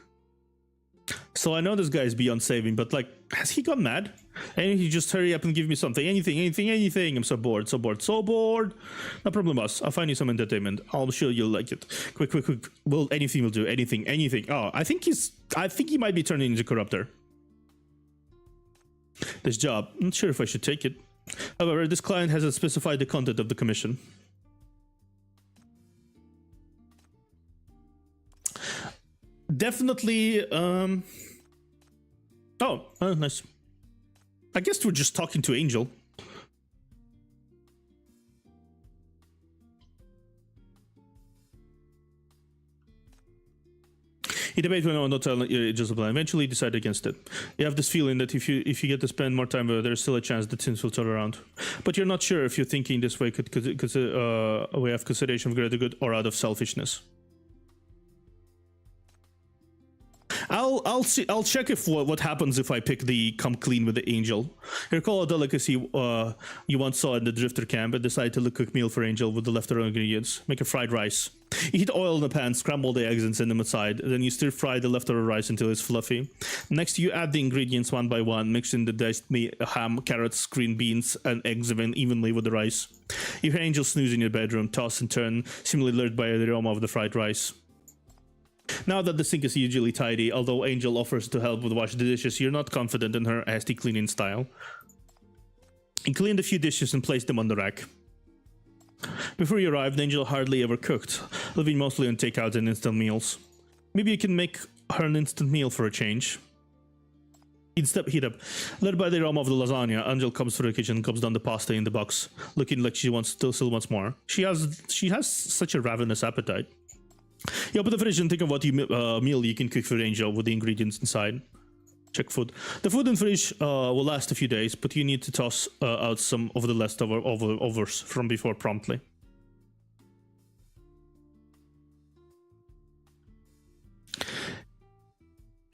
So I know this guy is beyond saving, but like, has he gone mad? And he just hurry up and give me something. Anything. I'm so bored. No problem, boss. I'll find you some entertainment. I'm sure you'll like it. Quick. Well, anything will do. Anything. Oh, I think he might be turning into Corruptor. This job. I'm not sure if I should take it. However, this client hasn't specified the content of the commission. Definitely, oh, nice. I guess we're just talking to Angell. You debate when not telling just a plan. Eventually decide against it. You have this feeling that if you get to spend more time, there's still a chance that things will turn around. But you're not sure if you're thinking this way because a way of consideration of greater good or out of selfishness. I'll see. I'll check if what happens if I pick the come clean with the Angell. Recall a delicacy you once saw in the Drifter camp and decide to cook meal for Angell with the leftover ingredients. Make a fried rice. You heat oil in the pan, scramble the eggs and send them aside. Then you stir fry the leftover rice until it's fluffy. Next, you add the ingredients one by one, mixing the diced meat, ham, carrots, green beans, and eggs evenly with the rice. You hear Angell snooze in your bedroom, toss and turn, seemingly lured by the aroma of the fried rice. Now that the sink is usually tidy, although Angell offers to help with wash the dishes, you're not confident in her hasty cleaning style. You cleaned a few dishes and placed them on the rack. Before you arrived, Angell hardly ever cooked, living mostly on takeout and instant meals. Maybe you can make her an instant meal for a change. Heat up. Led by the aroma of the lasagna, Angell comes through the kitchen and gulps down the pasta in the box, looking like she still wants more. She has such a ravenous appetite. You open the fridge and think of what meal you can cook for Angell with the ingredients inside. Check food. The food in the fridge will last a few days, but you need to toss out some of the leftovers from before promptly.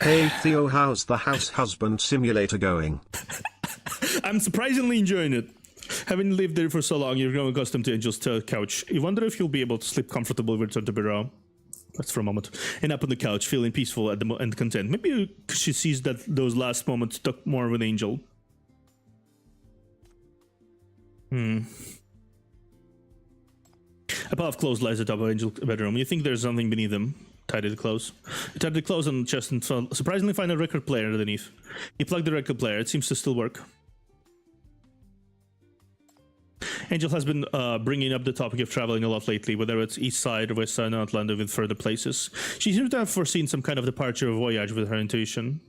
Hey Theo, how's the house husband simulator going? I'm surprisingly enjoying it. Having lived there for so long, you're growing accustomed to Angell's couch. You wonder if you'll be able to sleep comfortably with return to bureau. That's for a moment. And up on the couch, feeling peaceful and content. Maybe she sees that those last moments stuck more with Angell. A pile of clothes lies atop of Angell's bedroom. You think there's something beneath them. Tidy the clothes. You tidy the clothes on the chest and surprisingly find a record player underneath. You plug the record player. It seems to still work. Angell has been bringing up the topic of traveling a lot lately, whether it's east side or west side and Atlanta with further places. She seems to have foreseen some kind of departure or voyage with her intuition.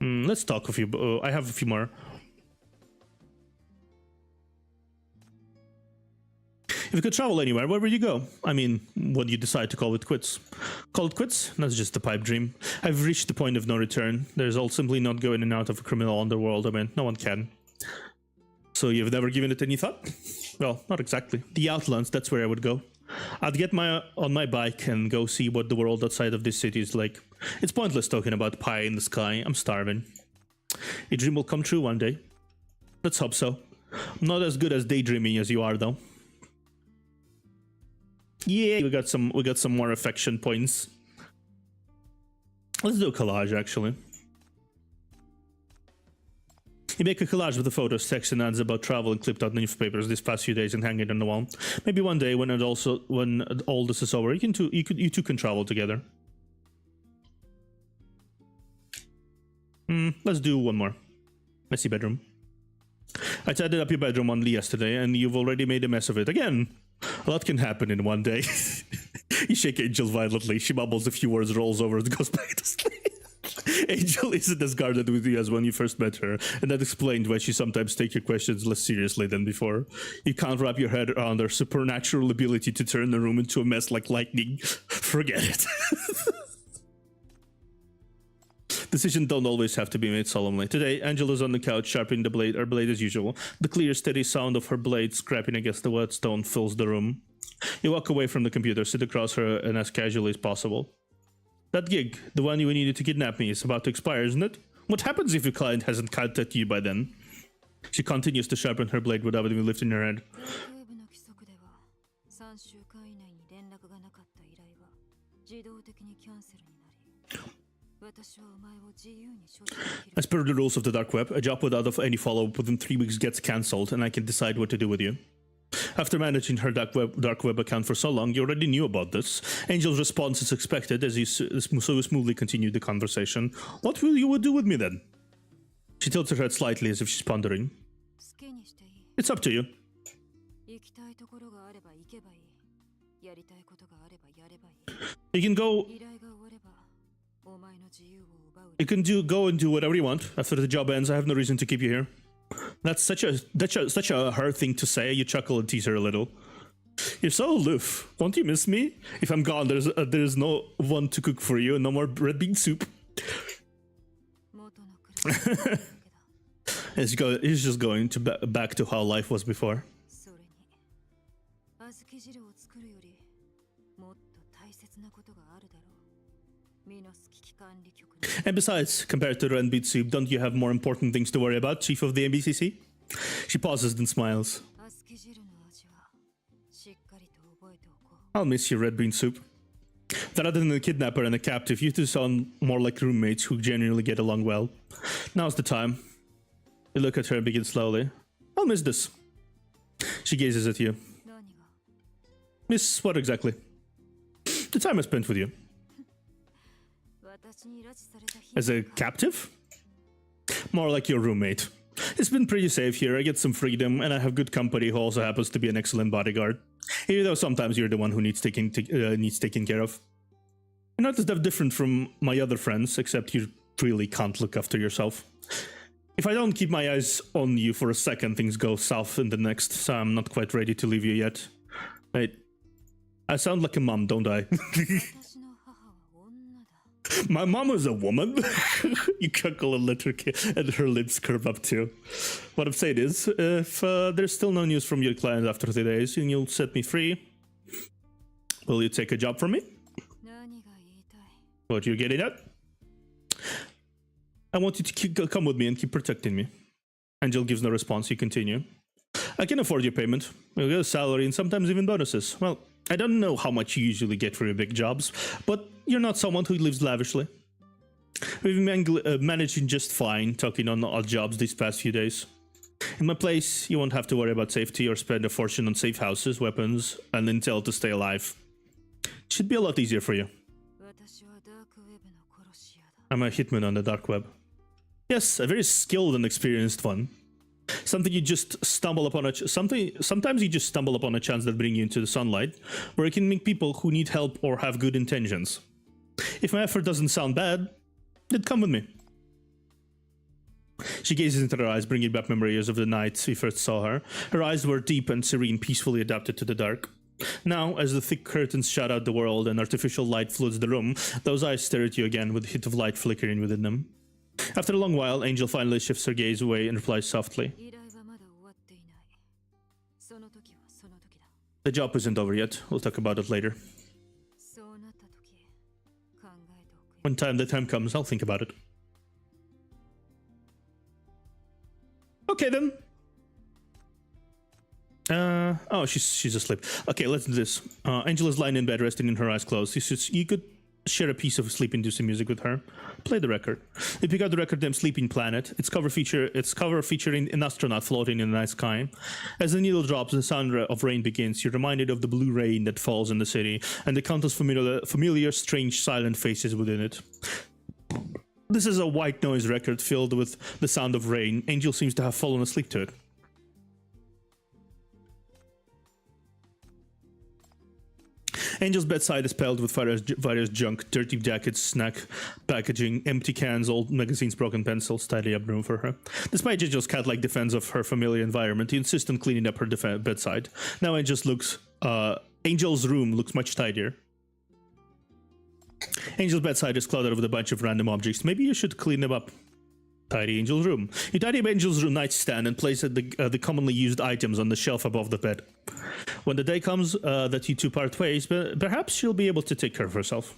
Let's talk a few. I have a few more. If you could travel anywhere, where would you go? I mean, when you decide to call it quits. Call it quits? That's just a pipe dream. I've reached the point of no return. There's all simply not going in and out of a criminal underworld. I mean, no one can. So you've never given it any thought? Well, not exactly. The Outlands, that's where I would go. I'd get on my bike and go see what the world outside of this city is like. It's pointless talking about pie in the sky. I'm starving. Your dream will come true one day. Let's hope so. I'm not as good as daydreaming as you are, though. Yeah, we got some more affection points. Let's do a collage, actually. You make a collage with the photos, text, and ads about travel and clipped out newspapers these past few days and hang it on the wall. Maybe one day, when all this is over, you two can travel together. Let's do one more. Messy bedroom. I tidied up your bedroom only yesterday, and you've already made a mess of it again. A lot can happen in one day. You shake Angell violently. She mumbles a few words, rolls over, and goes back to sleep. Angell isn't as guarded with you as when you first met her, and that explained why she sometimes takes your questions less seriously than before. You can't wrap your head around her supernatural ability to turn the room into a mess like lightning. Forget it. Decisions don't always have to be made solemnly. Today, Angell is on the couch, sharpening her blade as usual. The clear, steady sound of her blade scraping against the wet stone fills the room. You walk away from the computer, sit across her, and as casually as possible. That gig, the one you needed to kidnap me, is about to expire, isn't it? What happens if your client hasn't contacted you by then? She continues to sharpen her blade without even lifting her head. 3週間以内に連絡がなかった依頼は自動的にキャンセルになり、私はお前を自由に処置できる。 As per the rules of the dark web, a job without any follow-up within 3 weeks gets cancelled, and I can decide what to do with you. After managing her dark web account for so long, you already knew about this. Angel's response is expected as you so smoothly continued the conversation. What will you do with me then? She tilts her head slightly as if she's pondering. 好きにしていい。 It's up to you. 行きたいところがあれば行けばいい。やりたいことがあればやればいい。 You can go. 依頼が終わればお前の自由を奪う。 You can go and do whatever you want. After the job ends, I have no reason to keep you here. That's such a her thing to say. You chuckle and tease her a little. You're so aloof. Won't you miss me? If I'm gone, there's no one to cook for you and no more red bean soup. 元の暮らしだけだ。 He's just going to back to how life was before. それに小豆汁を作るよりもっと大切なことがあるだろう。ミノス危機管理局に。 And besides, compared to red bean soup, don't you have more important things to worry about, Chief of the MBCC? She pauses and smiles. 小豆汁の味はしっかりと覚えておこう。 I'll miss your red bean soup. That other than a kidnapper and a captive, you two sound more like roommates who genuinely get along well. Now's the time. You look at her and begin slowly. I'll miss this. She gazes at you. 何が？ Miss what exactly? The time I spent with you. 私に拉致された日。 As a captive? More like your roommate. It's been pretty safe here. I get some freedom, and I have good company who also happens to be an excellent bodyguard. Even though sometimes you're the one who needs taking care of. You're not that different from my other friends, except you really can't look after yourself. If I don't keep my eyes on you for a second, things go south in the next, so I'm not quite ready to leave you yet. Wait, I sound like a mom, don't I? 私の母は女だ。 My mom is a woman? You chuckle and let and her lips curve up too. What I'm saying is, if there's still no news from your client after 3 days and you'll set me free, will you take a job from me? 何が言いたい？ What you're getting at? I want you to come with me and keep protecting me. Angel gives no response. You continue. I can afford your payment. You'll get a salary and sometimes even bonuses. Well, I don't know how much you usually get for your big jobs, but you're not someone who lives lavishly. We've been managing just fine, talking on odd jobs these past few days. In my place, you won't have to worry about safety or spend a fortune on safe houses, weapons, and intel to stay alive. It should be a lot easier for you. 私はダークウェブの殺し屋だ。 I'm a hitman on the dark web. Yes, a very skilled and experienced one. Something you just stumble upon sometimes you just stumble upon a chance that bring you into the sunlight, where you can meet people who need help or have good intentions. If my effort doesn't sound bad, then come with me. She gazes into her eyes, bringing back memories of the night we first saw her. Her eyes were deep and serene, peacefully adapted to the dark. Now, as the thick curtains shut out the world and artificial light floods the room, those eyes stare at you again with a hint of light flickering within them. After a long while, Angel finally shifts her gaze away and replies softly. 依頼はまだ終わっていない。その時はその時だ。 The job isn't over yet. We'll talk about it later. そうなった時、考えておくよ。 When the time comes, I'll think about it. Okay then. Oh, she's asleep. Okay, let's do this. Angel is lying in bed, resting in her eyes closed. You could share a piece of sleep-inducing music with her. Play the record. You pick out the record named Sleeping Planet. Its cover featuring an astronaut floating in the night sky. As the needle drops and the sound of rain begins, you're reminded of the blue rain that falls in the city and the countless familiar, strange, silent faces within it. This is a white noise record filled with the sound of rain. Angel seems to have fallen asleep to it. Angel's bedside is piled with various junk, dirty jackets, snack packaging, empty cans, old magazines, broken pencils, tidy up room for her. Despite Angel's cat-like defense of her familiar environment, he insists on cleaning up her bedside. Now Angel's room looks much tidier. Angel's bedside is cluttered with a bunch of random objects. Maybe you should clean them up. Tidy Angel's room. You tidy up Angel's room nightstand and place the commonly used items on the shelf above the bed. When the day comes that you two part ways, perhaps she'll be able to take care of herself.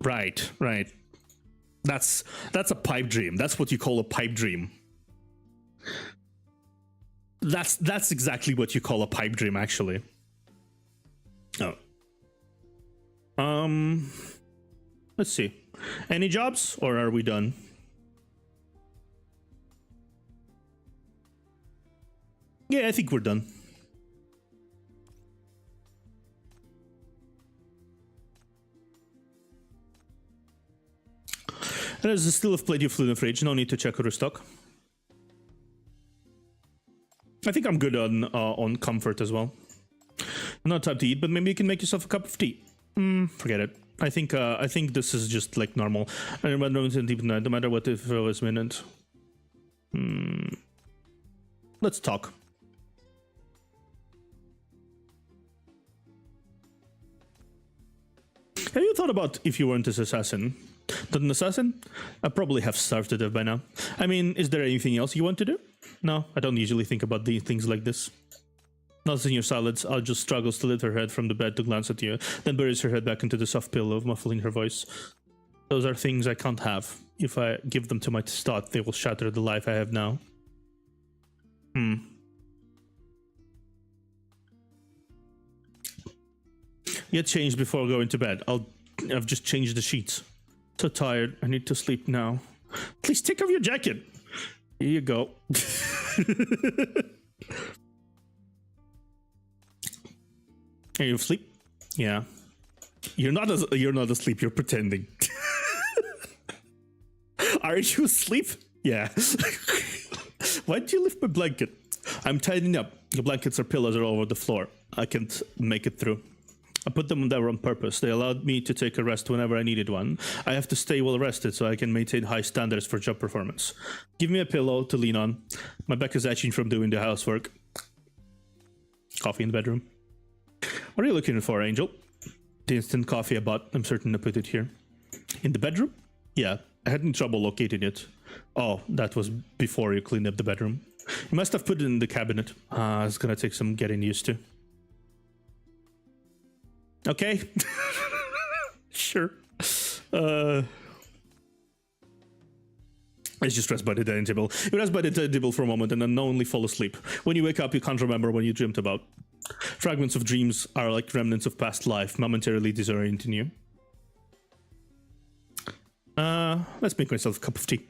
Right. That's a pipe dream. That's what you call a pipe dream. That's exactly what you call a pipe dream, actually. Let's see. Any jobs, or are we done? Yeah, I think we're done. There's still plenty of food in the fridge. No need to check our stock. I think I'm good on comfort as well. Not time to eat, but maybe you can make yourself a cup of tea. Forget it. I think this is just like normal. No matter what if it was minute. Let's talk. Have you thought about if you weren't this assassin? Not an assassin? I probably have starved to death by now. I mean, is there anything else you want to do? No, I don't usually think about these things like this. Not in your silence, Al just struggles to lift her head from the bed to glance at you, then buries her head back into the soft pillow, muffling her voice. Those are things I can't have. If I give them to my stot, they will shatter the life I have now. Get changed before going to bed. I've just changed the sheets. So tired. I need to sleep now. Please take off your jacket. Here you go. Are you asleep? Yeah. You're not asleep. You're pretending. Are you asleep? Yeah. Why did you lift my blanket? I'm tidying up. The blankets or pillows are all over the floor. I can't make it through. I put them there on purpose. They allowed me to take a rest whenever I needed one. I have to stay well rested so I can maintain high standards for job performance. Give me a pillow to lean on. My back is itching from doing the housework. Coffee in the bedroom. What are you looking for, Angel? The instant coffee I bought. I'm certain to put it here. In the bedroom? Yeah, I had any trouble locating it. Oh, that was before you cleaned up the bedroom. You must have put it in the cabinet. It's gonna take some getting used to. Okay. Sure. I just rest by the dining table. You rest by the dining table for a moment and unknowingly fall asleep. When you wake up, you can't remember what you dreamt about. Fragments of dreams are like remnants of past life, momentarily disorienting you. Let's make myself a cup of tea.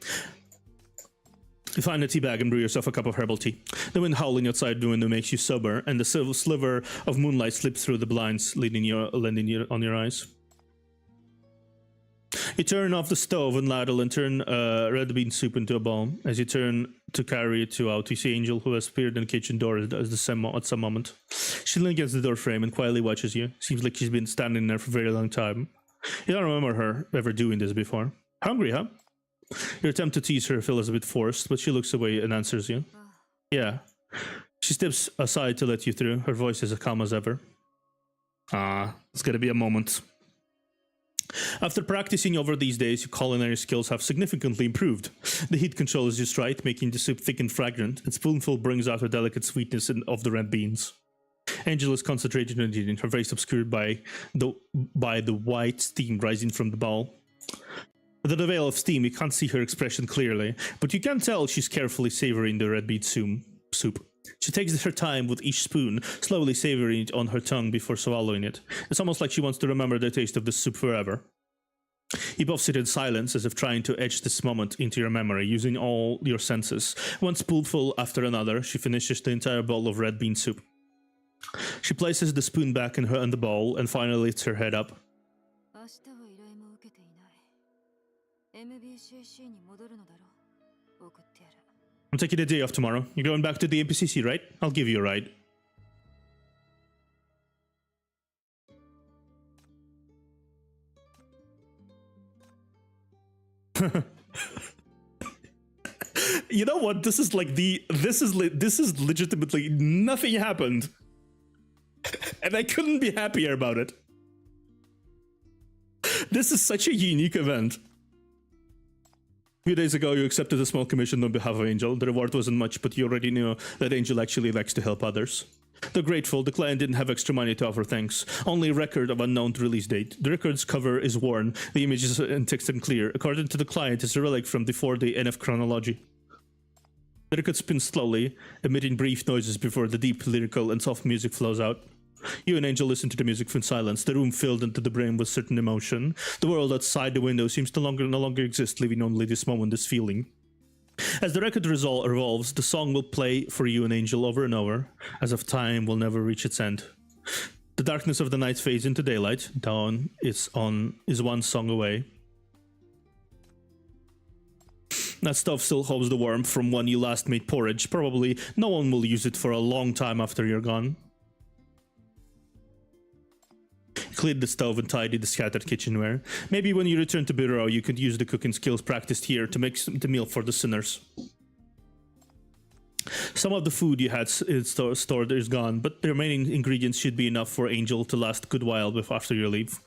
You find a tea bag and brew yourself a cup of herbal tea. The wind howling outside the window makes you sober, and the sliver of moonlight slips through the blinds, landing on your eyes. You turn off the stove and ladle and turn red bean soup into a bowl. As you turn to carry it out, you see Angel, who has appeared in the kitchen door at some moment. She leans against the door frame and quietly watches you. Seems like she's been standing there for a very long time. You don't remember her ever doing this before. Hungry, huh? Your attempt to tease her feels a bit forced, but she looks away and answers you. Yeah. She steps aside to let you through. Her voice is as calm as ever. It's gonna be a moment. After practicing over these days, your culinary skills have significantly improved. The heat control is just right, making the soup thick and fragrant, and spoonful brings out the delicate sweetness of the red beans. Angel is concentrated on eating, her face obscured by the white steam rising from the bowl. Under the veil of steam, you can't see her expression clearly, but you can tell she's carefully savoring the red bean soup. She takes her time with each spoon, slowly savoring it on her tongue before swallowing it. It's almost like she wants to remember the taste of the soup forever. You both sit in silence, as if trying to etch this moment into your memory, using all your senses. One spoonful after another, she finishes the entire bowl of red bean soup. She places the spoon back in the bowl and finally lifts her head up. I'm taking a day off tomorrow. You're going back to the NPCC, right? I'll give you a ride. You know what? This is legitimately nothing happened. And I couldn't be happier about it. This is such a unique event. A few days ago, you accepted a small commission on behalf of Angel. The reward wasn't much, but you already knew that Angel actually likes to help others. Though grateful, the client didn't have extra money to offer thanks. Only a record of unknown release date. The record's cover is worn, the image is in text and clear. According to the client, it's a relic from before the NF chronology. The record spins slowly, emitting brief noises before the deep, lyrical, and soft music flows out. You and Angel listen to the music in silence, the room filled into the brim with certain emotion. The world outside the window seems to no longer exist, leaving only this moment, this feeling. As the record revolves, the song will play for you and Angel over and over, as if time will never reach its end. The darkness of the night fades into daylight. Dawn is one song away. That stove still holds the warmth from when you last made porridge. Probably no one will use it for a long time after you're gone. Cleared the stove and tidied the scattered kitchenware. Maybe when you return to Bureau, you could use the cooking skills practiced here to make the meal for the sinners. Some of the food you had stored is gone, but the remaining ingredients should be enough for Angel to last a good while after your leave.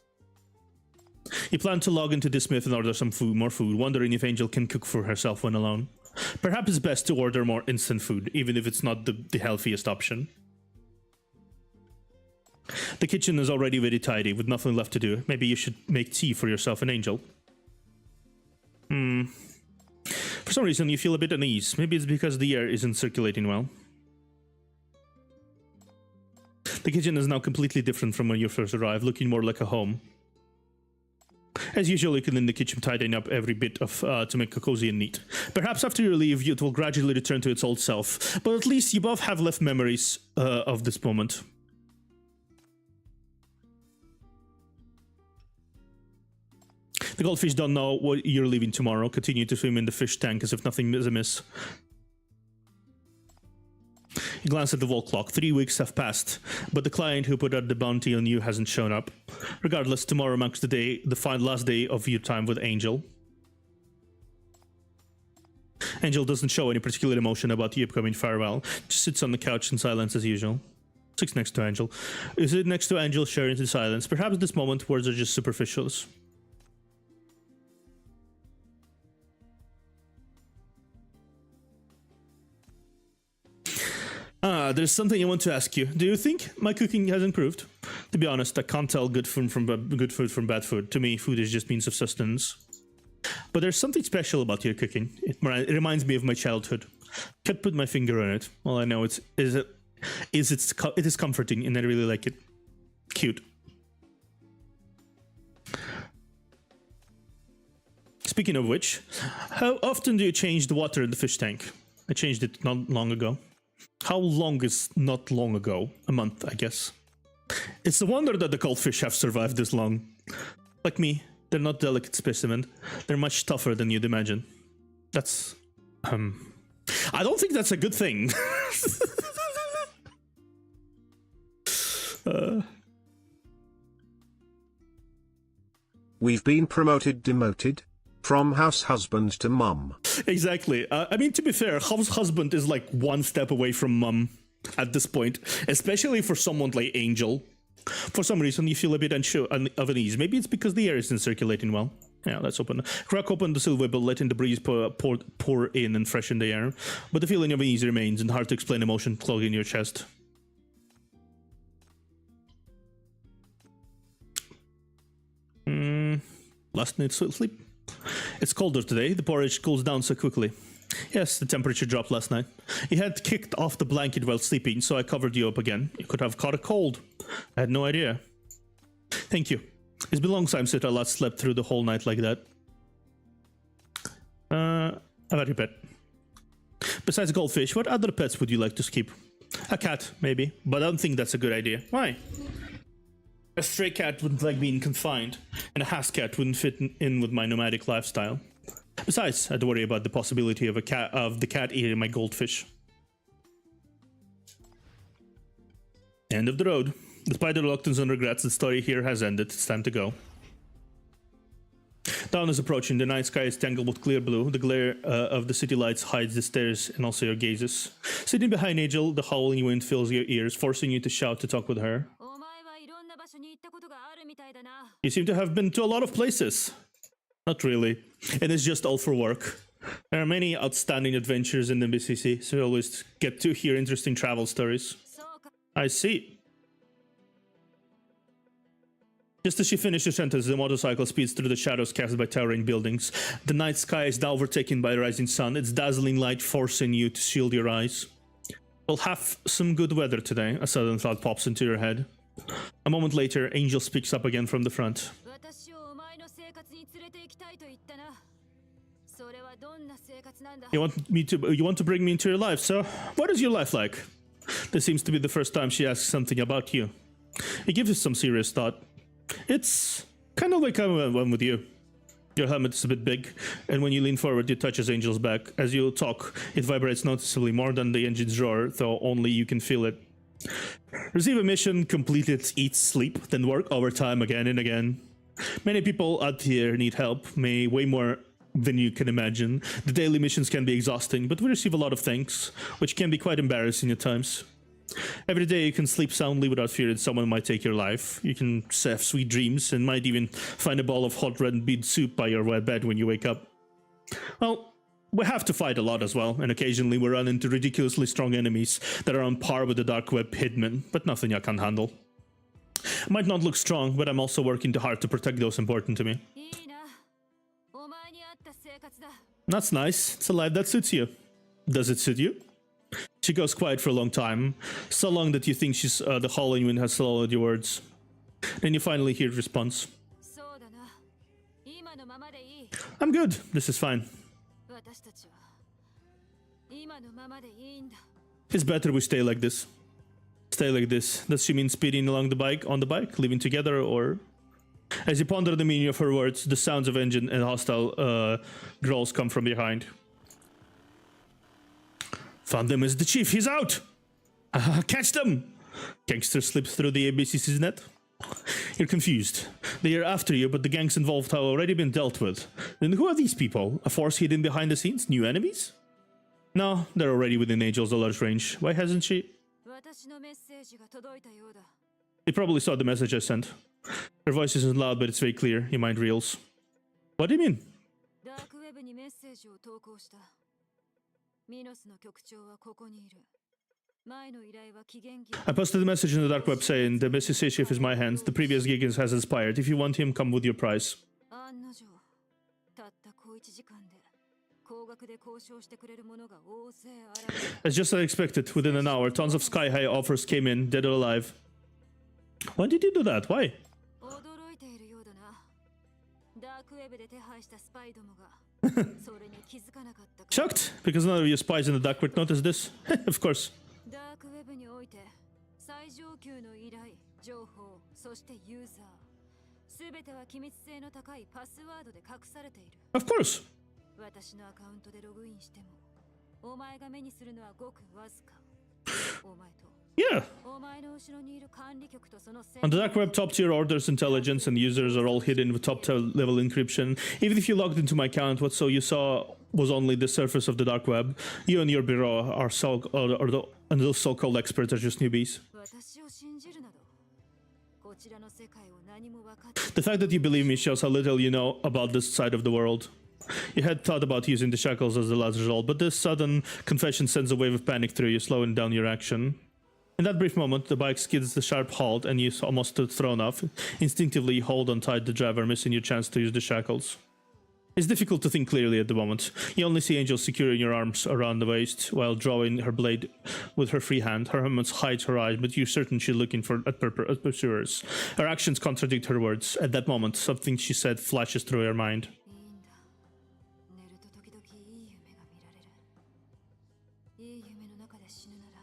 You plan to log into the Smith and order some more food, wondering if Angel can cook for herself when alone. Perhaps it's best to order more instant food, even if it's not the healthiest option. The kitchen is already very tidy, with nothing left to do. Maybe you should make tea for yourself and Angel. For some reason, you feel a bit uneasy. Maybe it's because the air isn't circulating well. The kitchen is now completely different from when you first arrived, looking more like a home. As usual, you clean the kitchen, tidying up every bit of to make it cozy and neat. Perhaps after you leave, it will gradually return to its old self, but at least you both have left memories of this moment. The goldfish don't know what you're leaving tomorrow. Continue to swim in the fish tank as if nothing is amiss. You glance at the wall clock. 3 weeks have passed, but the client who put out the bounty on you hasn't shown up. Regardless, tomorrow marks the last day of your time with Angel. Angel doesn't show any particular emotion about the upcoming farewell. Just sits on the couch in silence as usual. Sits next to Angel. You sit next to Angel, sharing the silence. Perhaps at this moment, words are just superficials. There's something I want to ask you. Do you think my cooking has improved? To be honest, I can't tell good food from bad food. To me, food is just means of sustenance. But there's something special about your cooking. It reminds me of my childhood. Can't put my finger on it. All I know it is comforting, and I really like it. Cute. Speaking of which, how often do you change the water in the fish tank? I changed it not long ago. How long is not long ago? A month, I guess. It's a wonder that the goldfish have survived this long. Like me, they're not delicate specimen. They're much tougher than you'd imagine. That's... I don't think that's a good thing. We've been promoted, demoted. From house husband to mum. Exactly. I mean, to be fair, house husband is like one step away from mum at this point, especially for someone like Angel. For some reason, you feel a bit unsure of unease. Maybe it's because the air isn't circulating well. Yeah, let's open. Crack open the silver bowl, letting the breeze pour in and freshen the air. But the feeling of unease remains, and hard to explain emotion clogging your chest. Last night's sleep. It's colder today. The porridge cools down so quickly. Yes, the temperature dropped last night. You had kicked off the blanket while sleeping, so I covered you up again. You could have caught a cold. I had no idea. Thank you. It's been a long time since I last slept through the whole night like that. How about your pet? Besides goldfish, what other pets would you like to keep? A cat, maybe, but I don't think that's a good idea. Why? A stray cat wouldn't like being confined, and a house cat wouldn't fit in with my nomadic lifestyle. Besides, I'd worry about the possibility of the cat eating my goldfish. End of the road. Despite the reluctance and regrets, the story here has ended. It's time to go. Dawn is approaching. The night sky is tangled with clear blue. The glare of the city lights hides the stairs and also your gazes. Sitting behind Angel, the howling wind fills your ears, forcing you to shout to talk with her. You seem to have been to a lot of places. Not really. And it's just all for work. There are many outstanding adventures in the BCC, so you always get to hear interesting travel stories. I see. Just as she finished her sentence, the motorcycle speeds through the shadows cast by towering buildings. The night sky is now overtaken by the rising sun, its dazzling light forcing you to shield your eyes. We'll have some good weather today, a sudden thought pops into your head. A moment later, Angel speaks up again from the front. 私をお前の生活に連れて行きたいと言ったな。それはどんな生活なんだ？ You want to bring me into your life, so what is your life like? This seems to be the first time she asks something about you. You give it some serious thought. It's kind of like I'm with you. Your helmet is a bit big, and when you lean forward, it touches Angel's back. As you talk, it vibrates noticeably more than the engine's roar, though only you can feel it. Receive a mission, complete it, eat, sleep, then work overtime again and again. Many people out here need help, way more than you can imagine. The daily missions can be exhausting, but we receive a lot of thanks, which can be quite embarrassing at times. Every day you can sleep soundly without fear that someone might take your life. You can have sweet dreams and might even find a bowl of hot red bean soup by your wet bed when you wake up. Well, we have to fight a lot as well, and occasionally we run into ridiculously strong enemies that are on par with the dark web hitmen, but nothing I can't handle. I might not look strong, but I'm also working hard to protect those important to me. いいな。お前に合った生活だ。 That's nice. It's a life that suits you. Does it suit you? She goes quiet for a long time, so long that you think she's the howling wind has swallowed your words. Then you finally hear a response. そうだな。今のままでいい。 I'm good. This is fine. 私たちは今のままでいいんだ。 It's better we stay like this. Stay like this. Does she mean speeding along the bike, living together, or? As you ponder the meaning of her words, the sounds of engine and hostile growls come from behind. Found them as the chief. He's out. Catch them. Gangster slips through the ABCC's net. You're confused. They are after you, but the gangs involved have already been dealt with. Then who are these people? A force hidden behind the scenes? New enemies? No, they're already within Angel's alert range. Why hasn't she? 私のメッセージが届いたようだ。 They probably saw the message I sent. Her voice isn't loud, but it's very clear. Your mind reels. What do you mean? ダークウェブにメッセージを投稿した。ミノスの局長はここにいる。前の依頼は期限切れ。 I posted a message in the dark web saying, the message chief is my hands. The previous gig has expired. If you want him, come with your price. 案の定、たった小1時間で高額で交渉してくれるものが大勢現れた。 As just as I expected, within an hour, tons of sky-high offers came in, dead or alive. Why did you do that? Why? 驚いているようだな。ダークウェブで手配したスパイどもがそれに気づかなかったか。 Shocked? Because none of you spies in the dark web noticed this? Of course. ダークウェブにおいて最上級の依頼、情報、そしてユーザー、すべては機密性の高いパスワードで隠されている。 Of course. 私のアカウントでログインしても、お前が目にするのはごくわずか。お前と Yeah. お前の後ろにいる管理局とその On the dark web, top-tier orders, intelligence, and users are all hidden with top-level encryption. Even if you logged into my account, what you saw was only the surface of the dark web. You and your bureau are and those so-called experts are just newbies. 私を信じるなど、こちらの世界を何も分かって The fact that you believe me shows how little you know about this side of the world. You had thought about using the shackles as the last resort, but this sudden confession sends a wave of panic through you, slowing down your action. In that brief moment, the bike skids the sharp halt and you almost stood thrown off. Instinctively, you hold on tight the driver, missing your chance to use the shackles. It's difficult to think clearly at the moment. You only see Angel securing your arms around the waist while drawing her blade with her free hand. Her helmet hides her eyes, but you're certain she's looking at pursuers. Her actions contradict her words. At that moment, something she said flashes through your mind. いいんだ。寝ると時々いい夢が見られる。いい夢の中で死ぬなら、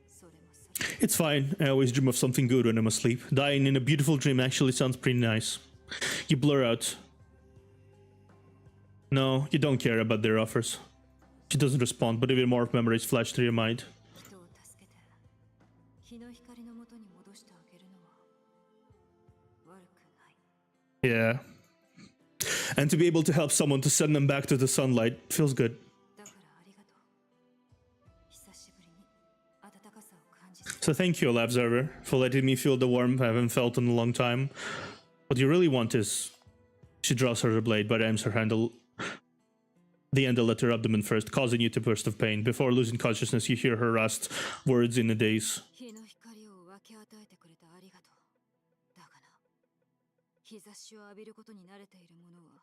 それもそれ。 It's fine. I always dream of something good when I'm asleep. Dying in a beautiful dream actually sounds pretty nice. You blur out. No, you don't care about their offers. She doesn't respond, but even more memories flash through your mind. 人を助けて、日の光の元に戻してあげるのは悪くない。 Yeah. And to be able to help someone to send them back to the sunlight feels good. だからありがとう。久しぶりに温かさを感じた。 So thank you, Lab Server, for letting me feel the warmth I haven't felt in a long time. What you really want is... She draws her blade, but aims her handle... The handle at her abdomen first, causing you to burst of pain. Before losing consciousness, you hear her last words in a daze. 日の光を分け与えてくれてありがとう。だがな、日差しを浴びることに慣れている者は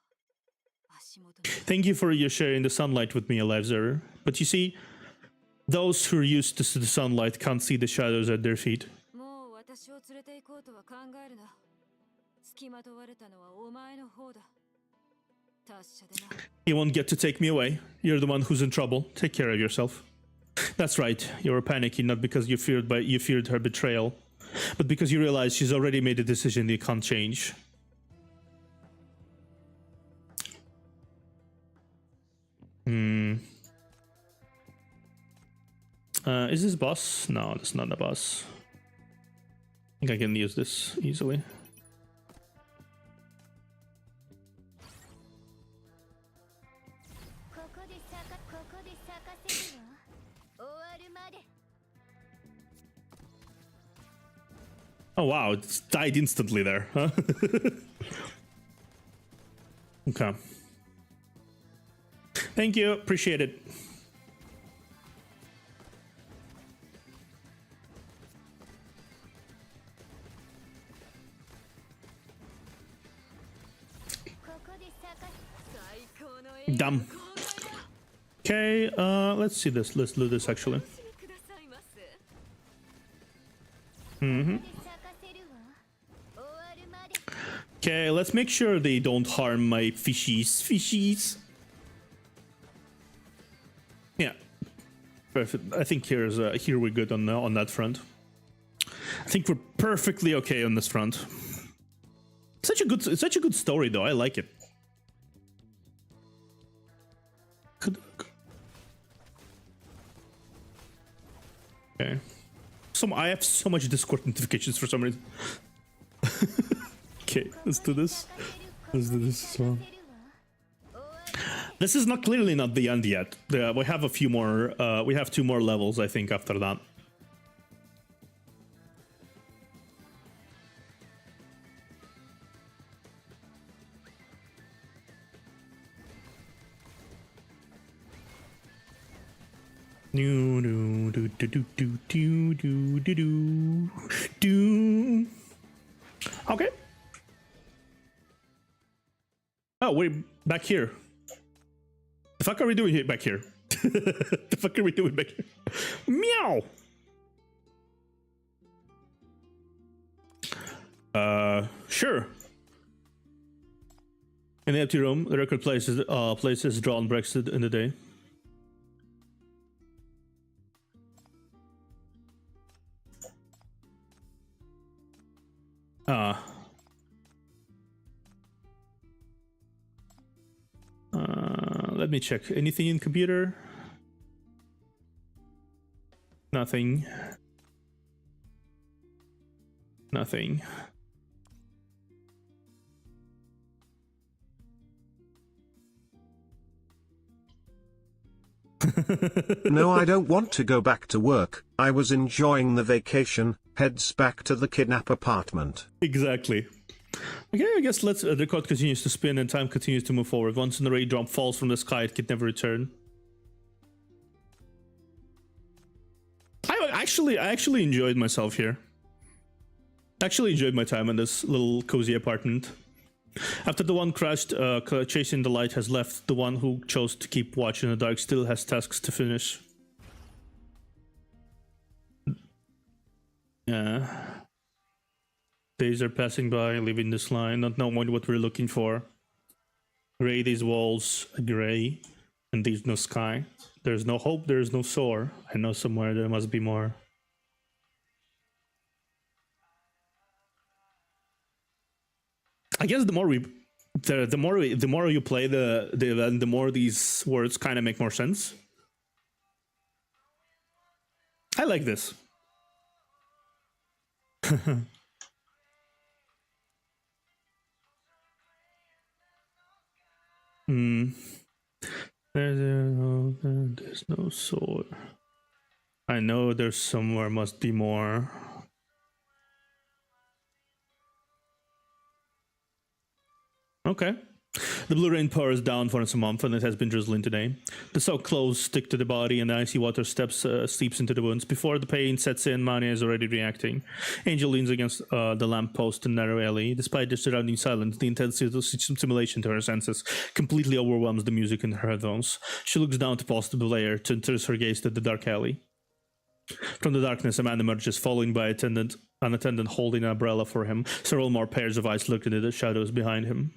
足元に。 Thank you for your sharing the sunlight with me, Alive Zerrer. But you see, those who are used to the sunlight can't see the shadows at their feet. もう私私を連れて行こうとは考えるな。付きまとわれたのはお前の方だ。達者でな。 You won't get to take me away. You're the one who's in trouble. Take care of yourself. That's right. You were panicking not because you feared her betrayal, but because you realized she's already made a decision you can't change. Is this boss? No, that's not the boss. I think I can use this easily. Oh wow, it died instantly there, huh? Okay. Thank you, appreciate it. Dumb. Okay, let's see this. Let's do this actually. Okay, let's make sure they don't harm my fishies. Yeah, perfect. I think here we're good on that front. I think we're perfectly okay on this front. Such a good story though. I like it. Okay. I have so much Discord notifications for some reason. Okay, let's do this. Let's do this as well. This is clearly not the end yet. We have a few more. We have 2 more levels, I think, after that. Okay. Oh, we're back here. The fuck are we doing back here? The fuck are we doing back here? Meow. Sure. In the empty room, the record places drawn Brexit in the day. Let me check. Anything in computer? Nothing. Nothing. No, I don't want to go back to work. I was enjoying the vacation. Heads back to the kidnap apartment. Exactly. Okay, I guess let's. The record continues to spin and time continues to move forward. Once an array drop falls from the sky, it can never return. I actually enjoyed myself here. Actually enjoyed my time in this little cozy apartment. After the one crashed, chasing the light has left. The one who chose to keep watch in the dark still has tasks to finish. Yeah. Days are passing by, leaving this line, not knowing what we're looking for. Gray, these walls are gray, and there's no sky. There's no hope, there's no soar. I know somewhere there must be more. I guess the more you play the event, the more these words kind of make more sense. I like this. There's no soul. I know there's somewhere must be more. Okay. The blue rain pours down for a month, and it has been drizzling today. The soaked clothes stick to the body, and the icy water seeps into the wounds. Before the pain sets in, Mania is already reacting. Angel leans against the lamppost in the narrow alley. Despite the surrounding silence, the intensity of the stimulation to her senses completely overwhelms the music in her headphones. She looks down to pause the player, to turn her gaze to the dark alley. From the darkness, a man emerges, followed by attendant an attendant holding an umbrella for him. Several more pairs of eyes looked into the shadows behind him.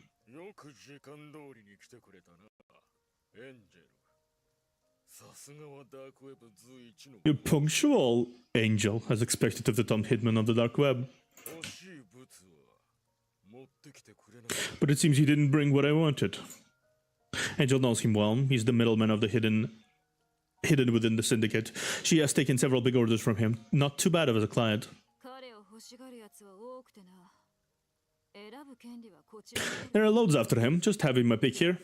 You're punctual, Angel, as expected of the top hitman of the dark web. But it seems he didn't bring what I wanted. Angel knows him well. He's the middleman of the hidden within the syndicate. She has taken several big orders from him. Not too bad of as a client. There are loads after him. Just having my pick here.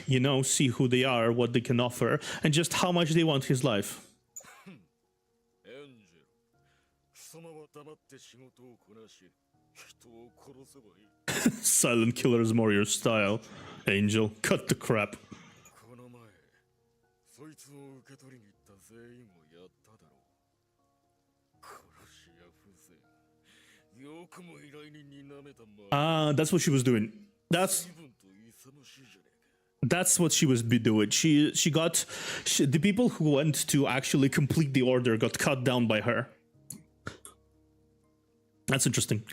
You know, see who they are, what they can offer, and just how much they want his life. Silent killer is more your style. Angel, cut the crap. Ah, that's what she was doing. That's what she was doing. The people who went to actually complete the order got cut down by her. That's interesting.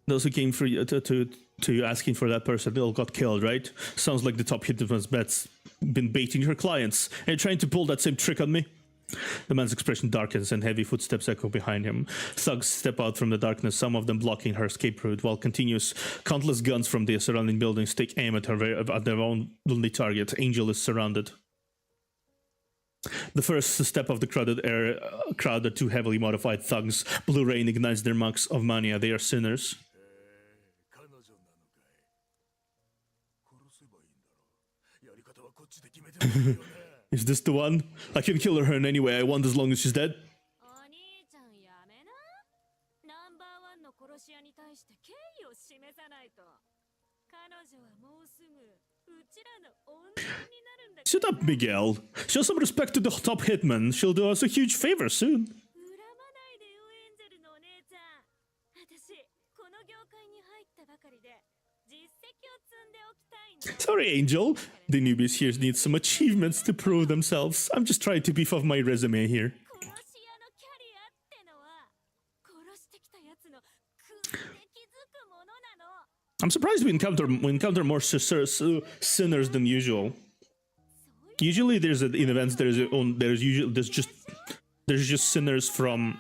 Those who came for to asking for that person all got killed, right? Sounds like the top hitman's bet's been baiting her clients and trying to pull that same trick on me. The man's expression darkens and heavy footsteps echo behind him. Thugs step out from the darkness, some of them blocking her escape route, while countless guns from the surrounding buildings take aim at their only target. Angel is surrounded. The first step of the crowd are two heavily modified thugs. Blue Rain ignites their marks of mania. They are sinners. Is this the one? I can kill her in any way I want as long as she's dead. Shut up, Miguel. Show some respect to the top hitman. She'll do us a huge favor soon. Sorry, Angel. The newbies here need some achievements to prove themselves. I'm just trying to beef up my resume here. I'm surprised we encounter more sinners than usual. Usually, in events there's just sinners from.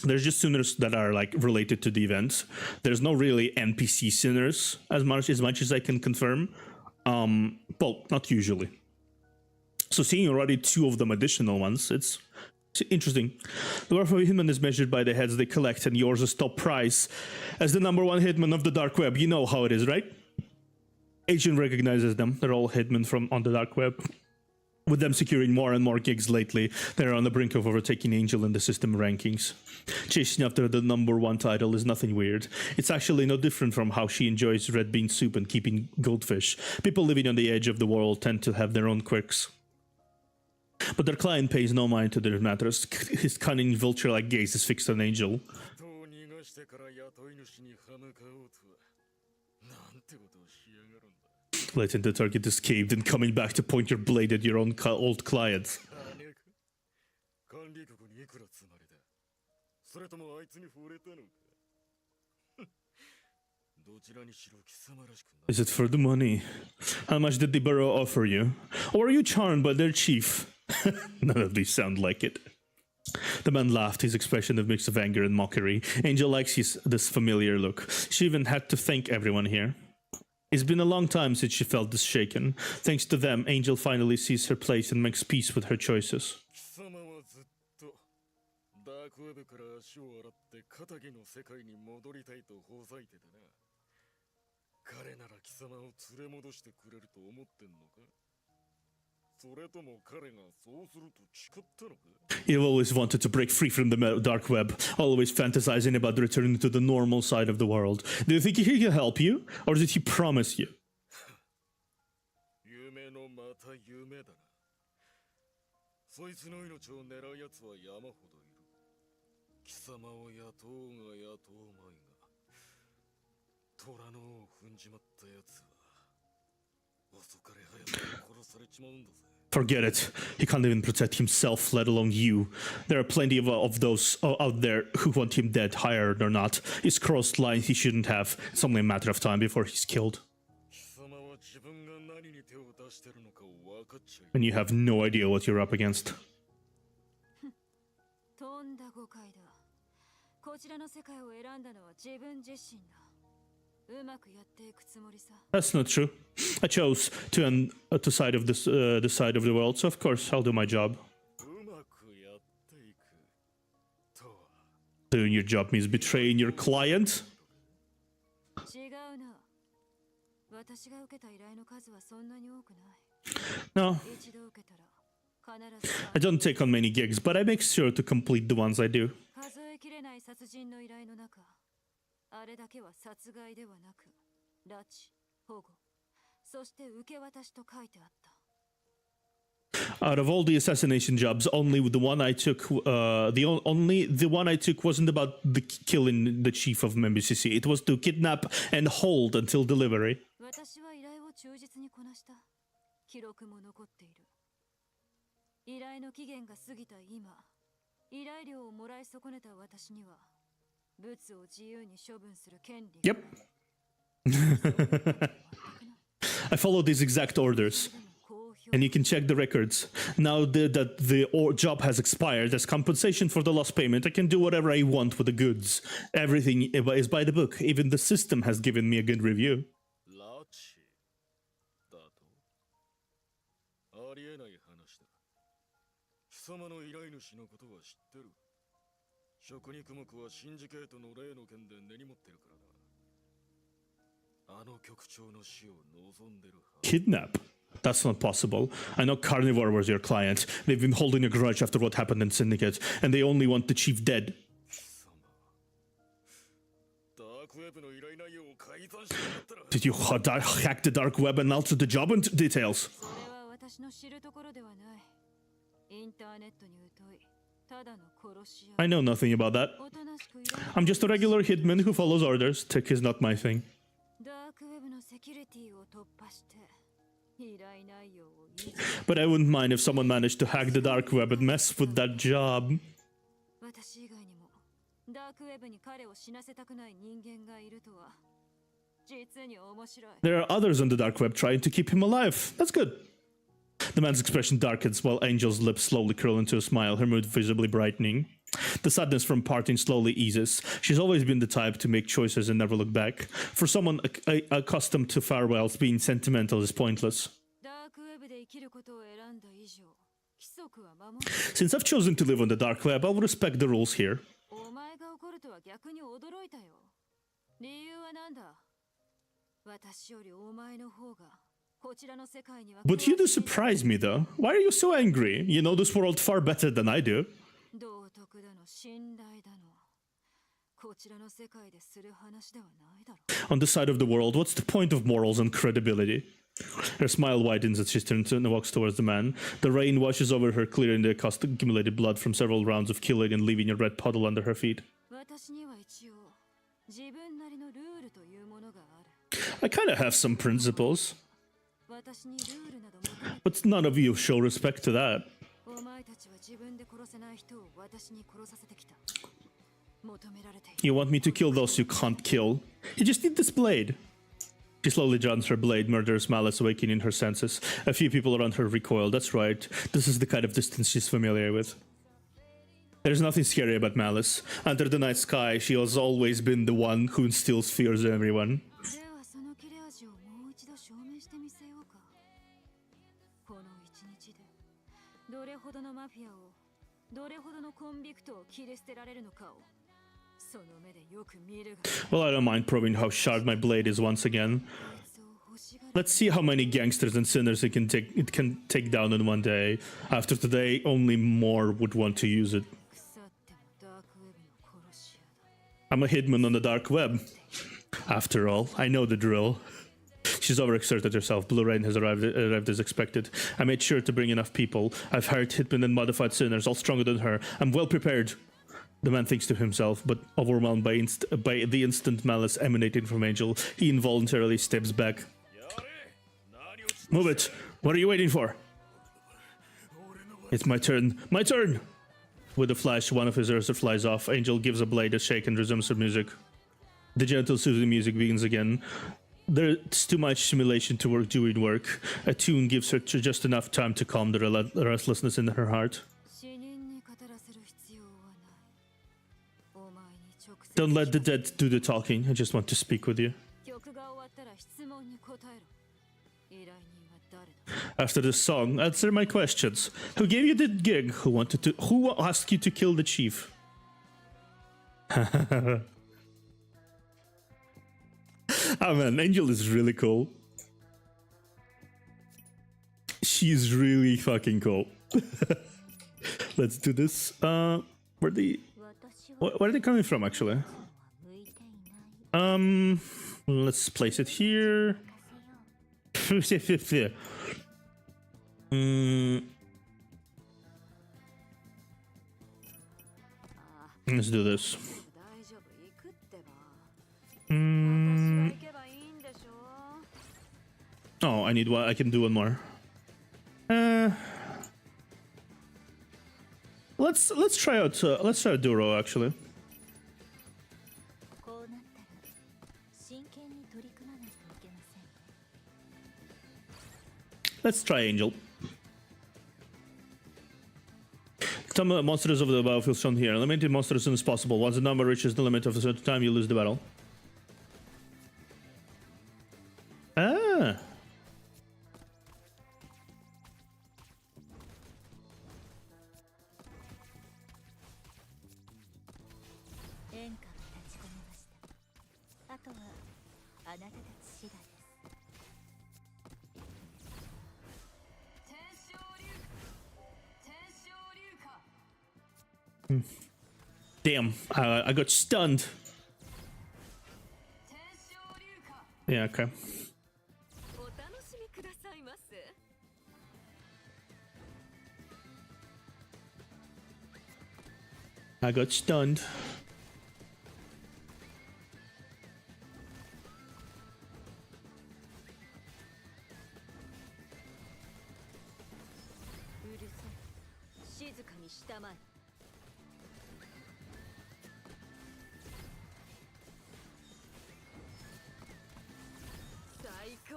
There's just sinners that are like related to the event. There's no really NPC sinners as much as I can confirm. Well, not usually. So seeing already two of them additional ones, it's interesting. The worth of a hitman is measured by the heads they collect, and yours is top prize. As the #1 hitman of the dark web, you know how it is, right? Agent recognizes them. They're all hitmen from on the dark web. With them securing more and more gigs lately, they're on the brink of overtaking Angel in the system rankings. Chasing after the #1 title is nothing weird. It's actually no different from how she enjoys red bean soup and keeping goldfish. People living on the edge of the world tend to have their own quirks. But their client pays no mind to their matters. His cunning vulture-like gaze is fixed on Angel. Letting the target escape, then coming back to point your blade at your own old clients. Is it for the money? How much did the borough offer you? Or are you charmed by their chief? None of these sound like it. The man laughed, his expression a mix of anger and mockery. Angel likes this familiar look. She even had to thank everyone here. It's been a long time since she felt this shaken. Thanks to them, Angel finally sees her place and makes peace with her choices. You've always wanted to break free from the dark web, always fantasizing about returning to the normal side of the world. Do you think he can help you, or did he promise you? Forget it. He can't even protect himself, let alone you. There are plenty of those out there who want him dead, hired or not. He's crossed lines he shouldn't have. It's only a matter of time before he's killed. And you have no idea what you're up against. That's not true. I chose to side of this the side of the world, so of course I'll do my job. Doing your job means betraying your client. No, I don't take on many gigs, but I make sure to complete the ones I do. Out of all the assassination jobs, only the one I took, only the one I took wasn't about the killing the chief of MBCC. It was to kidnap and hold until delivery. Yep. I follow these exact orders. And you can check the records. Now that the job has expired, as compensation for the lost payment, I can do whatever I want with the goods. Everything is by the book. Even the system has given me a good review. Kidnap? That's not possible. I know Carnivore was your client. They've been holding a grudge after what happened in Syndicate, and they only want the chief dead. Did you hack the dark web and alter the job details? I know nothing about that. I'm just a regular hitman who follows orders. Tech is not my thing. But I wouldn't mind if someone managed to hack the dark web and mess with that job. There are others on the dark web trying to keep him alive. That's good. The man's expression darkens while Angel's lips slowly curl into a smile, her mood visibly brightening. The sadness from parting slowly eases. She's always been the type to make choices and never look back. For someone accustomed to farewells, being sentimental is pointless. Since I've chosen to live on the dark web, I'll respect the rules here. But you do surprise me, though. Why are you so angry? You know this world far better than I do. On this side of the world, what's the point of morals and credibility? Her smile widens as she turns and walks towards the man. The rain washes over her, clearing the accumulated blood from several rounds of killing and leaving a red puddle under her feet. I kinda have some principles. But none of you show respect to that. You want me to kill those you can't kill? You just need this blade. She slowly draws her blade, murderous malice awakening her senses. A few people around her recoil. That's right. This is the kind of distance she's familiar with. There's nothing scary about Malice. Under the night sky, she has always been the one who instills fears in everyone. Well, I don't mind proving how sharp my blade is once again. Let's see how many gangsters and sinners it can take down in one day. After today, only more would want to use it. I'm a hitman on the dark web. After all, I know the drill. She's overexerted herself. Blue Rain has arrived as expected. I made sure to bring enough people. I've hired hitmen and modified sinners, all stronger than her. I'm well prepared. The man thinks to himself, but overwhelmed by the instant malice emanating from Angel, he involuntarily steps back. Move it! What are you waiting for? It's my turn. My turn! With a flash, one of his arrows flies off. Angel gives a blade a shake and resumes her music. The gentle soothing music begins again. There's too much simulation to work doing work. A tune gives her just enough time to calm the restlessness in her heart. Don't let the dead do the talking. I just want to speak with you. After the song, answer my questions. Who gave you the gig? Who asked you to kill the chief? Oh man, Angel is really cool. She's really fucking cool. Let's do this. Where are they coming from actually? Let's place it here. Let's do this. Oh, I need one. I can do one more. Let's try out Duro actually. Let's try Angel. Some monsters of the battlefield shown here. Eliminate monsters as soon as possible. Once the number reaches the limit of a certain time, you lose the battle. Ah. Damn, I got stunned. Yeah, okay. I got stunned.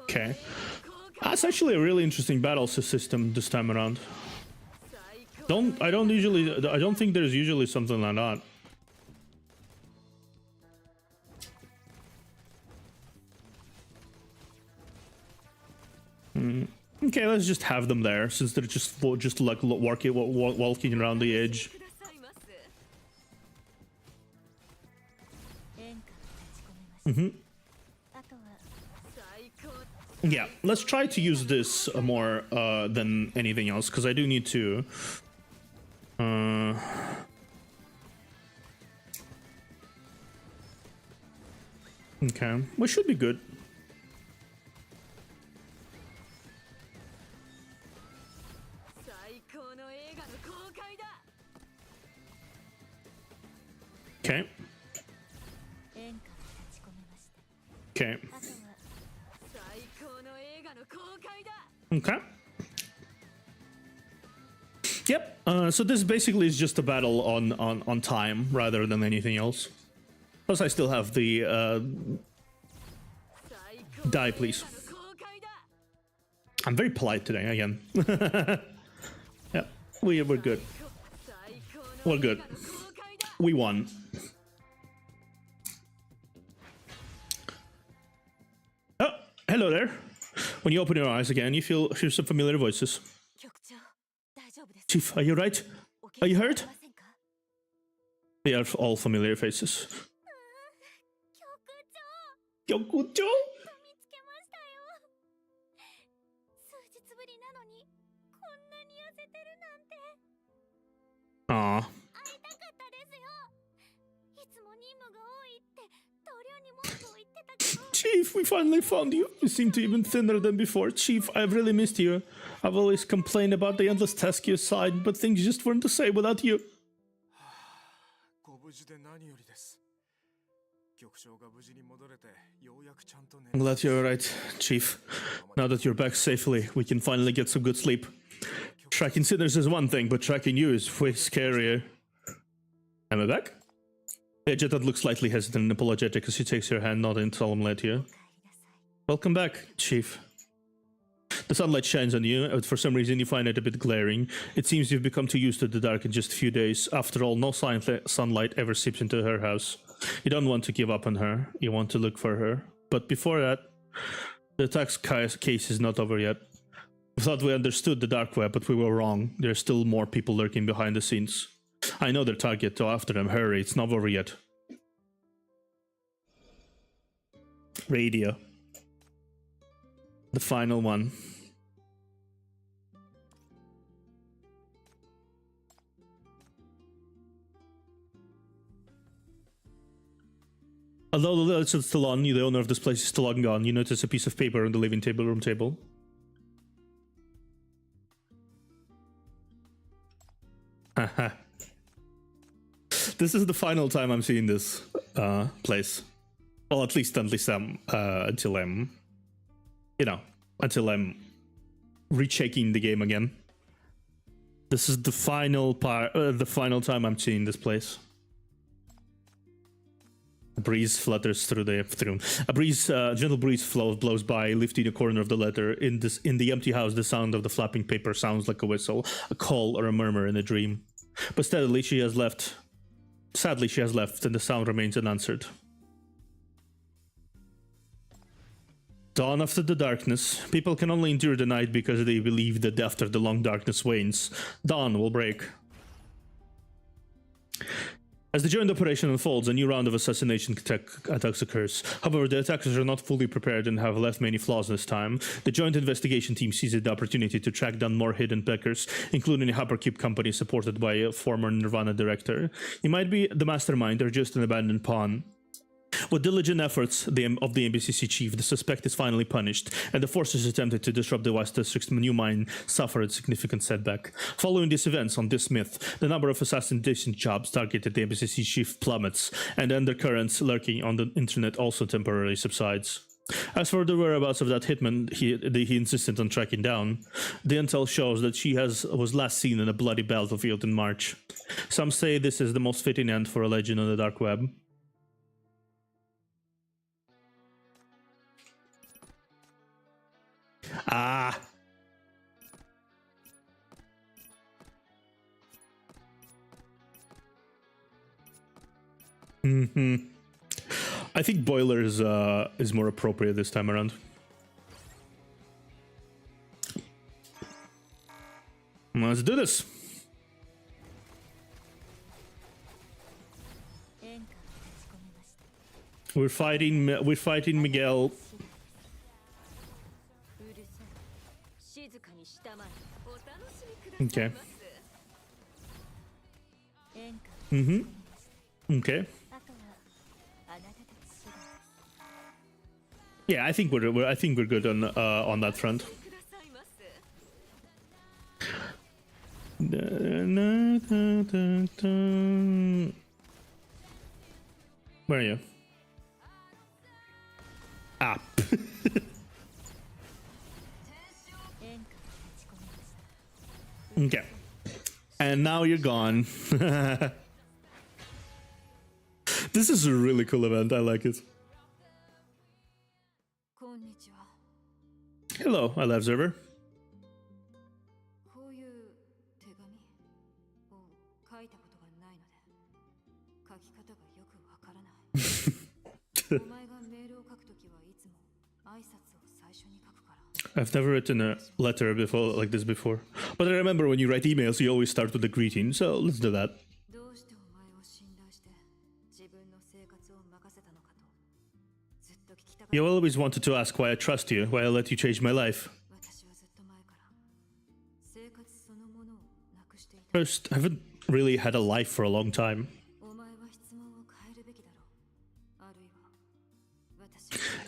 Okay. That's actually a really interesting battle system this time around. I don't think there's usually something like that. Okay, let's just have them there since they're just like walking around the edge. Yeah, let's try to use this more than anything else, because I do need to... Okay, we should be good. Okay. Okay. Okay. Yep. So this basically is just a battle on time rather than anything else. Plus, I still have the die, please. I'm very polite today again. Yeah, we're good. We're good. We won. Oh, hello there. When you open your eyes again, you hear some familiar voices. Chief, are you right? Are you hurt? They are all familiar faces. Kyokucho? Aww. Chief, we finally found you. You seem to be even thinner than before. Chief, I've really missed you. I've always complained about the endless tasks you assigned, but things just weren't the same without you. I'm glad you're alright, Chief. Now that you're back safely, we can finally get some good sleep. Tracking sinners is one thing, but tracking you is way scarier. Am I back? Jetta looks slightly hesitant and apologetic as she takes her hand, nodding solemnly at you. Welcome back, Chief. The sunlight shines on you, but for some reason you find it a bit glaring. It seems you've become too used to the dark in just a few days. After all, no sunlight ever seeps into her house. You don't want to give up on her. You want to look for her. But before that, the tax case is not over yet. We thought we understood the dark web, but we were wrong. There are still more people lurking behind the scenes. I know their target, so after them. Hurry, it's not over yet. Radio. The final one. Although the lights are still on, the owner of this place is still long gone. You notice a piece of paper on the living room table. Haha. This is the final time I'm seeing this place. Well, at least until I'm, until I'm rechecking the game again. This is the final time I'm seeing this place. A breeze flutters through the room. Gentle breeze blows by, lifting a corner of the letter. In the empty house, the sound of the flapping paper sounds like a whistle, a call, or a murmur in a dream. But sadly, she has left, and the sound remains unanswered. Dawn after the darkness. People can only endure the night because they believe that after the long darkness wanes, dawn will break. As the joint operation unfolds, a new round of assassination attacks occurs. However, the attackers are not fully prepared and have left many flaws this time. The joint investigation team seizes the opportunity to track down more hidden backers, including a Hypercube company supported by a former Nirvana director. He might be the mastermind or just an abandoned pawn. With diligent efforts of the MBCC chief, the suspect is finally punished, and the forces attempted to disrupt the West District's new mine suffered a significant setback. Following these events on this myth, the number of assassination jobs targeted the MBCC chief plummets, and undercurrents lurking on the internet also temporarily subsides. As for the whereabouts of that hitman he insisted on tracking down, the intel shows that she was last seen in a bloody battlefield in March. Some say this is the most fitting end for a legend on the dark web. Ah. I think boiler is more appropriate this time around. Let's do this. We're fighting Miguel. Okay. Okay. Yeah, I think we're good on that front. Where are you? Ah. Okay. And now you're gone. This is a really cool event. I like it. Hello, I love observer. I've never written a letter before like this before, but I remember when you write emails, you always start with a greeting. So let's do that. You always wanted to ask why I trust you, why I let you change my life. First, I haven't really had a life for a long time.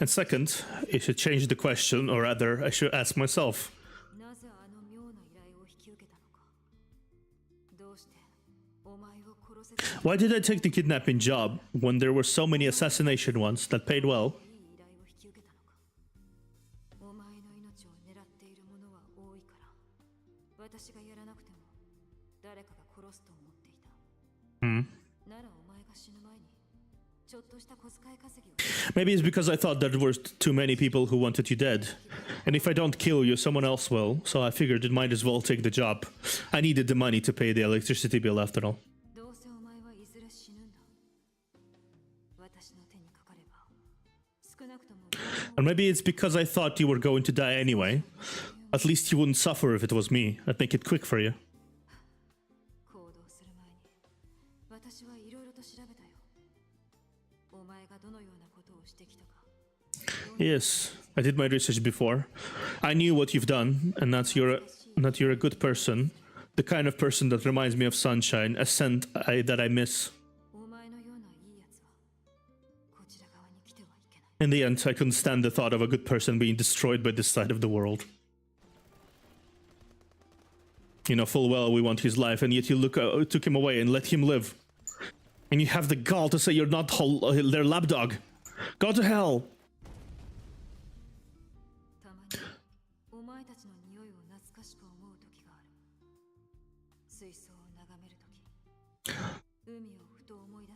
And second, I should change the question, or rather, I should ask myself. Why did I take the kidnapping job when there were so many assassination ones that paid well? Maybe it's because I thought there were too many people who wanted you dead. And if I don't kill you, someone else will. So I figured it might as well take the job. I needed the money to pay the electricity bill after all. Or maybe it's because I thought you were going to die anyway. At least you wouldn't suffer if it was me. I'd make it quick for you. Yes, I did my research before. I knew what you've done, and that you're a good person. The kind of person that reminds me of sunshine, a scent that I miss. In the end, I couldn't stand the thought of a good person being destroyed by this side of the world. You know full well we want his life, and yet you took him away and let him live. And you have the gall to say you're not their lapdog. Go to hell!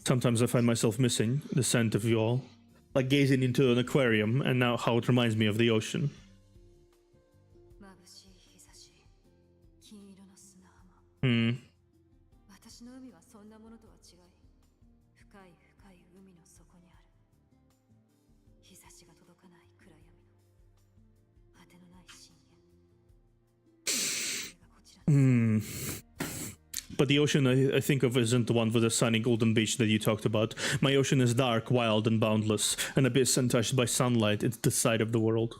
Sometimes I find myself missing the scent of you all. Like gazing into an aquarium, and now how it reminds me of the ocean. But the ocean I think of isn't the one with the sunny golden beach that you talked about. My ocean is dark, wild, and boundless, an abyss untouched by sunlight. It's the side of the world.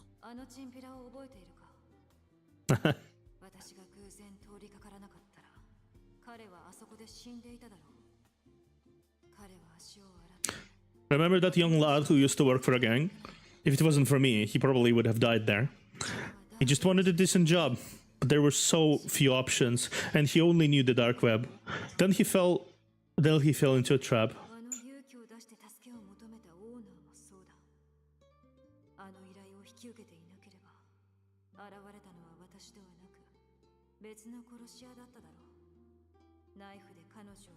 Remember that young lad who used to work for a gang? If it wasn't for me, he probably would have died there. He just wanted a decent job. But there were so few options, and he only knew the dark web. Then he fell into a trap.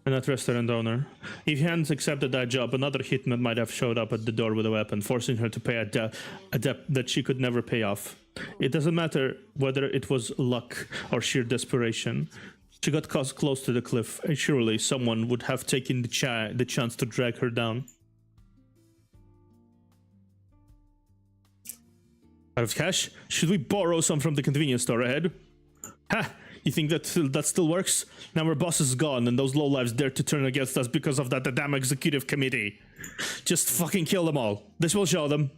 And that restaurant owner. If he hadn't accepted that job, another hitman might have showed up at the door with a weapon, forcing her to pay a debt that she could never pay off. It doesn't matter whether it was luck or sheer desperation. She got close to the cliff, and surely someone would have taken the chance to drag her down. Out of cash? Should we borrow some from the convenience store ahead? Ha! You think that still works? Now our boss is gone, and those lowlives dared to turn against us because of that damn executive committee. Just fucking kill them all. This will show them.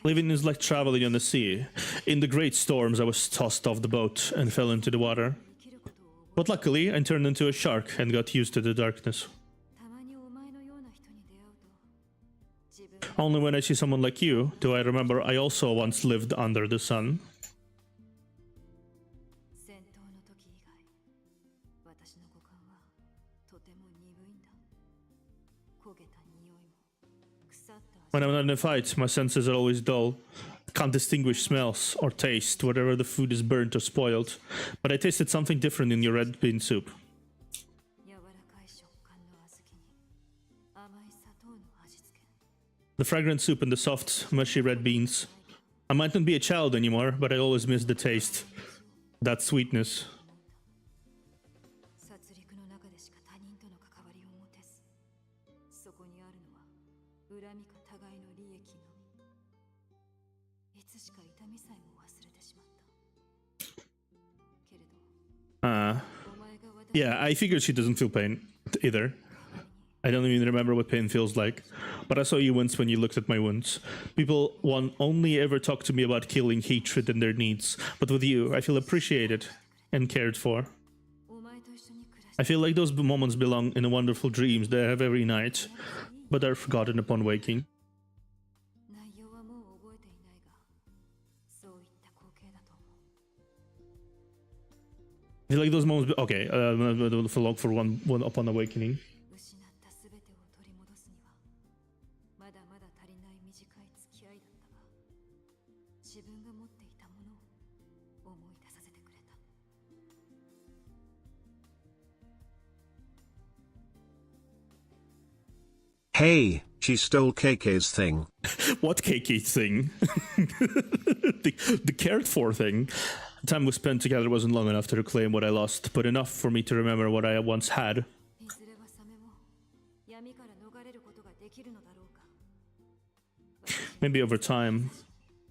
Living is like traveling on the sea. In the great storms, I was tossed off the boat and fell into the water. But luckily, I turned into a shark and got used to the darkness. Only when I see someone like you do I remember I also once lived under the sun. When I'm not in a fight, my senses are always dull. Can't distinguish smells or taste whatever the food is burnt or spoiled. But I tasted something different in your red bean soup. The fragrant soup and the soft, mushy red beans. I might not be a child anymore, but I always miss the taste. That sweetness. Yeah, I figured she doesn't feel pain either. I don't even remember what pain feels like. But I saw you once when you looked at my wounds. People only ever talk to me about killing, hatred, and their needs. But with you, I feel appreciated and cared for. I feel like those moments belong in the wonderful dreams that I have every night, but are forgotten upon waking. I feel like those moments... Okay, for one upon awakening. 自分が持っていたものを思い出させてくれた。Hey, she stole KK's thing. What KK thing? the cared for thing. The time we spent together wasn't long enough to reclaim what I lost, but enough for me to remember what I once had. いずれはサメも闇から逃れることができるのだろうか。 Maybe over time,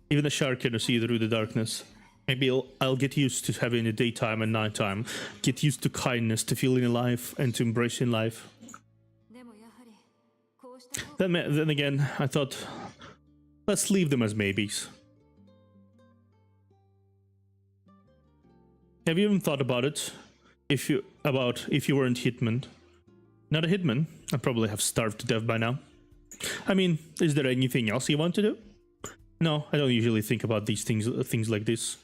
even a shark can see through the darkness. Maybe I'll get used to having a daytime and nighttime, get used to kindness, to feeling alive, and to embracing life. でもやはりこうした方が Then again, I thought, let's leave them as maybes. Have you even thought about it? If you weren't Hitman? Not a Hitman, I'd probably have starved to death by now. I mean, is there anything else you want to do? No, I don't usually think about these things like this.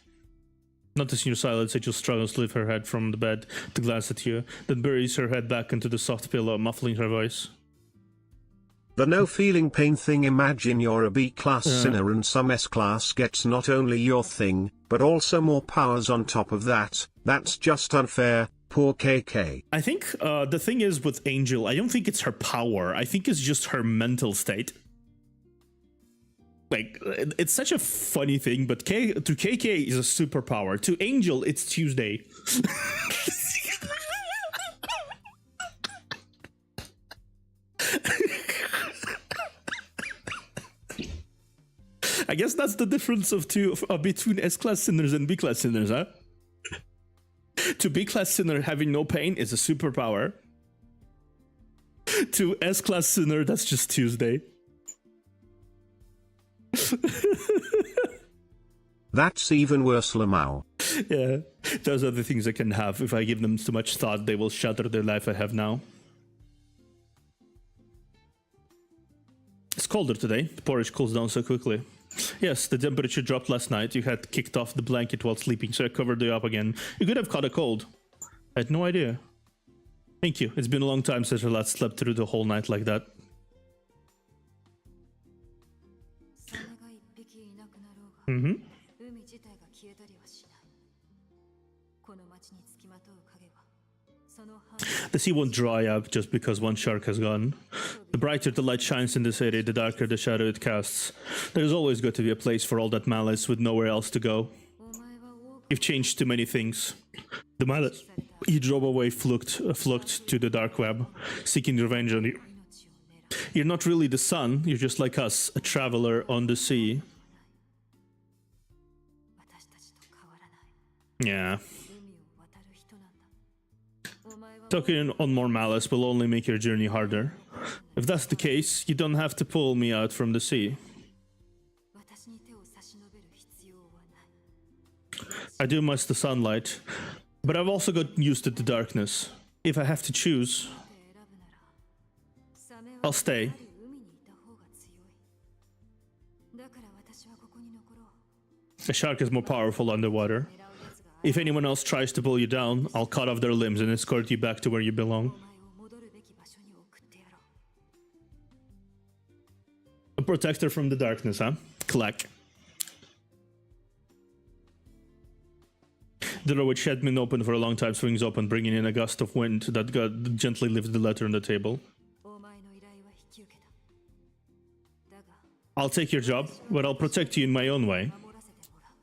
Noticing your silence, Angel struggles to lift her head from the bed to glance at you, then buries her head back into the soft pillow, muffling her voice. The no-feeling pain thing. Imagine you're a B-class sinner and some S-class gets not only your thing, but also more powers on top of that. That's just unfair. Poor KK. I think the thing is with Angel, I don't think it's her power. I think it's just her mental state. Like, it's such a funny thing, but to KK is a superpower. To Angel, it's Tuesday. I guess that's the difference between S-class sinners and B-class sinners, huh? To B-class sinner, having no pain is a superpower. To S-class sinner, that's just Tuesday. That's even worse, Lamau. Yeah, those are the things I can have. If I give them too much thought, they will shatter the life I have now. It's colder today. The porridge cools down so quickly. Yes, the temperature dropped last night. You had kicked off the blanket while sleeping, so I covered you up again. You could have caught a cold. I had no idea. Thank you. It's been a long time since I last slept through the whole night like that. サメが一匹いなくなろうが、 Mm-hmm. 海自体が消えたりはしない。この町につきまとう影はその範囲 The sea won't dry up just because one shark has gone. The brighter the light shines in the city, the darker the shadow it casts. There's always got to be a place for all that malice with nowhere else to go. お前は多く You've changed too many things. The malice you drove away flocked to the dark web, seeking revenge on you. 命を狙う You're not really the sun, you're just like us, a traveler on the sea. 私たちと変わらない Yeah. 海を渡る人なんだお前は Talking on more malice will only make your journey harder. If that's the case, you don't have to pull me out from the sea. 私に手を差し伸べる必要はない I do miss the sunlight, but I've also got used to the darkness. If I have to choose, 選ぶならサメは I'll stay. やはり海にいた方が強いだから私はここに残ろう A shark is more powerful underwater. 狙う奴が If anyone else tries to pull you down, I'll cut off their limbs and escort you back to where you belong. お前を戻るべき場所に送ってやろう A protector from the darkness, huh? Clack. The door which had been open for a long time swings open, bringing in a gust of wind that gently lifts the letter on the table. お前の依頼は引き受けただが I'll take your job, but I'll protect you in my own way. 守らせてもらう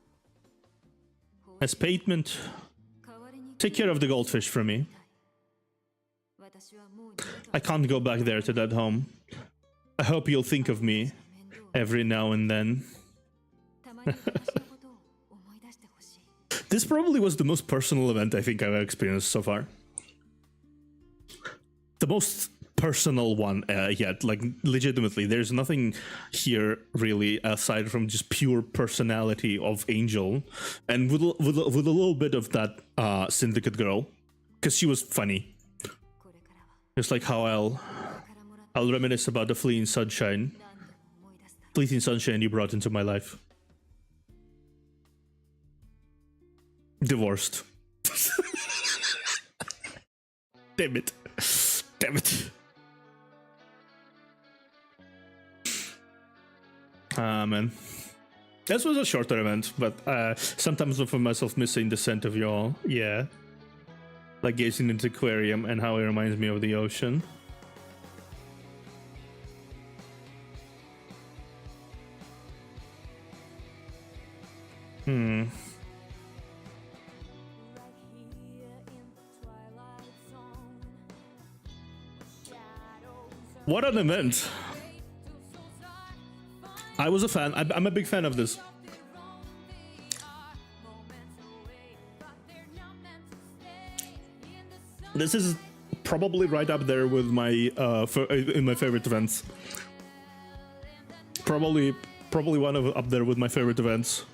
As payment, 代わりに take care of the goldfish for me. 私はもう二度と I can't go back there to that home. I hope you'll think of me 面倒を every now and then. たまに私のことを思い出してほしい This probably was the most personal event I think I've experienced so far. The most personal one yet, like legitimately. There's nothing here really aside from just pure personality of Angel, and with a little bit of that syndicate girl, because she was funny. これからは Just like how からもらって I'll reminisce about the fleeting sunshine, 何度も思い出すだろ fleeting sunshine you brought into my life. Divorced. Damn it. Damn it. Ah, man. This was a shorter event, but sometimes I find myself missing the scent of y'all. Yeah. Like gazing into the aquarium and how it reminds me of the ocean. What an event. I was a fan. I'm a big fan of this. This is probably right up there with my in my favorite events. Probably one of up there with my favorite events.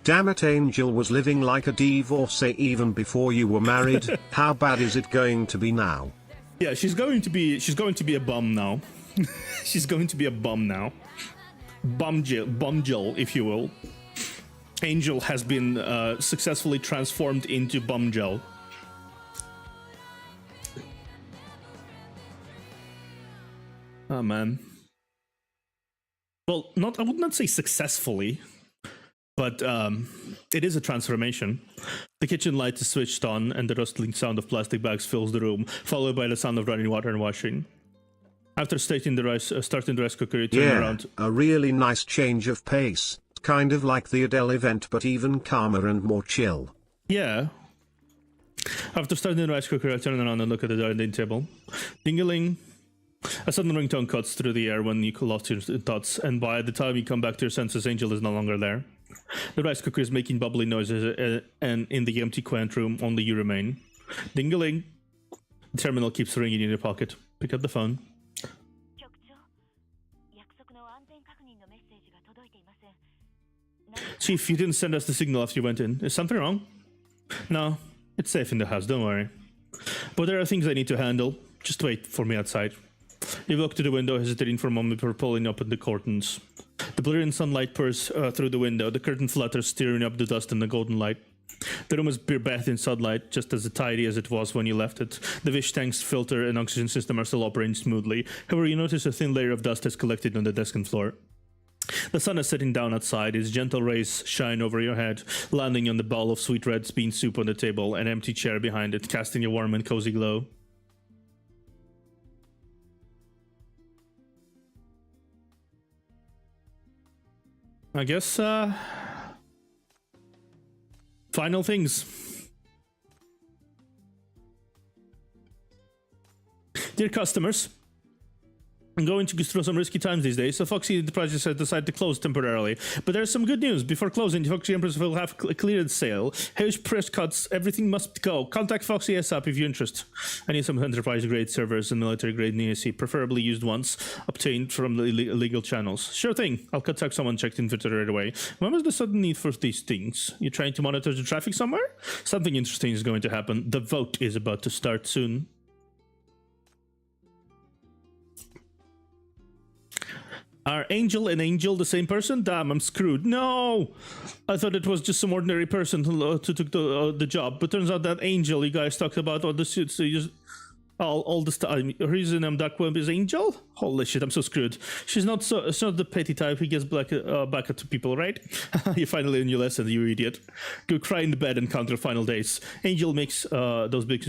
Damn it, Angel was living like a divorcee even before you were married. How bad is it going to be now? Yeah, she's going to be a bum now. She's going to be a bum now. Bumgel, if you will. Angel has been successfully transformed into Bumgel. Oh man. Well, I would not say successfully. But it is a transformation. The kitchen light is switched on, and the rustling sound of plastic bags fills the room, followed by the sound of running water and washing. After starting the rice cooker, you turn around. A really nice change of pace, kind of like the Adele event, but even calmer and more chill. Yeah. After starting the rice cooker, I turn around and look at the dining table. Ding-a-ling. A sudden ringtone cuts through the air when you lost your thoughts, and by the time you come back to your senses, Angel is no longer there. The rice cooker is making bubbly noises, and in the empty quaint room, only you remain. Ding-a-ling. The terminal keeps ringing in your pocket. Pick up the phone. Chief, you didn't send us the signal after you went in. Is something wrong? No, it's safe in the house, don't worry. But there are things I need to handle. Just wait for me outside. You walk to the window, hesitating for a moment before pulling open the curtains. The brilliant sunlight pours through the window. The curtain flutters, stirring up the dust in the golden light. The room is bathed in sunlight, just as tidy as it was when you left it. The fish tanks, filter, and oxygen system are still operating smoothly. However, you notice a thin layer of dust has collected on the desk and floor. The sun is setting down outside. Its gentle rays shine over your head, landing on the bowl of sweet red bean soup on the table, an empty chair behind it, casting a warm and cozy glow. I guess, final things. Dear customers, I'm going to go through some risky times these days, so Foxy Enterprises has decided to close temporarily. But there's some good news. Before closing, Foxy Enterprises will have a cleared sale. Huge press cuts, everything must go. Contact Foxy ASAP if you're interested. I need some enterprise-grade servers and military-grade NESC, preferably used ones, obtained from the legal channels. Sure thing. I'll contact someone checked inventory right away. When was the sudden need for these things? You trying to monitor the traffic somewhere? Something interesting is going to happen. The vote is about to start soon. Are Angel and Angel the same person? Damn, I'm screwed. No! I thought it was just some ordinary person who took the job. But turns out that Angel you guys talked about all the suits, so you just... all this time. Reason I'm Dark Web is Angel? Holy shit, I'm so screwed. She's not the petty type who gets back at people, right? You finally learned your lesson, you idiot. Go cry in the bed and count your final days. Angel makes those big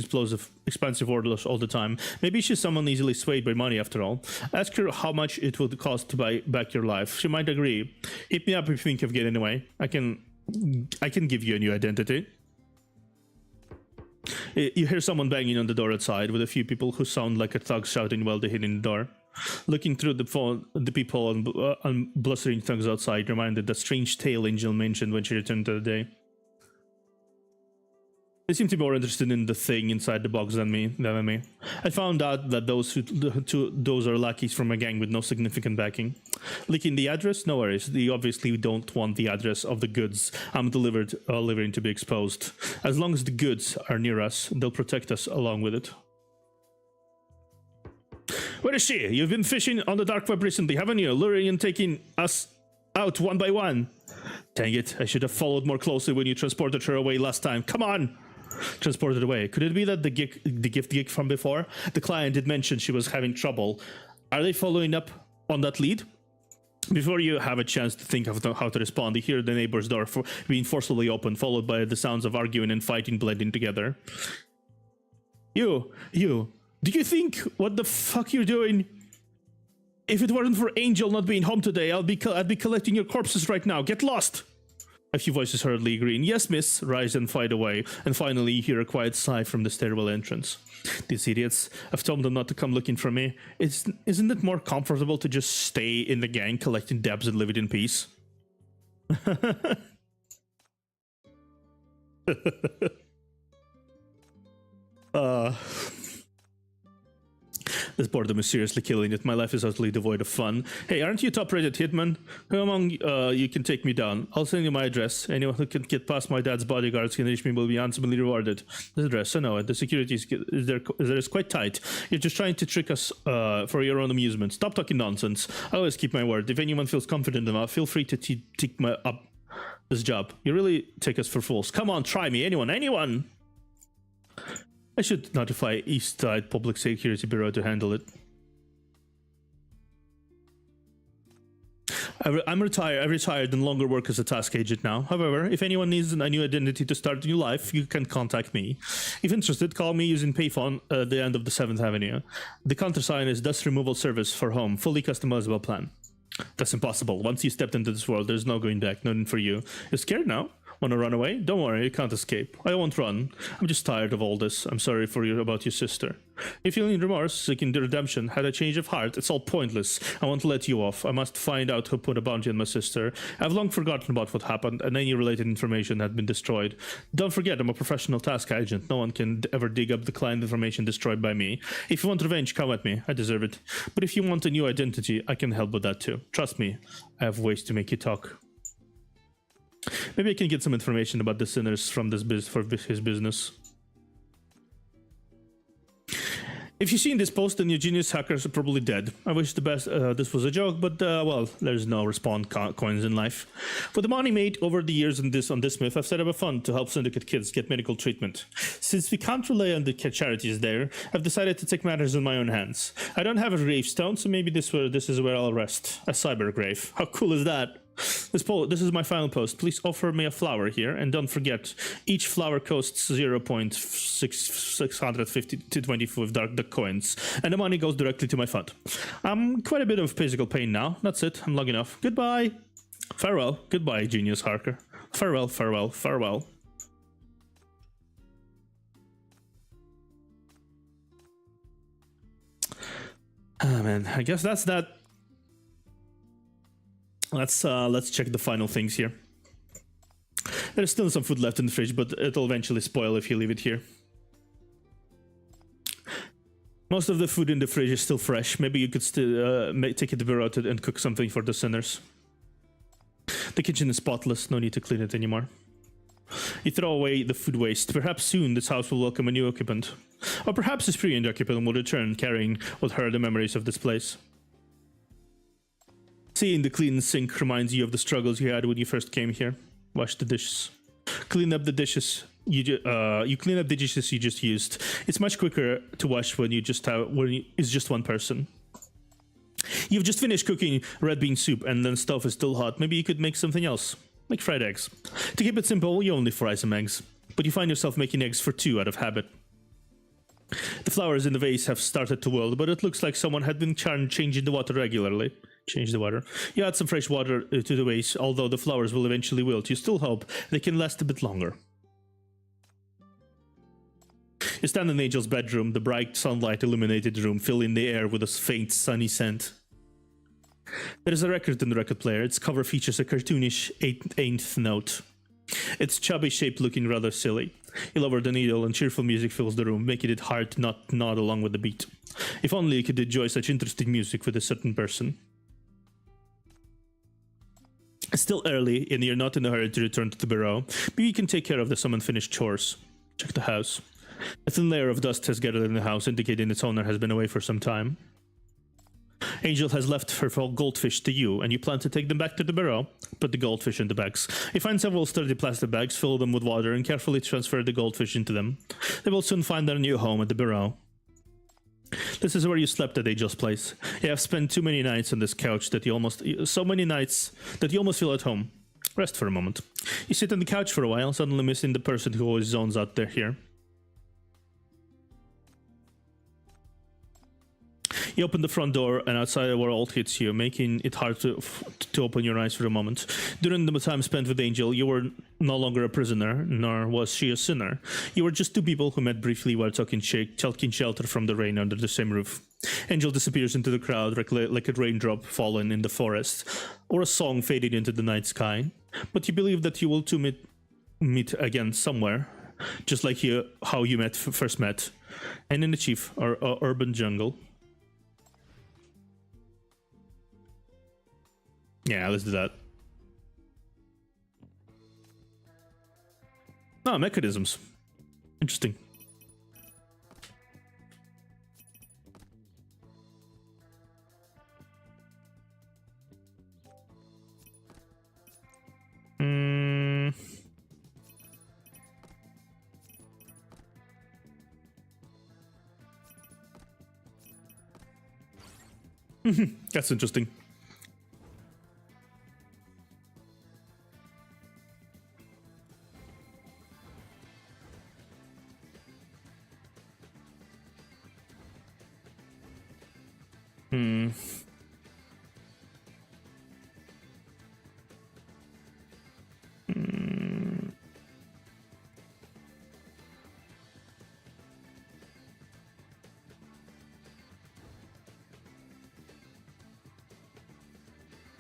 expensive orders all the time. Maybe she's someone easily swayed by money after all. Ask her how much it would cost to buy back your life. She might agree. Hit me up if you think of getting away. I can give you a new identity. You hear someone banging on the door outside, with a few people who sound like a thug shouting while they're hitting the door. Looking through the people and blustering thugs outside reminded that strange tale Angel mentioned when she returned to the day. They seem to be more interested in the thing inside the box than me. I found out that those are lackeys from a gang with no significant backing. Leaking the address? No worries. They obviously don't want the address of the goods I'm delivering to be exposed. As long as the goods are near us, they'll protect us along with it. Where is she? You've been fishing on the dark web recently, haven't you? Luring and taking us out one by one. Dang it, I should have followed more closely when you transported her away last time. Come on! transported away. Could it be that the gift gig from before? The client did mention she was having trouble. Are they following up on that lead? Before you have a chance to think of how to respond, you hear the neighbor's door being forcibly opened, followed by the sounds of arguing and fighting blending together. You, do you think what the fuck you're doing? If it weren't for Angel not being home today, I'd be collecting your corpses right now. Get lost! A few voices hurriedly agreeing. Yes, miss. Rise and fight away. And finally, you hear a quiet sigh from the stairwell entrance. These idiots. I've told them not to come looking for me. Isn't it more comfortable to just stay in the gang, collecting debts and live it in peace? This boredom is seriously killing it. My life is utterly devoid of fun. Hey, aren't you top-rated hitman? Who among you can take me down? I'll send you my address. Anyone who can get past my dad's bodyguards can reach me will be handsomely rewarded. This address, I know it. The security is quite tight. You're just trying to trick us for your own amusement. Stop talking nonsense. I always keep my word. If anyone feels confident enough, feel free to take up this job. You really take us for fools. Come on, try me. Anyone! I should notify East Side Public Security Bureau to handle it. I'm retired. I retired and no longer work as a task agent now. However, if anyone needs a new identity to start a new life, you can contact me. If interested, call me using payphone at the end of the 7th Avenue. The countersign is Dust Removal Service for Home, fully customizable plan. That's impossible. Once you stepped into this world, there's no going back. Nothing for you. You're scared now? Want to run away? Don't worry, you can't escape. I won't run. I'm just tired of all this. I'm sorry about your sister. If you need remorse, seeking the redemption, had a change of heart, it's all pointless. I won't let you off. I must find out who put a bounty on my sister. I've long forgotten about what happened, and any related information had been destroyed. Don't forget, I'm a professional task agent. No one can ever dig up the client information destroyed by me. If you want revenge, come at me. I deserve it. But if you want a new identity, I can help with that too. Trust me, I have ways to make you talk. Maybe I can get some information about the sinners from this his business. If you've seen this post, then your genius hackers are probably dead. I wish the best. This was a joke, but well, there's no respawn coins in life. With the money made over the years on this myth, I've set up a fund to help syndicate kids get medical treatment. Since we can't rely on the charities there, I've decided to take matters in my own hands. I don't have a gravestone, so maybe this is where I'll rest. A cyber grave. How cool is that? This is my final post. Please offer me a flower here, and don't forget, each flower costs 0.650 to 25 dark coins, and the money goes directly to my fund. I'm quite a bit of physical pain now. That's it. I'm logging off. Goodbye. Farewell. Goodbye, genius Harker. Farewell, farewell, farewell. Ah, man. I guess that's that. Let's check the final things here. There's still some food left in the fridge, but it'll eventually spoil if you leave it here. Most of the food in the fridge is still fresh. Maybe you could still take it to Bureau and cook something for the sinners. The kitchen is spotless. No need to clean it anymore. You throw away the food waste. Perhaps soon this house will welcome a new occupant. Or perhaps this previous occupant will return, carrying with her the memories of this place. Seeing the clean sink reminds you of the struggles you had when you first came here. Wash the dishes. Clean up the dishes. You clean up the dishes you just used. It's much quicker to wash when it's just one person. You've just finished cooking red bean soup and the stove is still hot. Maybe you could make something else. Make fried eggs. To keep it simple, you only fry some eggs. But you find yourself making eggs for 2 out of habit. The flowers in the vase have started to wilt, but it looks like someone had been changing the water regularly. Change the water. You add some fresh water to the vase, although the flowers will eventually wilt. You still hope they can last a bit longer. You stand in Angel's bedroom, the bright sunlight illuminated room, filling the air with a faint sunny scent. There is a record in the record player. Its cover features a cartoonish eighth note. Its chubby shape looking rather silly. You lower the needle and cheerful music fills the room, making it hard to not nod along with the beat. If only you could enjoy such interesting music with a certain person. It's still early, and you're not in a hurry to return to the Bureau. Maybe you can take care of some unfinished chores. Check the house. A thin layer of dust has gathered in the house, indicating its owner has been away for some time. Angel has left her goldfish to you, and you plan to take them back to the Bureau. Put the goldfish in the bags. You find several sturdy plastic bags, fill them with water, and carefully transfer the goldfish into them. They will soon find their new home at the Bureau. This is where you slept at Angel's place. You have spent too many nights on this couch that you almost feel at home. Rest for a moment. You sit on the couch for a while, suddenly missing the person who always zones out there here. You open the front door, and outside a world hits you, making it hard to open your eyes for a moment. During the time spent with Angell, you were no longer a prisoner, nor was she a sinner. You were just two people who met briefly while taking shelter from the rain under the same roof. Angell disappears into the crowd like a raindrop fallen in the forest, or a song fading into the night sky. But you believe that you will two meet again somewhere, just like how you first met, and in the chief or urban jungle. Yeah, let's do that. Oh, mechanisms. Interesting. That's interesting.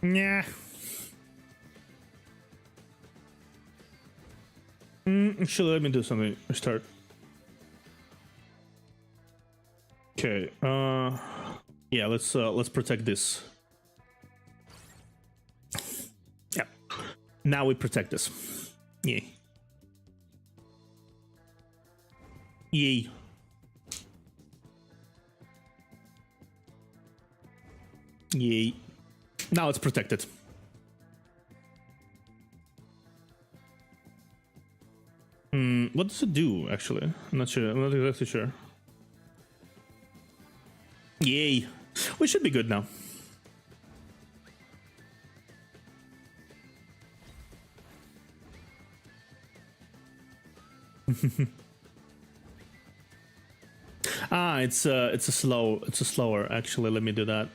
Yeah. Actually, let me do something. Start. Okay. Yeah. Let's protect this. Yeah. Now we protect this. Yay. Yay. Yay. Now it's protected. What does it do, actually? I'm not sure. I'm not exactly sure. Yay. We should be good now. It's a slower, actually. Let me do that.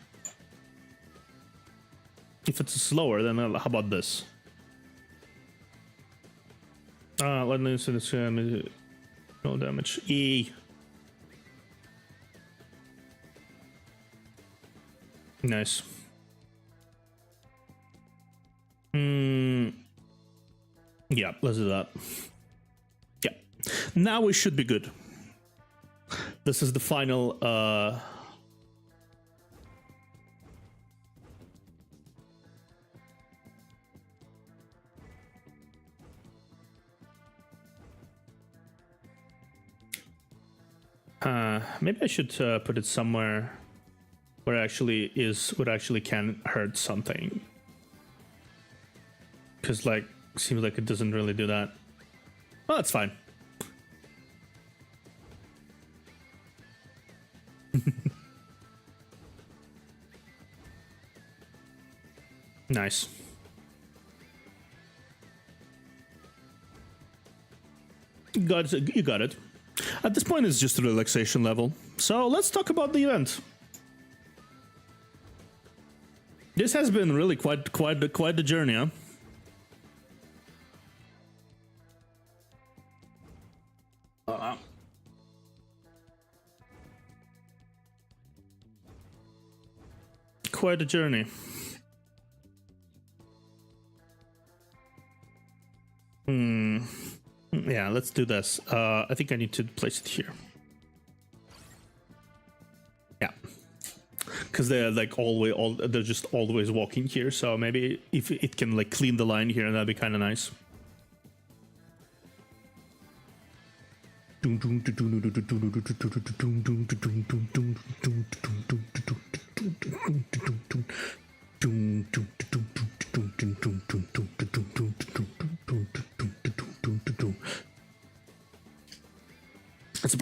If it's slower, then how about this? Let me see this. No damage. E. Nice. Yeah, let's do that. Yeah. Now we should be good. This is the final. Maybe I should put it somewhere where it actually can hurt something. Because, like, seems like it doesn't really do that. Well, that's fine. Nice. You got it. At this point, it's just a relaxation level. So let's talk about the event. This has been really quite the journey, huh? Quite a journey. Yeah, let's do this. I think I need to place it here. Yeah, because they're like they're just always walking here. So maybe if it can like clean the line here, that'd be kind of nice.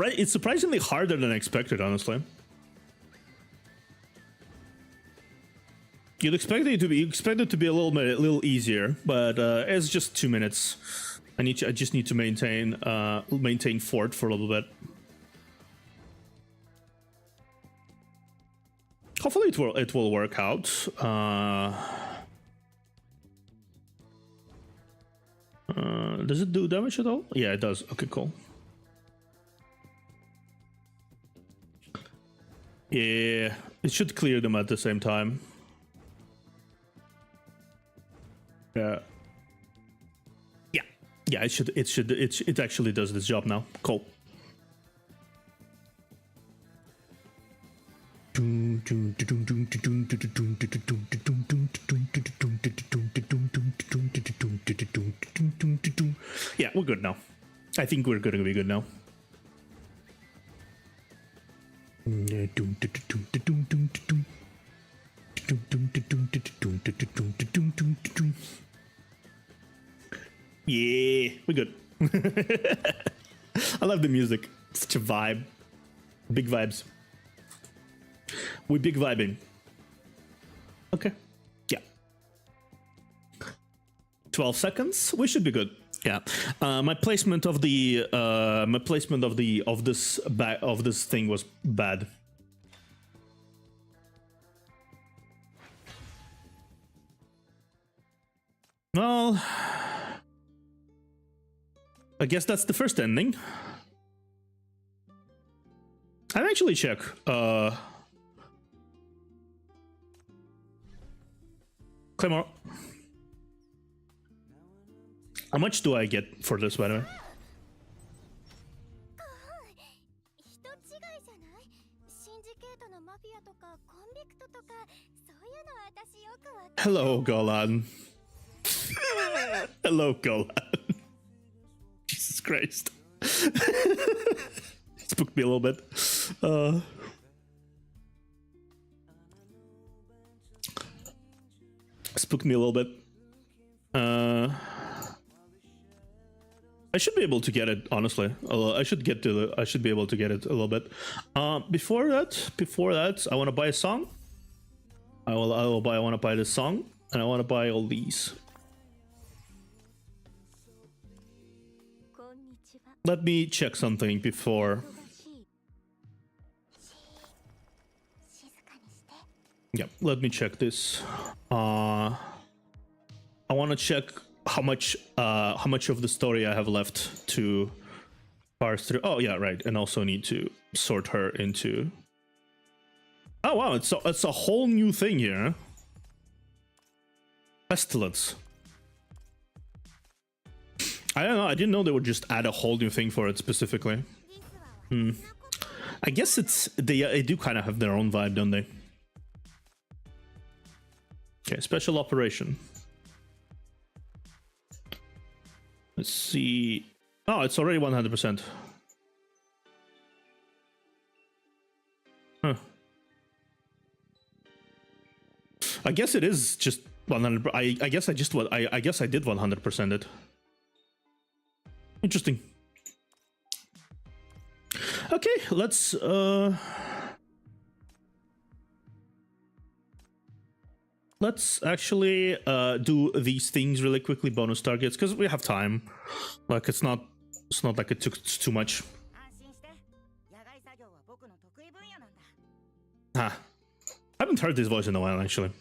it's surprisingly harder than expected, honestly. You expect it to be a little easier, but it's just 2 minutes. I just need to maintain fort for a little bit. Hopefully it will work out. Does it do damage at all? Yeah, it does. Okay, cool. Yeah, it should clear them at the same time. Yeah. Yeah, it actually does this job now. Cool. Yeah, we're good now. I think we're gonna be good now. Yeah, we're good. I love the music. Such a vibe. Big vibes. We're big vibing. Okay. Yeah. 12 seconds. We should be good. Yeah. My placement of this thing was bad. Well, I guess that's the first ending. I'll actually check. Claymore. How much do I get for this, by the way? Hello, Golan. Hello, Golan. Jesus Christ. Spooked me a little bit. Spooked me a little bit. I should be able to get it, honestly. I should be able to get it a little bit. Before that, I want to buy a song. I want to buy this song, and I want to buy all these. Let me check something before. Yeah, let me check this. I want to check how much of the story I have left to parse through. Oh yeah, right, and also need to sort her into. Oh wow, it's a whole new thing here. Pestilence. I don't know. I didn't know they would just add a whole new thing for it specifically. I guess they do kind of have their own vibe, don't they? Okay, special operation. Let's see. Oh, it's already 100%. Huh. I guess it is just 100. I guess I did 100% it. Interesting. Okay, let's actually do these things really quickly, bonus targets, because we have time. Like it's not like it took too much. I haven't heard this voice in a while, actually.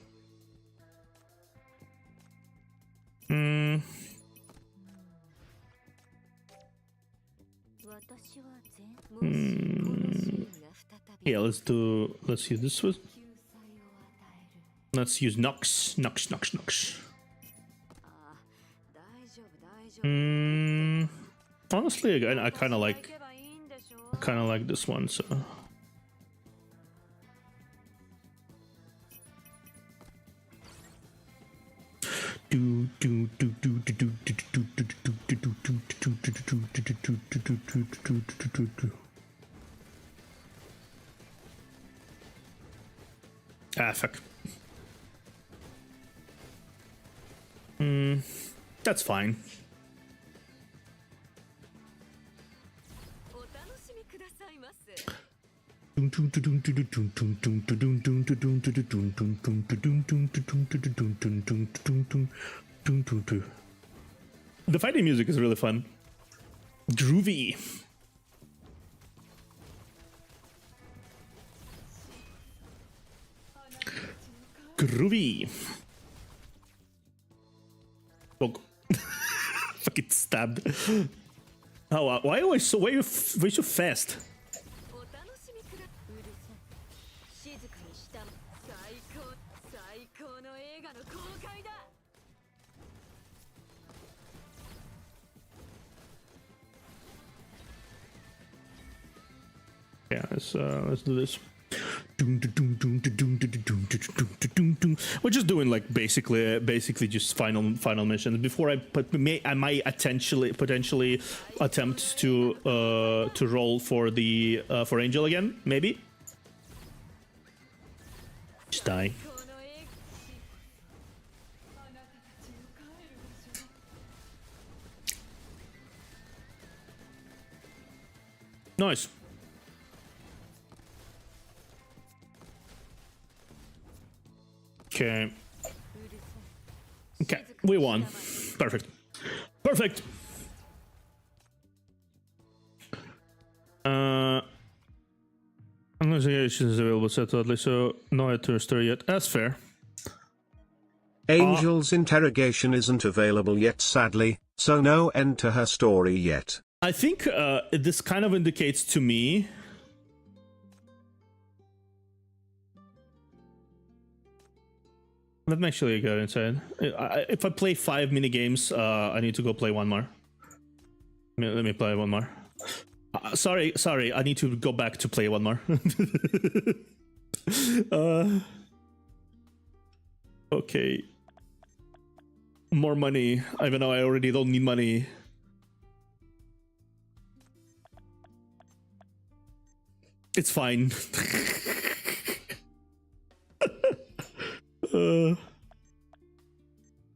Yeah, let's use this one. Let's use Nox. Honestly, again, I kind of like this one, so. Ah, fuck. That's fine. The fighting music is really fun. Groovy. Groovy. Oh. Fucking stabbed. Oh, why are we so fast? Yeah, let's do this. We're just doing like basically just final missions. Before I might potentially attempt to roll for the for Angel again, maybe. Just die. Nice. Okay. Okay, we won. Perfect. Perfect. Investigation is available separately, so no enter story yet. That's fair. Angel's interrogation isn't available yet, sadly, so no end to her story yet. I think this kind of indicates to me. Let me actually go inside. If I play 5 mini games, I need to go play one more. Let me play one more. Sorry, I need to go back to play one more. Okay. More money, even though I already don't need money. It's fine.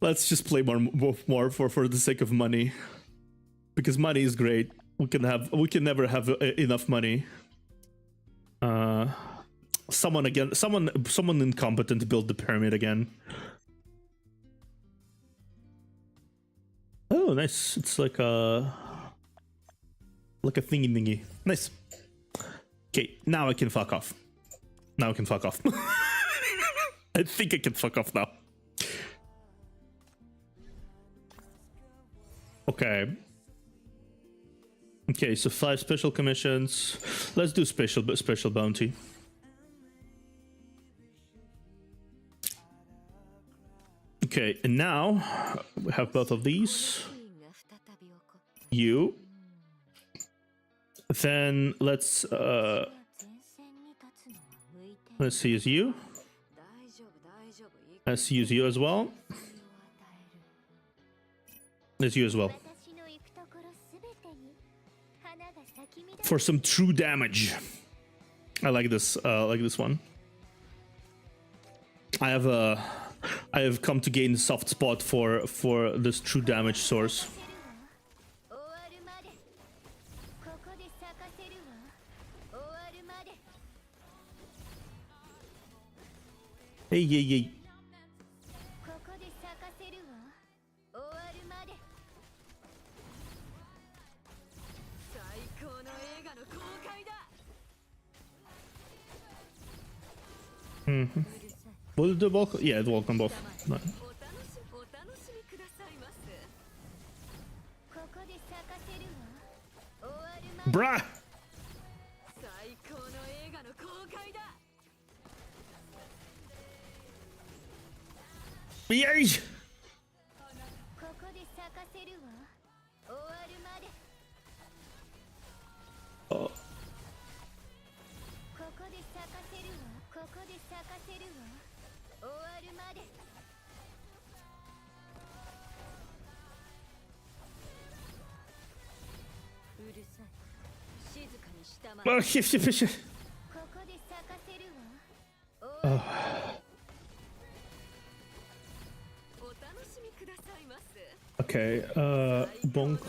Let's just play more for the sake of money, because money is great. We can never have enough money. Someone incompetent to build the pyramid again. Oh, nice. It's like a thingy. Nice. Okay, now I can fuck off. I think I can fuck off now. Okay. Okay, so 5 special commissions. Let's do special bounty. Okay, and now we have both of these. You. Then let's use you. Let's use you as well. Let's you as well. For some true damage. I like this. Like this one. I have come to gain a soft spot for this true damage source. Hey. Will it do both? Yeah, it will come both. No. Bruh! Yay! Oh. Okay, bonk.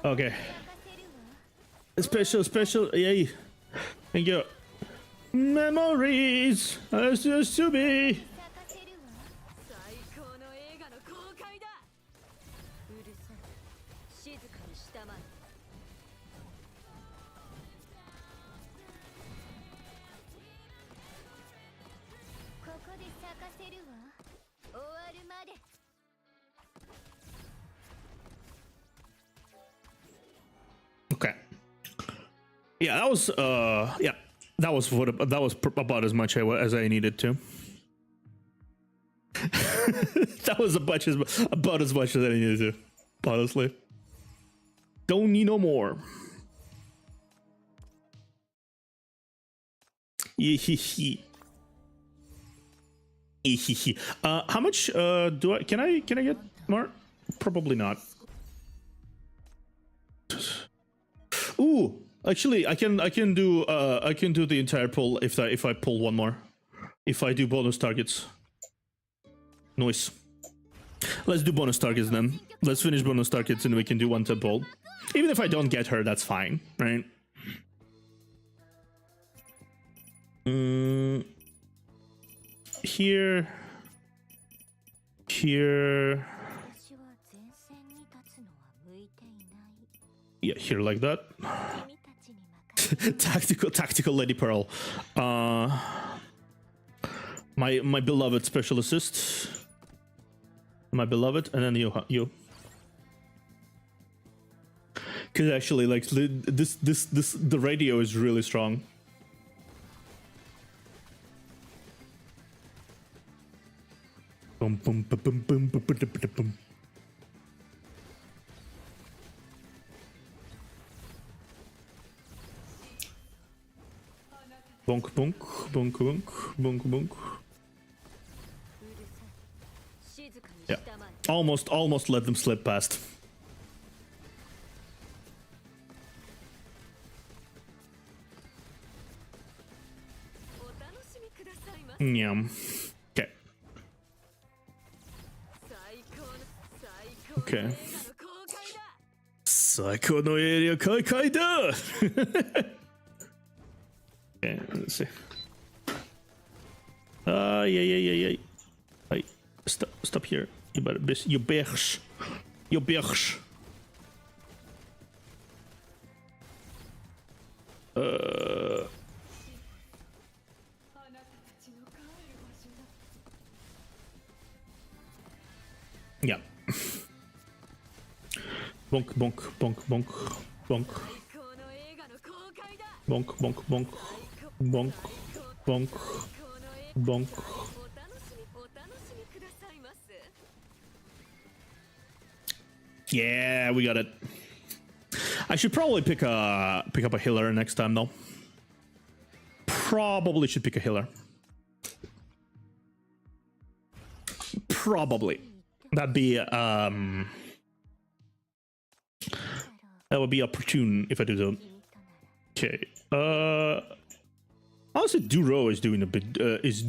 Okay. Special, yay. Thank you. Memories as used to be. Okay. Yeah, that was that was about as much as I needed to. That was about as much as I needed to. Honestly, don't need no more. How much do I can I get more? Probably not. Ooh, actually, I can do the entire pull if I pull one more. If I do bonus targets. Nice. Let's do bonus targets then. Let's finish bonus targets and we can do one tap pull. Even if I don't get her, that's fine, right? Here. Yeah, here like that. tactical Lady Pearl. My beloved special assist. My beloved, and then you. Cause actually, like the radio is really strong. Boom boom boom boom boom boom boom boom. Bonk bonk bonk bonk bonk bonk. Yeah, almost let them slip past. Yeah. Okay. Okay. Psycho no area kai da. Okay, let's see. Yeah. Hey, stop here. You better you bergs. You bergs. Yeah. Bonk bonk bonk bonk bonk. Bonk bonk bonk bonk bonk bonk. Yeah, we got it. I should probably pick up a healer next time though. Probably should pick a healer. Probably. That'd be that would be opportune if I do that. Okay. Honestly, Duro is doing a bit is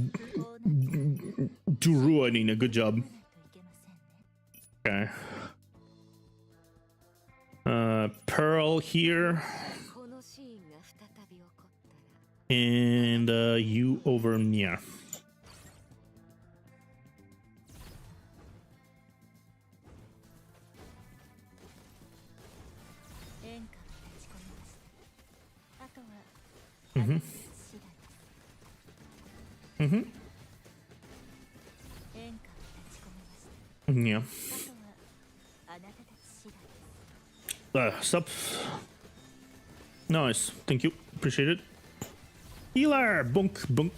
doing a good job. Okay. Pearl here. And you over near. Mm-hmm. Yeah. Stop. Nice. Thank you. Appreciate it. Healer! Bunk, bunk.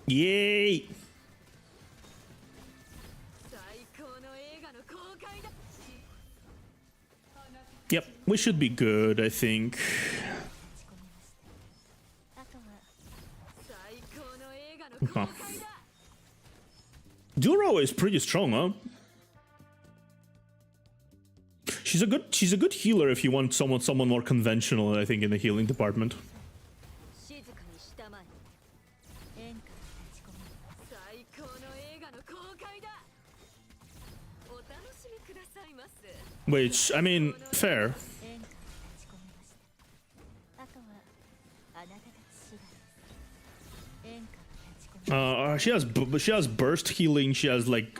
Yay! Yep, we should be good, I think. Huh. Duro is pretty strong, huh? She's a good healer if you want someone more conventional, I think, in the healing department. Which, I mean, fair. She has burst healing. She has like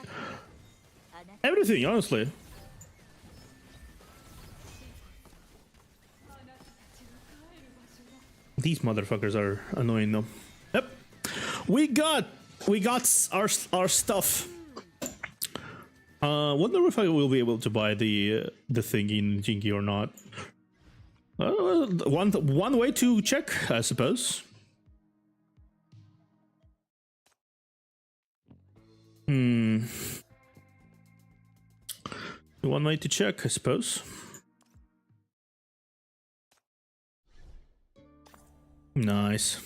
everything, honestly. These motherfuckers are annoying though. Yep, we got our stuff. Wonder if I will be able to buy the thing in Jinky or not. One way to check, I suppose. One way to check, I suppose. Nice.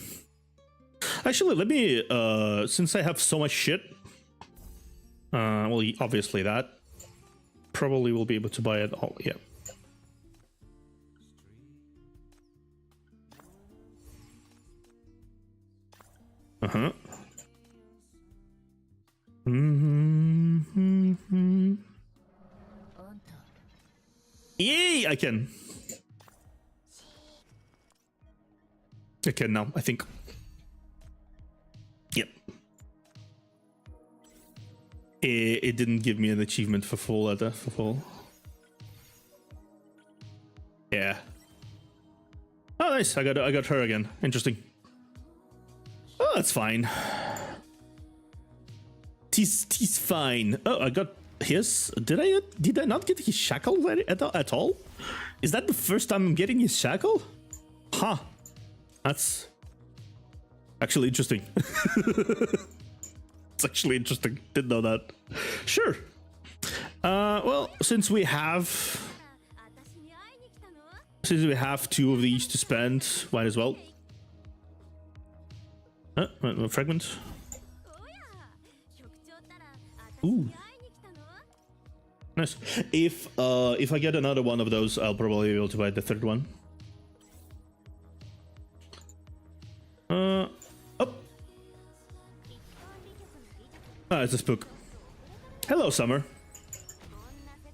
Actually, let me, since I have so much shit, well, obviously that, probably will be able to buy it all, yeah. Uh-huh. Yay, I can. I can now, I think. Yep. It didn't give me an achievement for full letter, for full. Yeah. Oh, nice. I got her again. Interesting. Oh, that's fine. He's fine. Oh, I got his. Did I not get his shackle at all? Is that the first time I'm getting his shackle? Huh. That's actually interesting. It's actually interesting. Didn't know that. Sure. Well, since we have two of these to spend, might as well. Fragment. Ooh. Nice. If I get another one of those, I'll probably be able to buy the third one. Oh. Ah, it's a spook. Hello, Summer.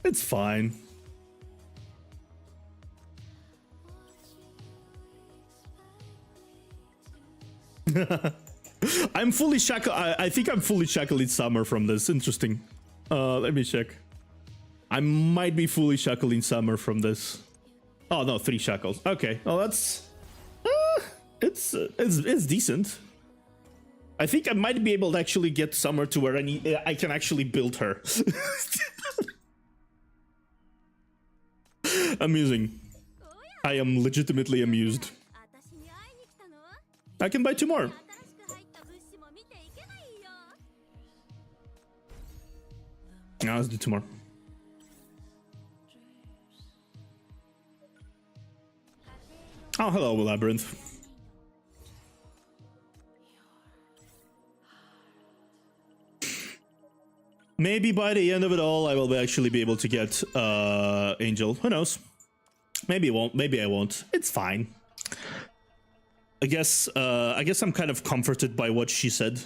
It's fine. I'm fully shackled. I think I'm fully shackled in Summer from this. Interesting. Let me check. I might be fully shackled in Summer from this. Oh no, 3 shackles. Okay. Well, that's it's decent. I think I might be able to actually get Summer to where I can actually build her. Amusing. I am legitimately amused. I can buy 2 more. Now let's do 2 more. Oh, hello, Labyrinth. Maybe by the end of it all, I will actually be able to get Angell. Who knows? Maybe I won't. Maybe I won't. It's fine. I guess I'm kind of comforted by what she said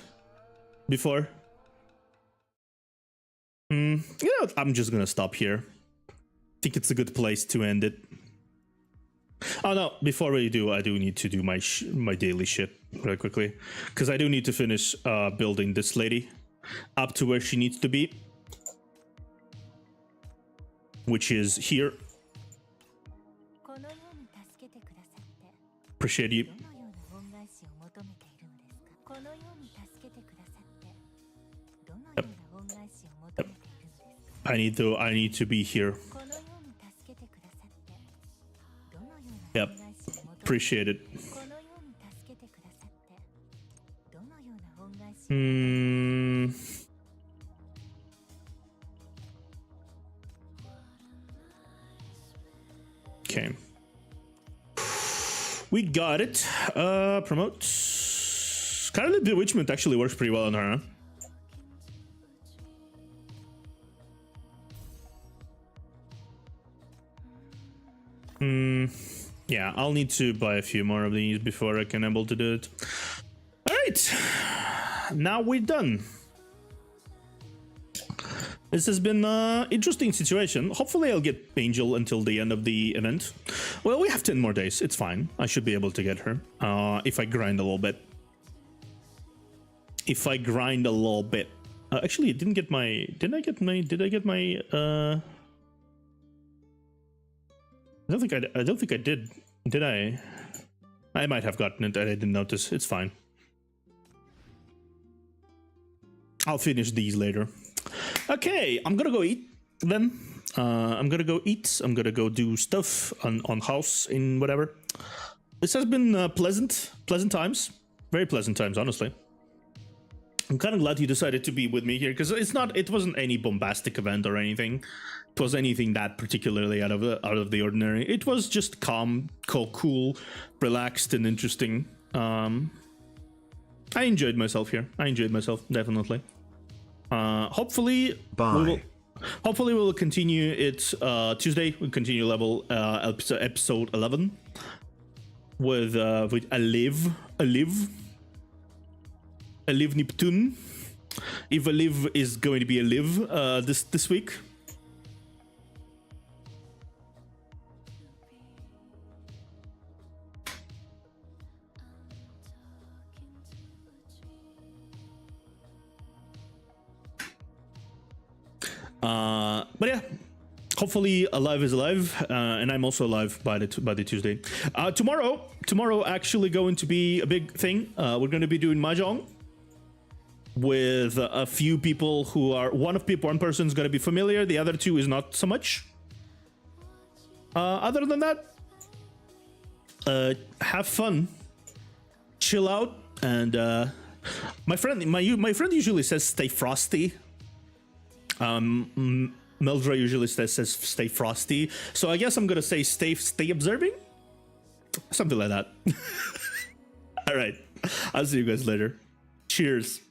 before. You know, I'm just gonna stop here. I think it's a good place to end it. Oh no! Before we do, I do need to do my daily shit really quickly, because I do need to finish building this lady up to where she needs to be, which is here. Appreciate you. Yep. Yep. I need to be here. Yep. Appreciate it. Okay. We got it. Promote. Scarlet Bewitchment actually works pretty well on her, huh? Yeah, I'll need to buy a few more of these before I can able to do it. Alright. Now we're done. This has been an interesting situation. Hopefully I'll get Angel until the end of the event. Well, we have 10 more days. It's fine. I should be able to get her if I grind a little bit. Actually, I didn't get my... Did I get my... I don't think I did. Did I? I might have gotten it. I didn't notice. It's fine. I'll finish these later. Okay, I'm gonna go eat then. I'm gonna go eat. I'm gonna go do stuff on house in whatever. This has been pleasant times. Very pleasant times, honestly. I'm kind of glad you decided to be with me here because it wasn't any bombastic event or anything. It was anything that particularly out of the ordinary. It was just calm, cool, relaxed, and interesting. I enjoyed myself here. I enjoyed myself, definitely. Hopefully we'll continue it Tuesday. We'll continue level episode 11 with a live Neptune. If a live is going to be a live this week. But yeah, hopefully alive is alive, and I'm also alive by the Tuesday. Tomorrow actually going to be a big thing. We're going to be doing mahjong with a few people who are one person's going to be familiar, the other two is not so much. Other than that, have fun, chill out, and my friend usually says stay frosty. Meldra usually says stay frosty, so I guess I'm gonna say stay observing, something like that. All right, I'll see you guys later. Cheers.